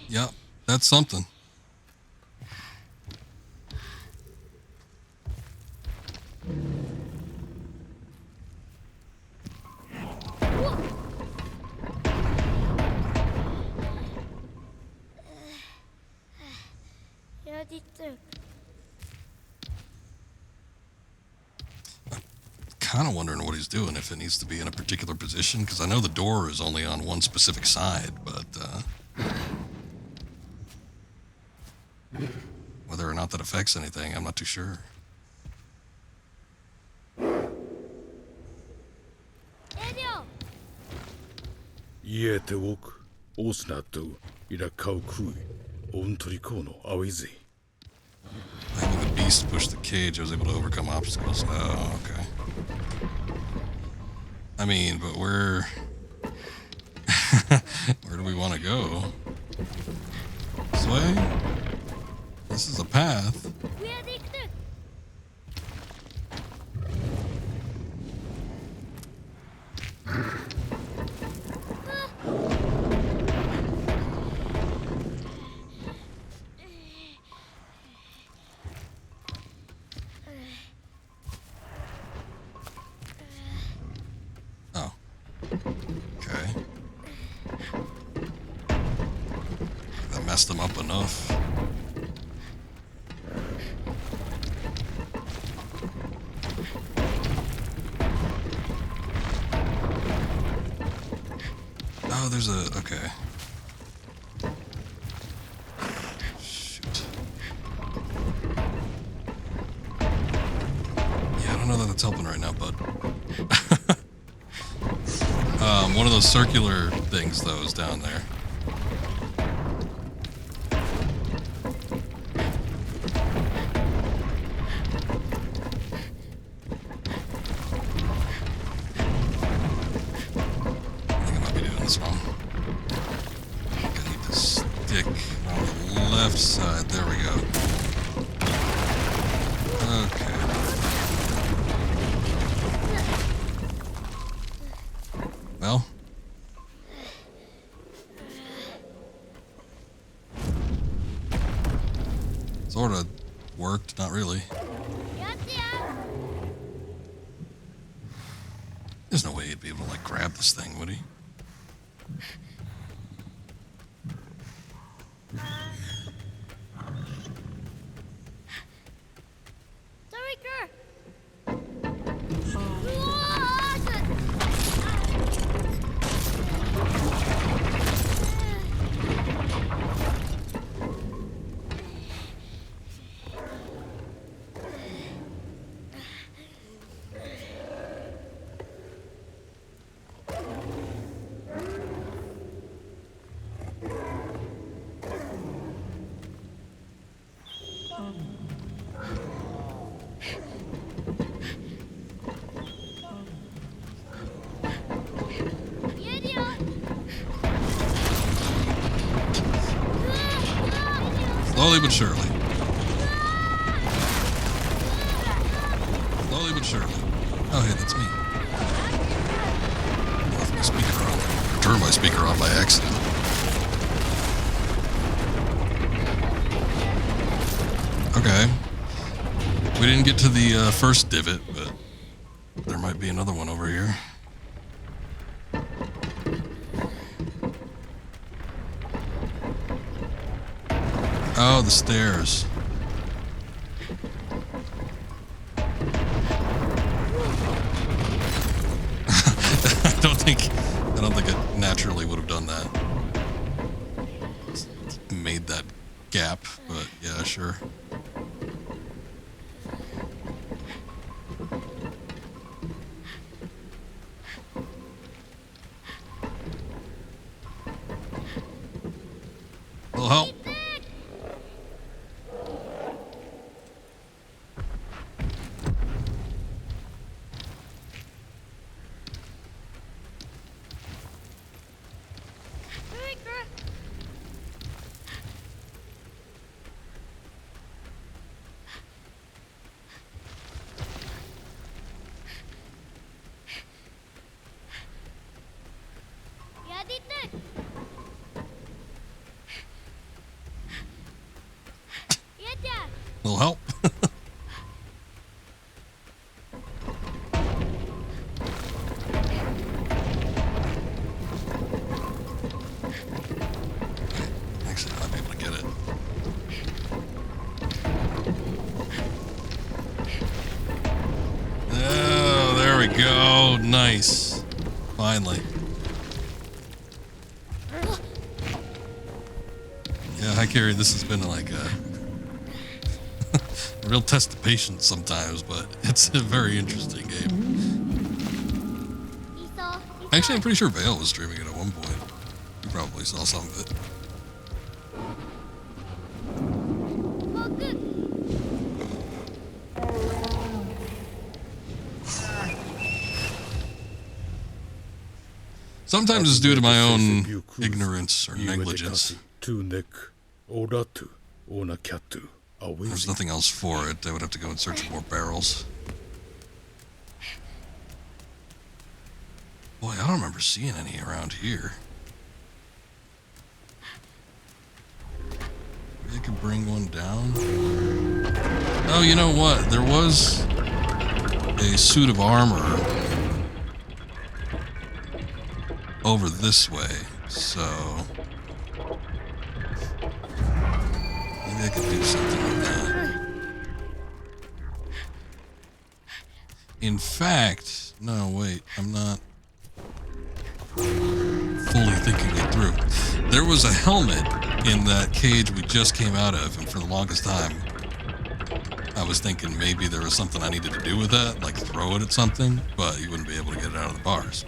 Yep, that's something. Kind of wondering what he's doing, if it needs to be in a particular position, because I know the door is only on one specific side, but whether or not that affects anything, I'm not too sure. イエテウォーク、オースナット、いら顔食いオントリコーの青いぜ Having the beast push the cage, I was able to overcome obstacles. Oh, okay. I mean, but where do we want to go? This way? This is a path. 上で行くと Oh. Okay. That messed them up enough. Oh, there's a... Okay. Shoot. Yeah, I don't know that that's helping right now, bud. One of those circular things, though, is down there. I think I might be doing this wrong. I think I need to stick on the left side. There we go. Okay. Well. Sort of worked, not really. やってや There's no way he'd be able to, like, grab this thing, would he? Sorry, girl. うわー言えるよ Slowly but surely. Slowly but surely. Oh, hey, that's me. I left my speaker on. Or turned my speaker on by accident. Okay. We didn't get to the first divot, but there might be another one over here. Oh, the stairs. I don't think it naturally would have done that. It's made that gap, but yeah, sure. Will help. Sorry, girl. やりたい やった Will help. Actually, I might be able to get it. Oh, there we go. Nice. Finally. Yeah, hi Carrie. This has been like a real test of patience sometimes, but it's a very interesting game. いそう Actually, I'm pretty sure Vale was streaming it at one point. You probably saw some of it. Sometimes it's due to my own ignorance or negligence. There's nothing else for it. I would have to go in search of more barrels. Boy, I don't remember seeing any around here. Maybe I could bring one down. Oh, you know what? There was a suit of armor over this way, so maybe I could do something with that. In fact, no, wait, I'm not fully thinking it through. There was a helmet in that cage we just came out of, and for the longest time, I was thinking maybe there was something I needed to do with that, like throw it at something, but you wouldn't be able to get it out of the bars.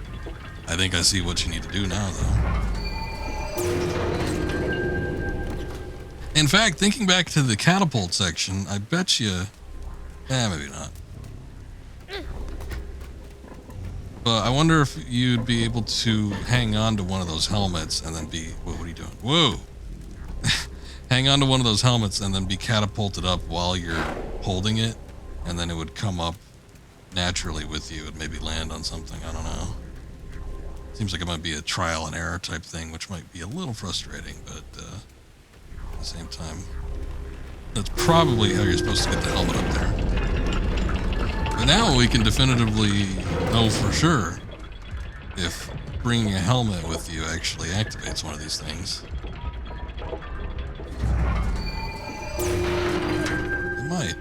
I think I see what you need to do now, though. In fact, thinking back to the catapult section, I bet you... maybe not. But I wonder if you'd be able to hang on to one of those helmets and then be... What are you doing? Whoa! Hang on to one of those helmets and then be catapulted up while you're holding it, and then it would come up naturally with you and maybe land on something. I don't know. Seems like it might be a trial and error type thing, which might be a little frustrating, but at the same time, that's probably how you're supposed to get the helmet up there. But now we can definitively know for sure if bringing a helmet with you actually activates one of these things. It might.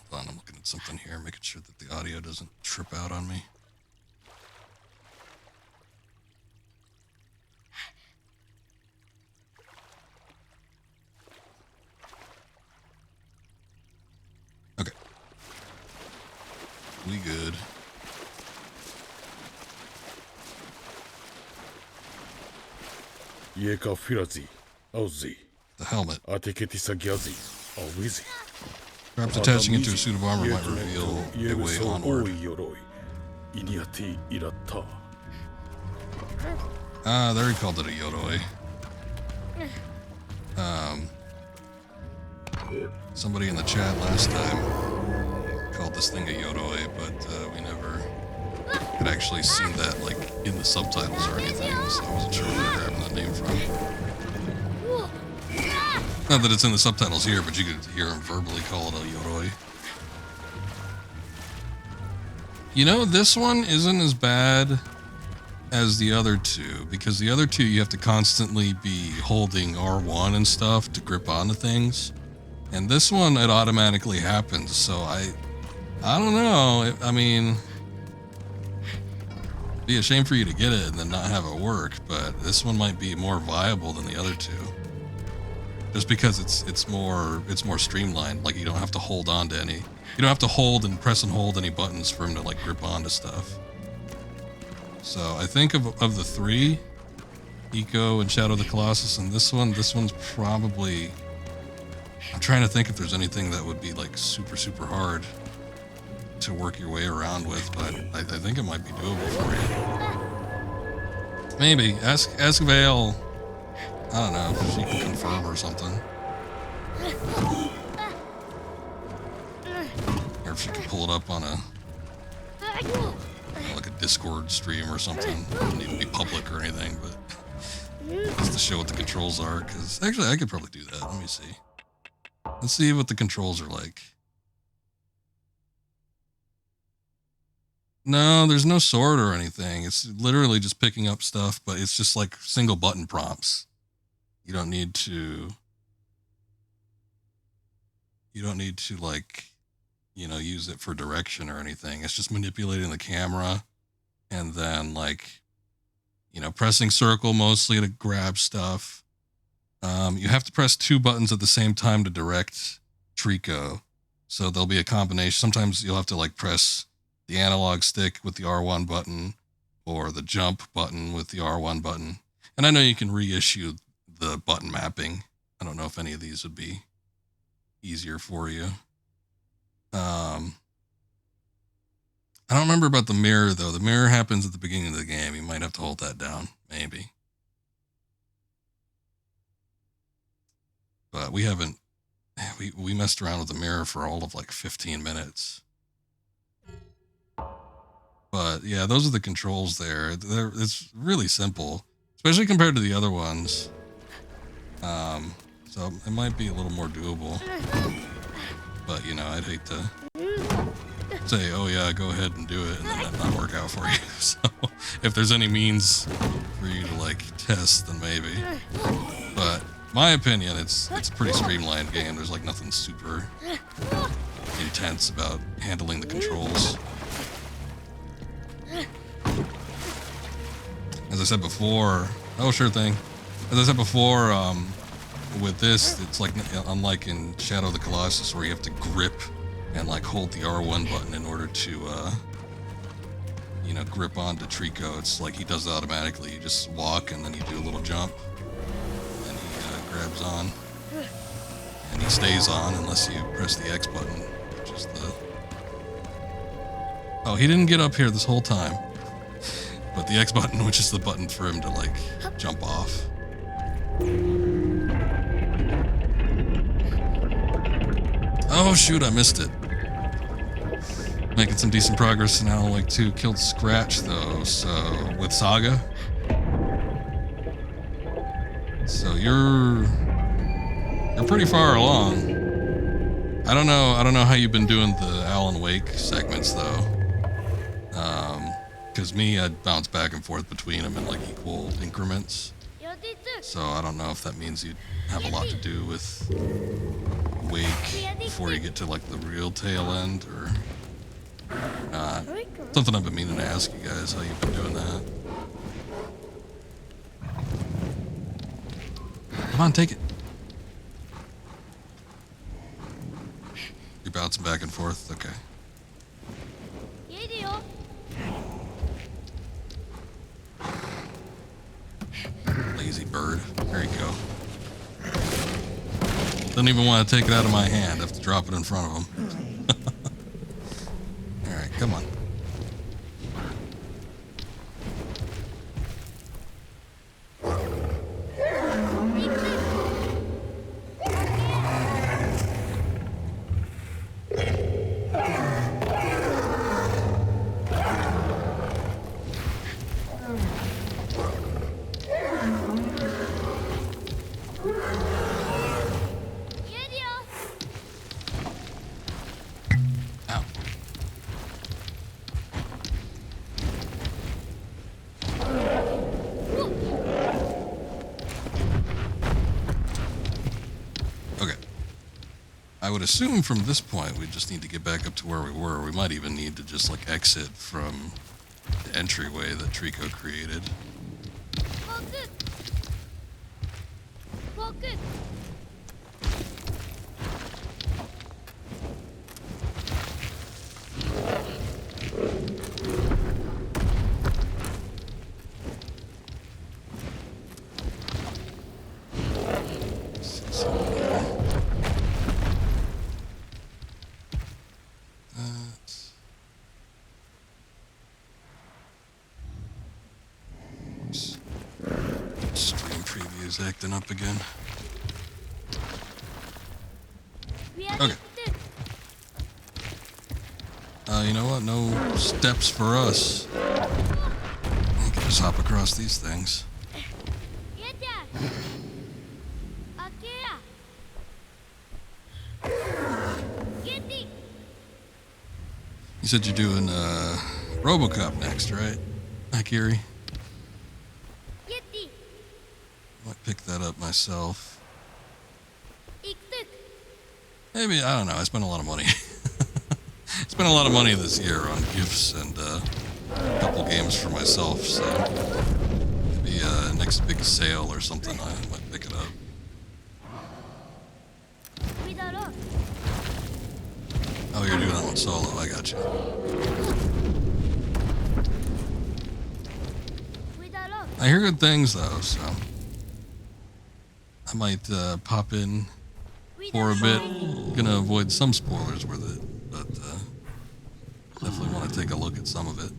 Hold on, I'm looking at something here, making sure that the audio doesn't trip out on me. Okay. We good. The helmet. Perhaps attaching it to a suit of armor might reveal a way onward. Ah, there he called it a Yoroi. Somebody in the chat last time called this thing a Yoroi, but we never had actually seen that like in the subtitles or anything, so I wasn't sure where we were grabbing that name from. Not that it's in the subtitles here, but you could hear him verbally call it a Yoroi. You know, this one isn't as bad as the other two, because the other two you have to constantly be holding R1 and stuff to grip onto things. And this one, it automatically happens, so I don't know. I mean, it'd be a shame for you to get it and then not have it work, but this one might be more viable than the other two. Just because it's more streamlined. Like you don't have to hold on to any. You don't have to hold and press and hold any buttons for him to like grip onto stuff. So I think of the three, Eco and Shadow of the Colossus, and this one's probably. I'm trying to think if there's anything that would be like super hard to work your way around with, but I think it might be doable for you. Maybe ask Vale. I don't know if she can confirm or something. Or if she can pull it up on a like a Discord stream or something. It doesn't need to be public or anything, but just to show what the controls are. Because actually, I could probably do that. Let me see. Let's see what the controls are like. No, there's no sword or anything. It's literally just picking up stuff, but it's just like single button prompts. You don't need to like, you know, use it for direction or anything. It's just manipulating the camera and then like, you know, pressing circle mostly to grab stuff. You have to press two buttons at the same time to direct Trico. So there'll be a combination. Sometimes you'll have to like press the analog stick with the R1 button or the jump button with the R1 button. And I know you can reissue the button mapping. I don't know if any of these would be easier for you. I don't remember about the mirror, though. The mirror happens at the beginning of the game. You might have to hold that down, maybe. But we haven't... We messed around with the mirror for all of like 15 minutes. But yeah, those are the controls there. It's really simple, especially compared to the other ones. So it might be a little more doable. But, you know, I'd hate to say, oh yeah, go ahead and do it, and then that not work out for you. So if there's any means for you to like test, then maybe. But my opinion, it's a pretty streamlined game. There's like nothing super intense about handling the controls. As I said before, oh sure thing. As I said before, with this, it's like unlike in Shadow of the Colossus, where you have to grip and like hold the R1 button in order to, you know, grip onto Trico. It's like he does it automatically. You just walk and then you do a little jump, and he grabs on, and he stays on unless you press the X button, which is the. Oh, he didn't get up here this whole time, but the X button, which is the button for him to like jump off. Oh shoot, I missed it. Making some decent progress now, like 2 killed Scratch though, so with Saga. So you're pretty far along. I don't know how you've been doing the Alan Wake segments though. Cause me, I'd bounce back and forth between them in like equal increments. So I don't know if that means you'd have a lot to do with Wake before you get to like the real tail end, or not. Something I've been meaning to ask you guys, how you've been doing that. Come on, take it. You're bouncing back and forth? Okay. Lazy bird. There you go. Doesn't even want to take it out of my hand. I have to drop it in front of him. Alright, come on. I would assume from this point we just need to get back up to where we were. We might even need to just like exit from the entryway that Trico created. Stream previews acting up again. Okay. You know what? No steps for us. We can just hop across these things. You said you're doing RoboCop next, right? Akiri? Might pick that up myself. Maybe, I don't know, I spent a lot of money. Spent a lot of money this year on gifts and a couple games for myself, so maybe next big sale or something I might pick it up. Oh, you're doing that one solo, I got you. I hear good things though, so I might pop in for a bit. Gonna avoid some spoilers with it, but definitely want to take a look at some of it.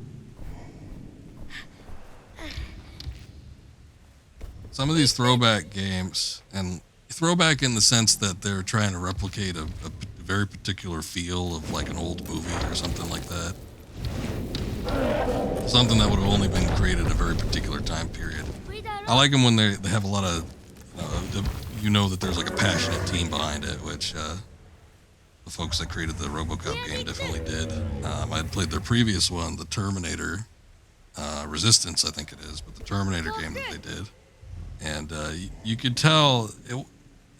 Some of these throwback games, and throwback in the sense that they're trying to replicate a very particular feel of like an old movie or something like that. Something that would have only been created at a very particular time period. I like them when they have a lot of, you know that there's like a passionate team behind it, which the folks that created the RoboCop game definitely did. I had played their previous one, the Terminator Resistance, I think it is, but the Terminator game that they did. And you could tell it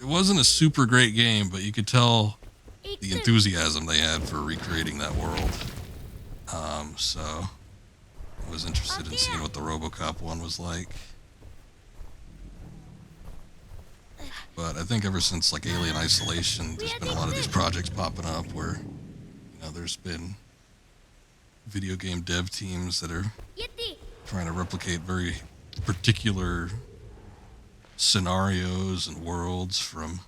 wasn't a super great game, but you could tell the enthusiasm they had for recreating that world. So I was interested in seeing what the RoboCop one was like. But I think ever since like Alien Isolation, there's been a lot of these projects popping up where, there's been video game dev teams that are trying to replicate very particular scenarios and worlds from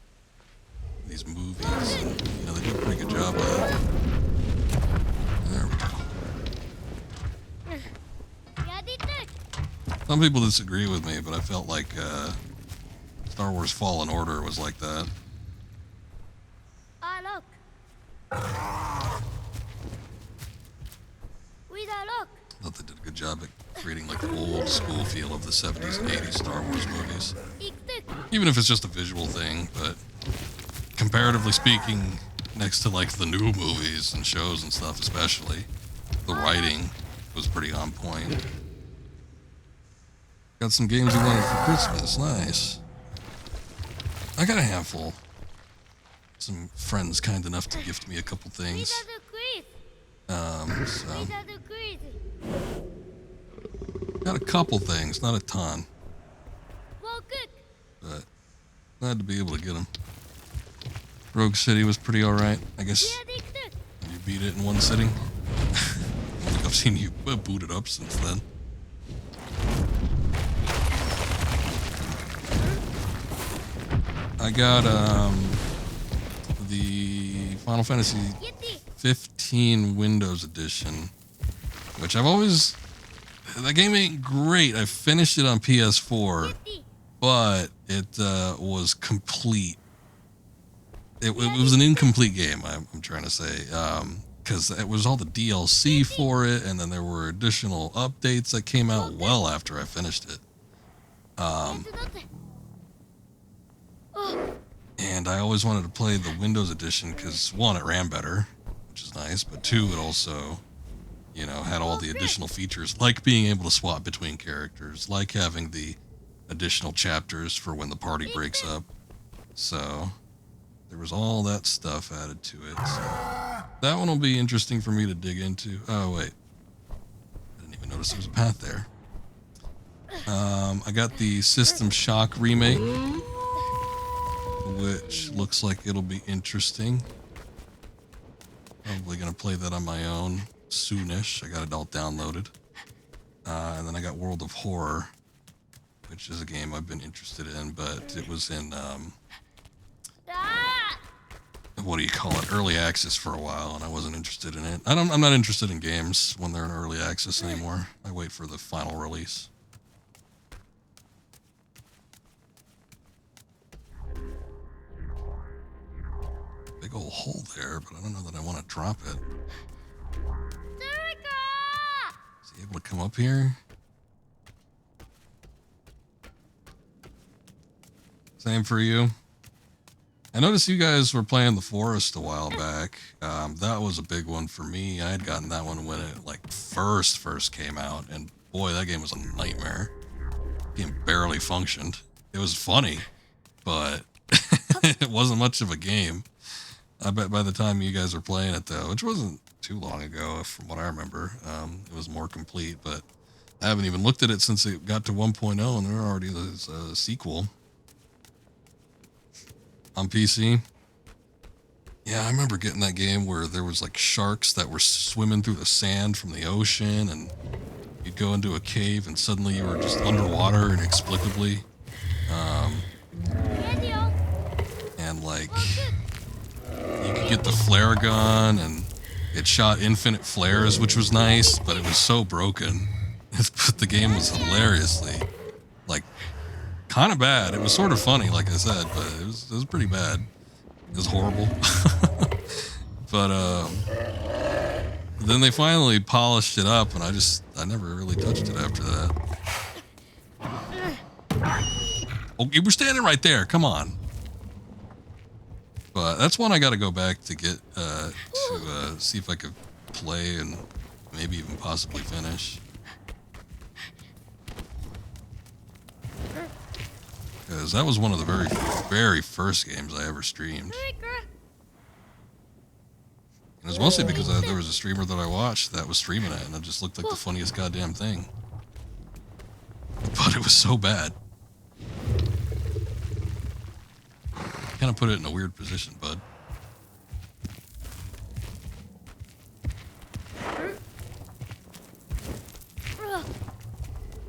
these movies, and they do a pretty good job of it. There we go. Some people disagree with me, but I felt like Star Wars Fallen Order was like that. I thought they did a good job at creating like the old school feel of the 70s and 80s Star Wars movies. Even if it's just a visual thing, but comparatively speaking, next to like the new movies and shows and stuff especially, the writing was pretty on point. Got some games you wanted for Christmas, nice. I got a handful. Some friends kind enough to gift me a couple things. So got a couple things, not a ton. But glad to be able to get them. Rogue City was pretty alright, I guess. You beat it in one sitting. I think I've seen you boot it up since then. I got the Final Fantasy 15 Windows Edition, which I've always... That game ain't great. I finished it on PS4, but it was complete. It was an incomplete game, I'm trying to say, because it was all the DLC for it, and then there were additional updates that came out well after I finished it. And I always wanted to play the Windows Edition because, one, it ran better, which is nice, but two, it also, had all the additional features, like being able to swap between characters, like having the additional chapters for when the party breaks up. So there was all that stuff added to it. So that one will be interesting for me to dig into. Oh, wait. I didn't even notice there was a path there. I got the System Shock remake, which looks like it'll be interesting. Probably gonna play that on my own soonish. I got it all downloaded. And then I got World of Horror, which is a game I've been interested in, but it was in, what do you call it, early access for a while, and I wasn't interested in it. I'm not interested in games when they're in early access anymore. I wait for the final release. Big old hole there, but I don't know that I want to drop it. Is he able to come up here? Same for you. I noticed you guys were playing The Forest a while back. That was a big one for me. I had gotten that one when it like first came out, and boy, that game was a nightmare. The game barely functioned. It was funny, but it wasn't much of a game. I bet by the time you guys were playing it, though, which wasn't too long ago, from what I remember, it was more complete. But I haven't even looked at it since it got to 1.0, and there already is a sequel on PC. Yeah, I remember getting that game where there was like sharks that were swimming through the sand from the ocean, and you'd go into a cave and suddenly you were just underwater inexplicably. And like, you could get the flare gun and it shot infinite flares, which was nice, but it was so broken. But the game was hilariously, like, kind of bad. It was sort of funny, like I said, but it was pretty bad. It was horrible. But then they finally polished it up, and I never really touched it after that. Oh, you were standing right there. Come on. But that's one I got to go back to get to see if I could play and maybe even possibly finish. Because that was one of the very, very first games I ever streamed. And it was mostly because there was a streamer that I watched that was streaming it, and it just looked like the funniest goddamn thing. But it was so bad. Kind of put it in a weird position, bud.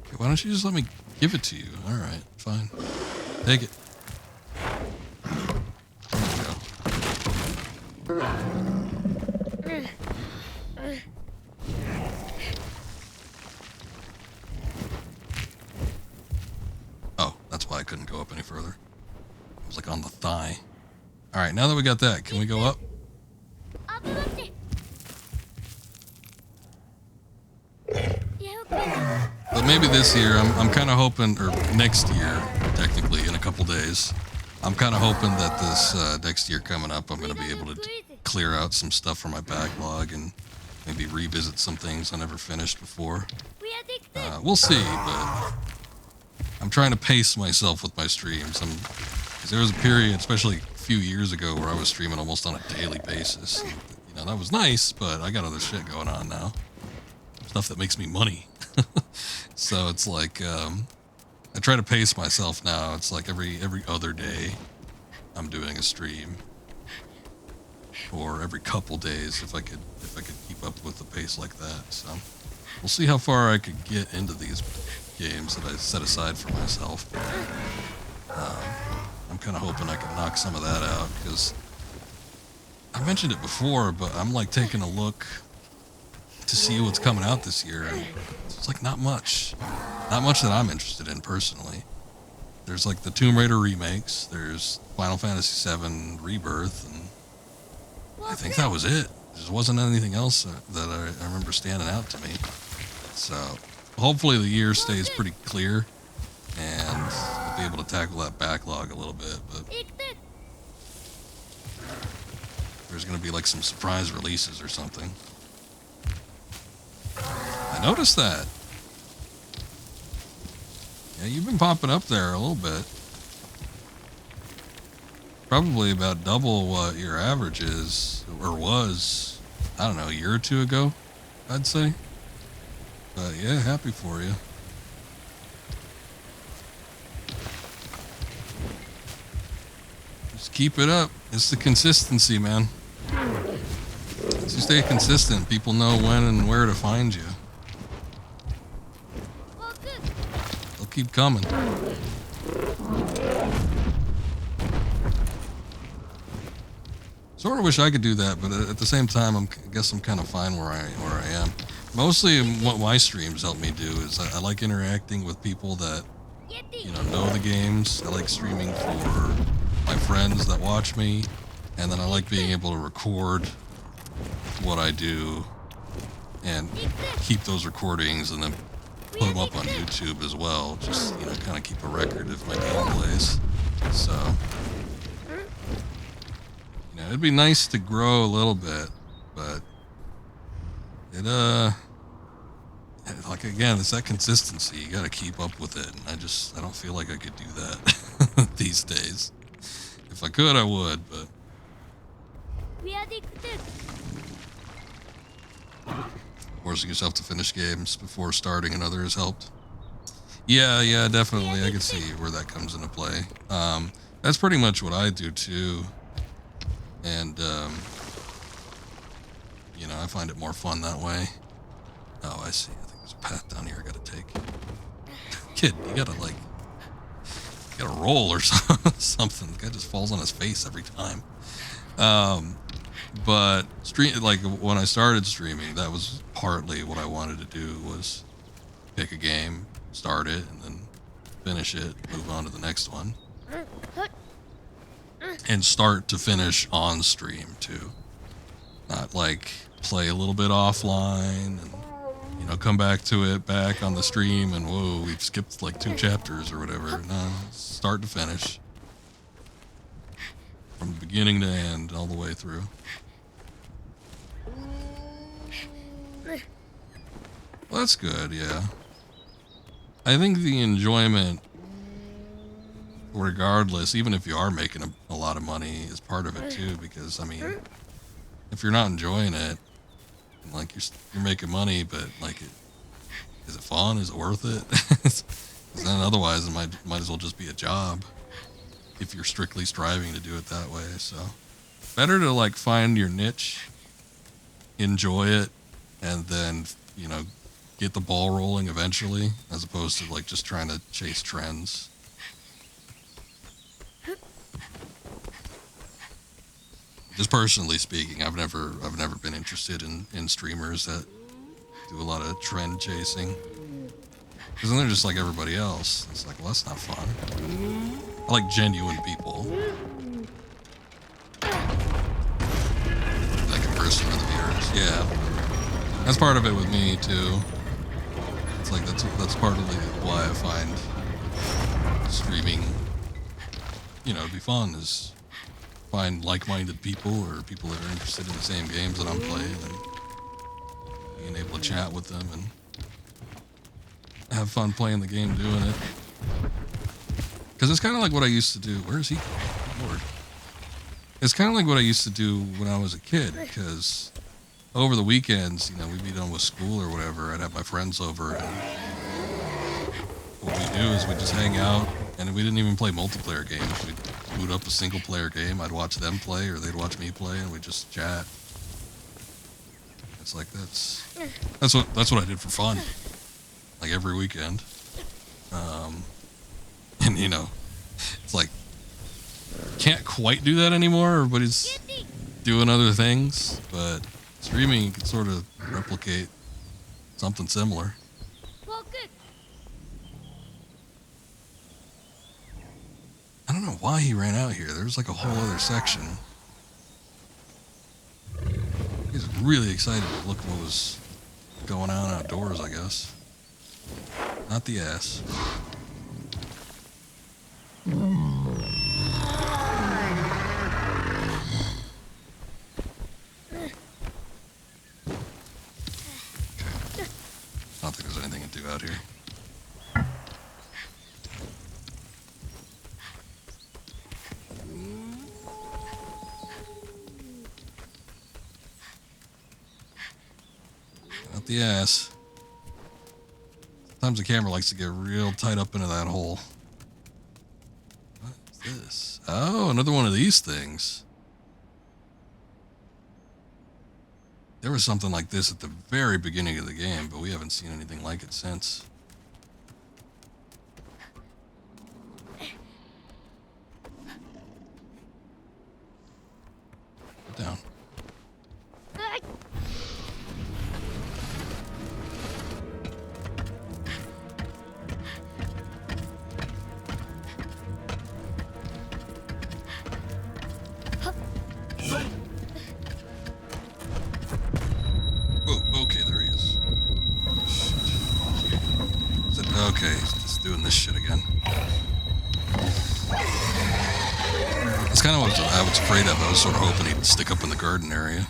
Okay, why don't you just let me give it to you? All right, fine. Take it. There you go. Oh, that's why I couldn't go up any further. It was like on the thigh. All right, now that we got that, can we go up? But maybe this year, I'm kind of hoping, or next year, technically, in a couple days, I'm kind of hoping that this next year coming up, I'm going to be able to clear out some stuff from my backlog and maybe revisit some things I never finished before. We'll see, but I'm trying to pace myself with my streams. Because there was a period, especially a few years ago, where I was streaming almost on a daily basis. And, you know, that was nice, but I got other shit going on now. Stuff that makes me money. So it's like, I try to pace myself now. It's like every other day I'm doing a stream. Or every couple days if I could keep up with the pace like that. So we'll see how far I could get into these games that I set aside for myself. I'm kind of hoping I can knock some of that out, because I mentioned it before, but I'm like taking a look to see what's coming out this year, and it's like not much that I'm interested in personally. There's like the Tomb Raider remakes, there's Final Fantasy VII Rebirth, and I think that was it. There just wasn't anything else that I remember standing out to me. So hopefully the year stays pretty clear and I'll be able to tackle that backlog a little bit, but there's going to be like some surprise releases or something. I noticed that. Yeah, you've been popping up there a little bit. Probably about double what your average is, or was, I don't know, a year or two ago, I'd say. But yeah, happy for you. Just keep it up. It's the consistency, man. Once you stay consistent, people know when and where to find you. They'll keep coming. Sort of wish I could do that, but at the same time, I guess I'm kind of fine where I am. Mostly what my streams help me do is I like interacting with people that, you know the games. I like streaming for my friends that watch me, and then I like being able to record what I do and keep those recordings and then put them up on YouTube as well. Just, you know, kind of keep a record of my gameplays. So, you know, it'd be nice to grow a little bit, but it, like, again, it's that consistency. You got to keep up with it, and I don't feel like I could do that these days. If I could, I would, but forcing yourself to finish games before starting another has helped. Yeah, definitely. I can see where that comes into play. That's pretty much what I do too. And, you know, I find it more fun that way. Oh, I see. I think there's path down here I gotta take. Kid, you gotta roll or something. The guy just falls on his face every time. But when I started streaming, that was partly what I wanted to do, was pick a game, start it, and then finish it, move on to the next one, and start to finish on stream too. Not like play a little bit offline and come back to it back on the stream and whoa, we've skipped like 2 chapters or whatever. No, start to finish, from beginning to end, all the way through. Well, that's good, yeah. I think the enjoyment, regardless, even if you are making a lot of money, is part of it too, because, I mean, if you're not enjoying it, like, you're making money, but, like, is it fun? Is it worth it? 'Cause then otherwise it might as well just be a job, if you're strictly striving to do it that way. So better to like find your niche, enjoy it, and then get the ball rolling eventually, as opposed to like just trying to chase trends. Just personally speaking, I've never been interested in streamers that do a lot of trend chasing, because then they're just like everybody else. It's like, well, that's not fun. I like genuine people that can burst for the viewers. Yeah, that's part of it with me too. It's like that's partly why I find streaming, to be fun, is find like-minded people or people that are interested in the same games that I'm playing, and being able to chat with them and have fun playing the game doing it. Because it's kind of like what I used to do. Where is he? Lord. It's kind of like what I used to do when I was a kid, because over the weekends, we'd be done with school or whatever, I'd have my friends over, and what we do is we just hang out, and we didn't even play multiplayer games. We'd boot up a single player game, I'd watch them play, or they'd watch me play, and we'd just chat. It's like, that's what I did for fun, like every weekend. And it's like, can't quite do that anymore. Everybody's doing other things, but streaming, you can sort of replicate something similar. I don't know why he ran out here. There's like a whole other section. He's really excited to look what was going on outdoors, I guess. Not the ass. I don't think there's anything to do out here. Not the ass. Sometimes the camera likes to get real tight up into that hole. What is this? Oh, another one of these things. There was something like this at the very beginning of the game, but we haven't seen anything like it since. Put down. Okay, there he is. Shit. Okay, just doing this shit again. That's kind of what I was afraid of. I was sort of hoping he'd stick up in the garden area.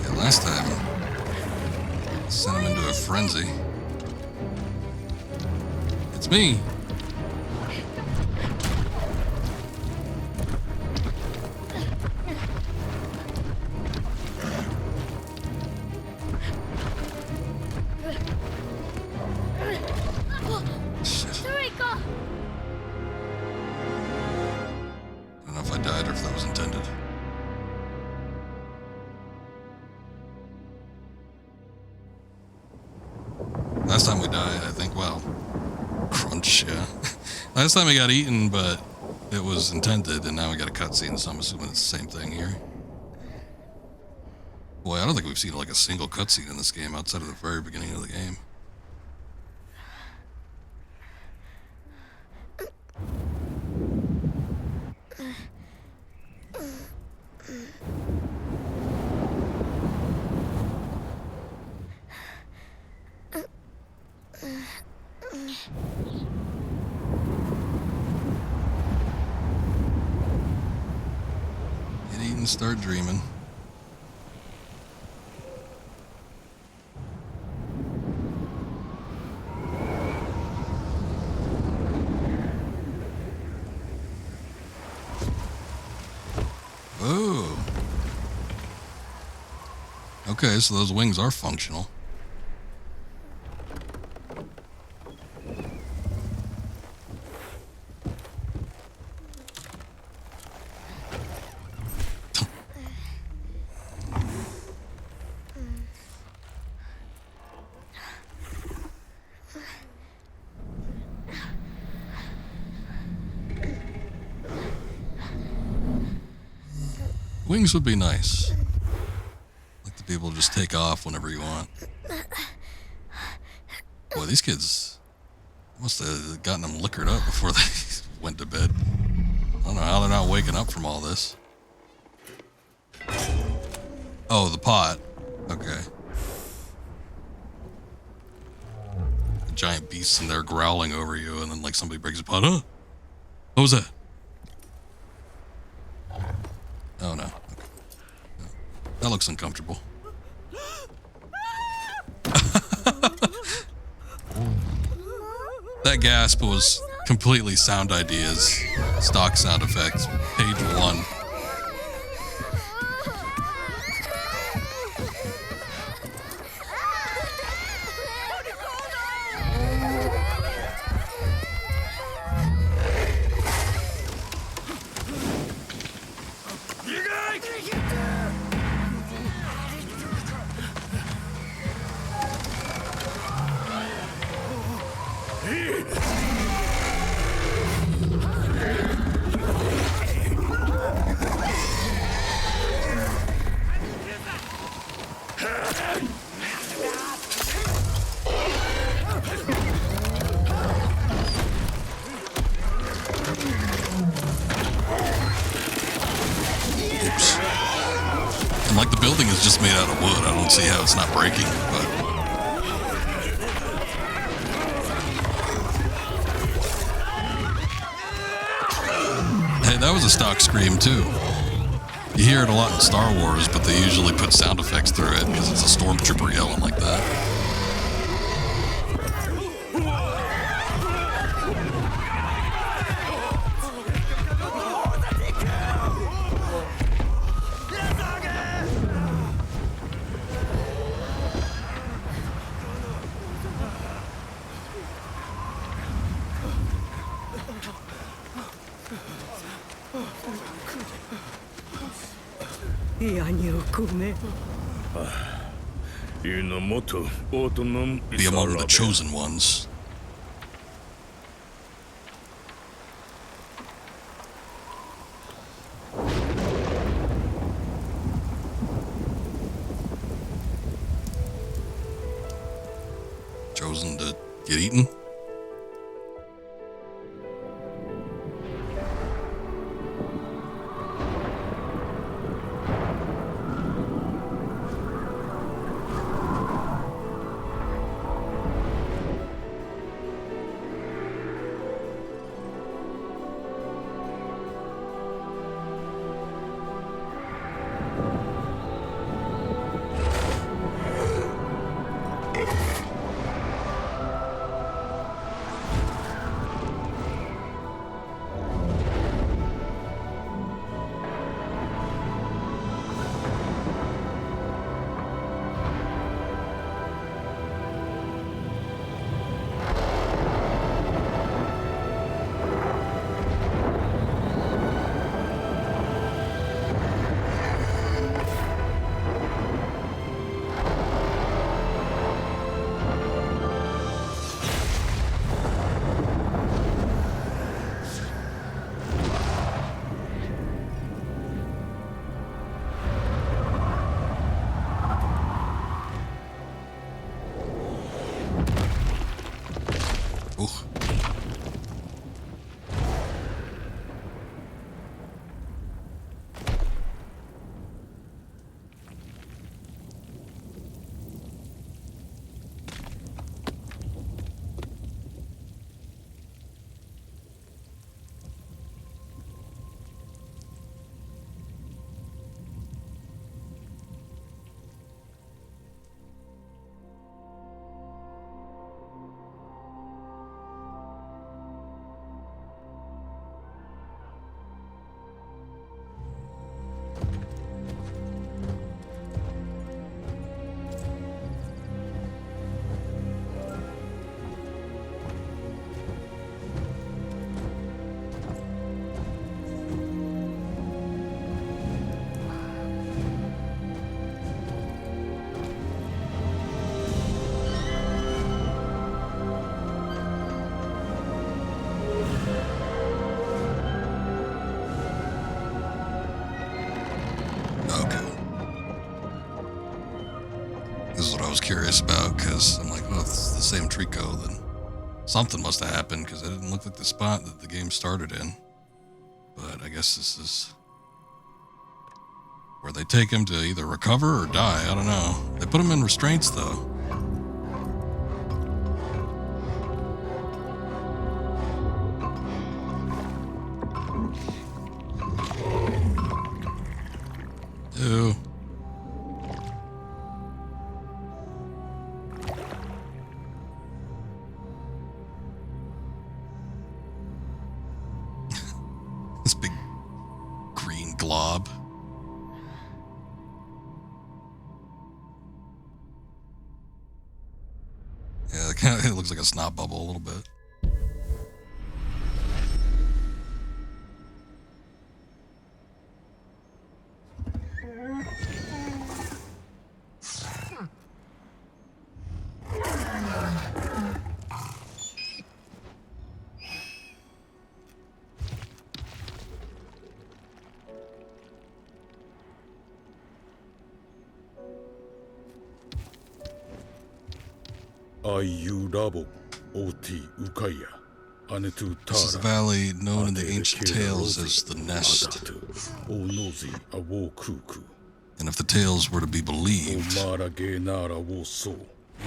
Yeah, last time, I sent him into a frenzy. It's me. last time we died, I think. Well, crunch, yeah. Last time we got eaten, but it was intended, and now we got a cutscene, so I'm assuming it's the same thing here. Boy, I don't think we've seen like a single cutscene in this game outside of the very beginning of the game. Get eaten, start dreaming. Oh. Okay, so those wings are functional. Wings would be nice. Like to be able to just take off whenever you want. Boy, these kids must have gotten them liquored up before they went to bed. I don't know how they're not waking up from all this. Oh, the pot. Okay. The giant beasts in there growling over you, and then like somebody breaks a pot. Huh? What was that? Oh no. Okay. No. That looks uncomfortable. That gasp was completely Sound Ideas, stock sound effects, page 1. And like the building is just made out of wood. I don't see how it's not breaking, but hey, that was a stock scream too. You hear it a lot in Star Wars, but they usually put sound effects through it because it's a stormtrooper yelling like that. Be among the chosen ones. Chosen to get eaten? curious about, because I'm like, well, if it's the same Trico, then something must have happened, because it didn't look like the spot that the game started in. But I guess this is where they take him to either recover or die. I don't know. They put him in restraints, though. Ew. This big green glob. Yeah, it looks like a snot bubble a little bit. Ayu Rabo, Oti Ukaya, Anetu This is the Tara, valley known in the ancient tales as the Nest. Adatu, Onozi, Awo Kuku, And if the tales were to be believed, Omara Genara Wo So,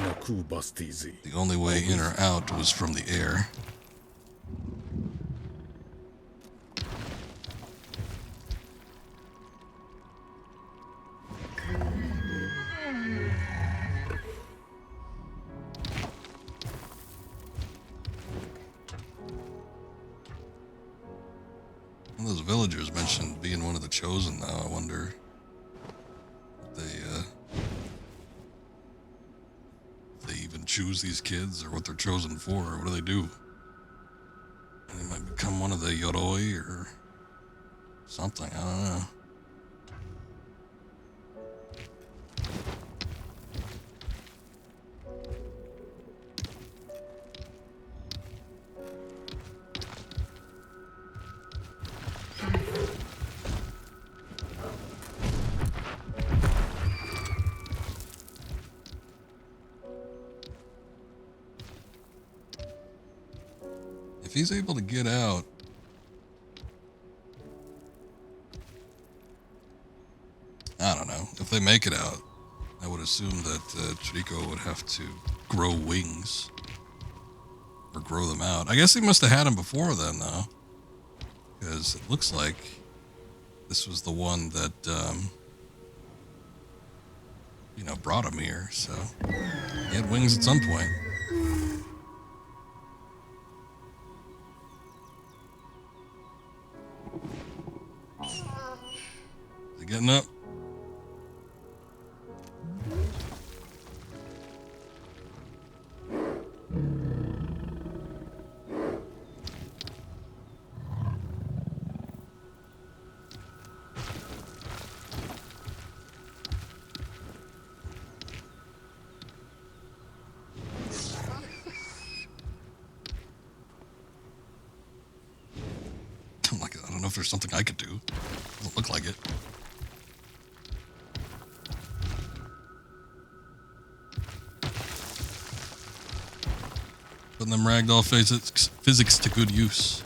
Naku Bastizi. the only way in or out was from the air. One of those villagers mentioned being one of the chosen, though. I wonder if they even choose these kids, or what they're chosen for, or what do they do? They might become one of the Yoroi or something. I don't know. If he's able to get out, I don't know. If they make it out, I would assume that Chiriko would have to grow wings or grow them out. I guess he must have had them before then, though, because it looks like this was the one that brought him here. So he had wings at some point. Is he getting up? I don't know if there's something I could do. Doesn't look like it. Putting them ragdoll physics to good use.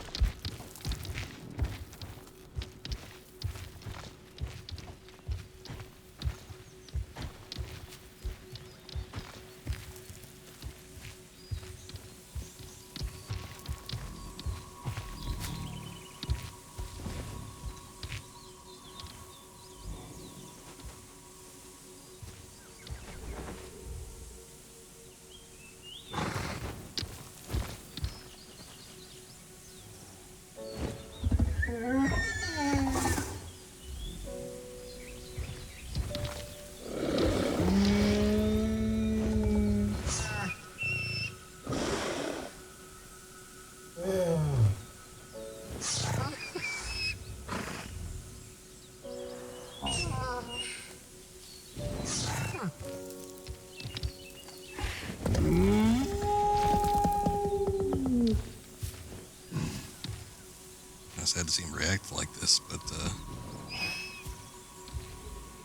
Sad to see him react like this, but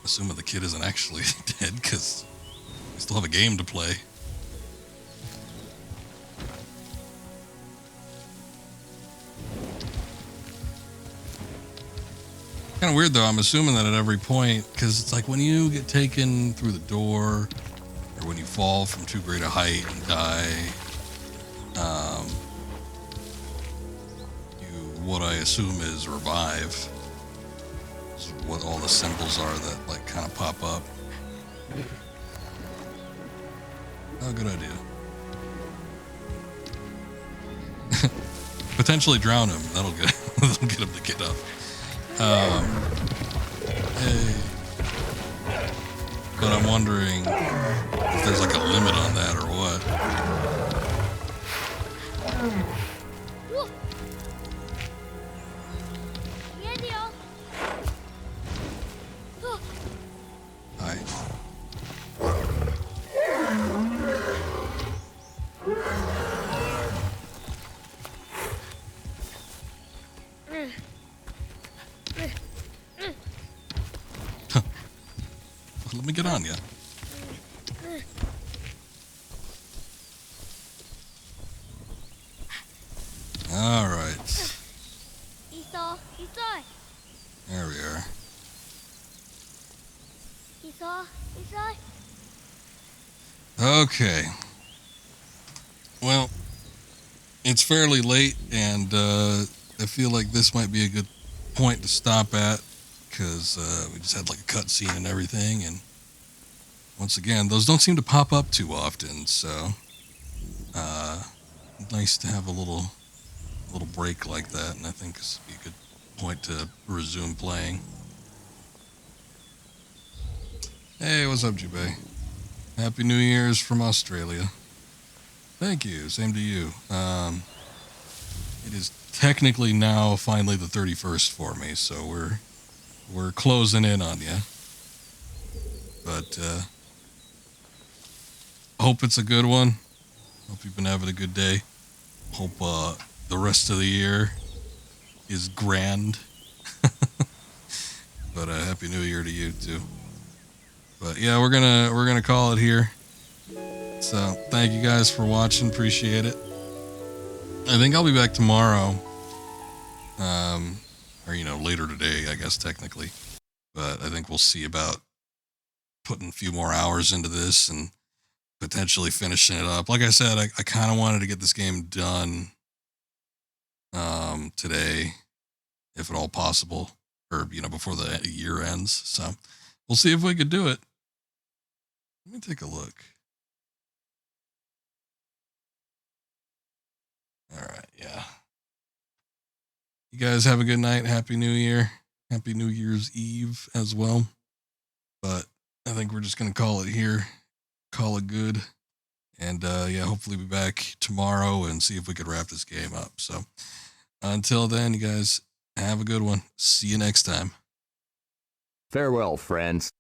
assuming the kid isn't actually dead, because We still have a game to play. Kind of weird though. I'm assuming that at every point, because it's like when you get taken through the door, or when you fall from too great a height and die, what I assume is revive. Is what all the symbols are that like kind of pop up. Oh, good idea. Potentially drown him. That'll get him to get up. Hey. But I'm wondering if there's like a limit on that or what. Whoa. Yedio. Oh. Hi. Let me get on you. All right. Esau. There we are. Esau. Okay. Well, it's fairly late, and I feel like this might be a good point to stop at, because we just had like a cutscene and everything, and once again, those don't seem to pop up too often, so nice to have a little break like that, and I think this would be a good point to resume playing. Hey, what's up, Jubei? Happy New Year's from Australia. Thank you, same to you. It is technically now finally the 31st for me, so we're closing in on you. But hope it's a good one. Hope you've been having a good day. Hope the rest of the year is grand. But Happy New Year to you too. But yeah, we're gonna call it here. So thank you guys for watching. Appreciate it. I think I'll be back tomorrow. Or later today, I guess technically. But I think we'll see about putting a few more hours into this and potentially finishing it up. Like I said, I kind of wanted to get this game done today, if at all possible, or before the year ends. So we'll see if we could do it. Let me take a look. All right, yeah. You guys have a good night. Happy New Year. Happy New Year's Eve as well. But I think we're just gonna call it here. Call it good. And yeah, hopefully be back tomorrow and see if we could wrap this game up. So until then, you guys have a good one. See you next time. Farewell, friends.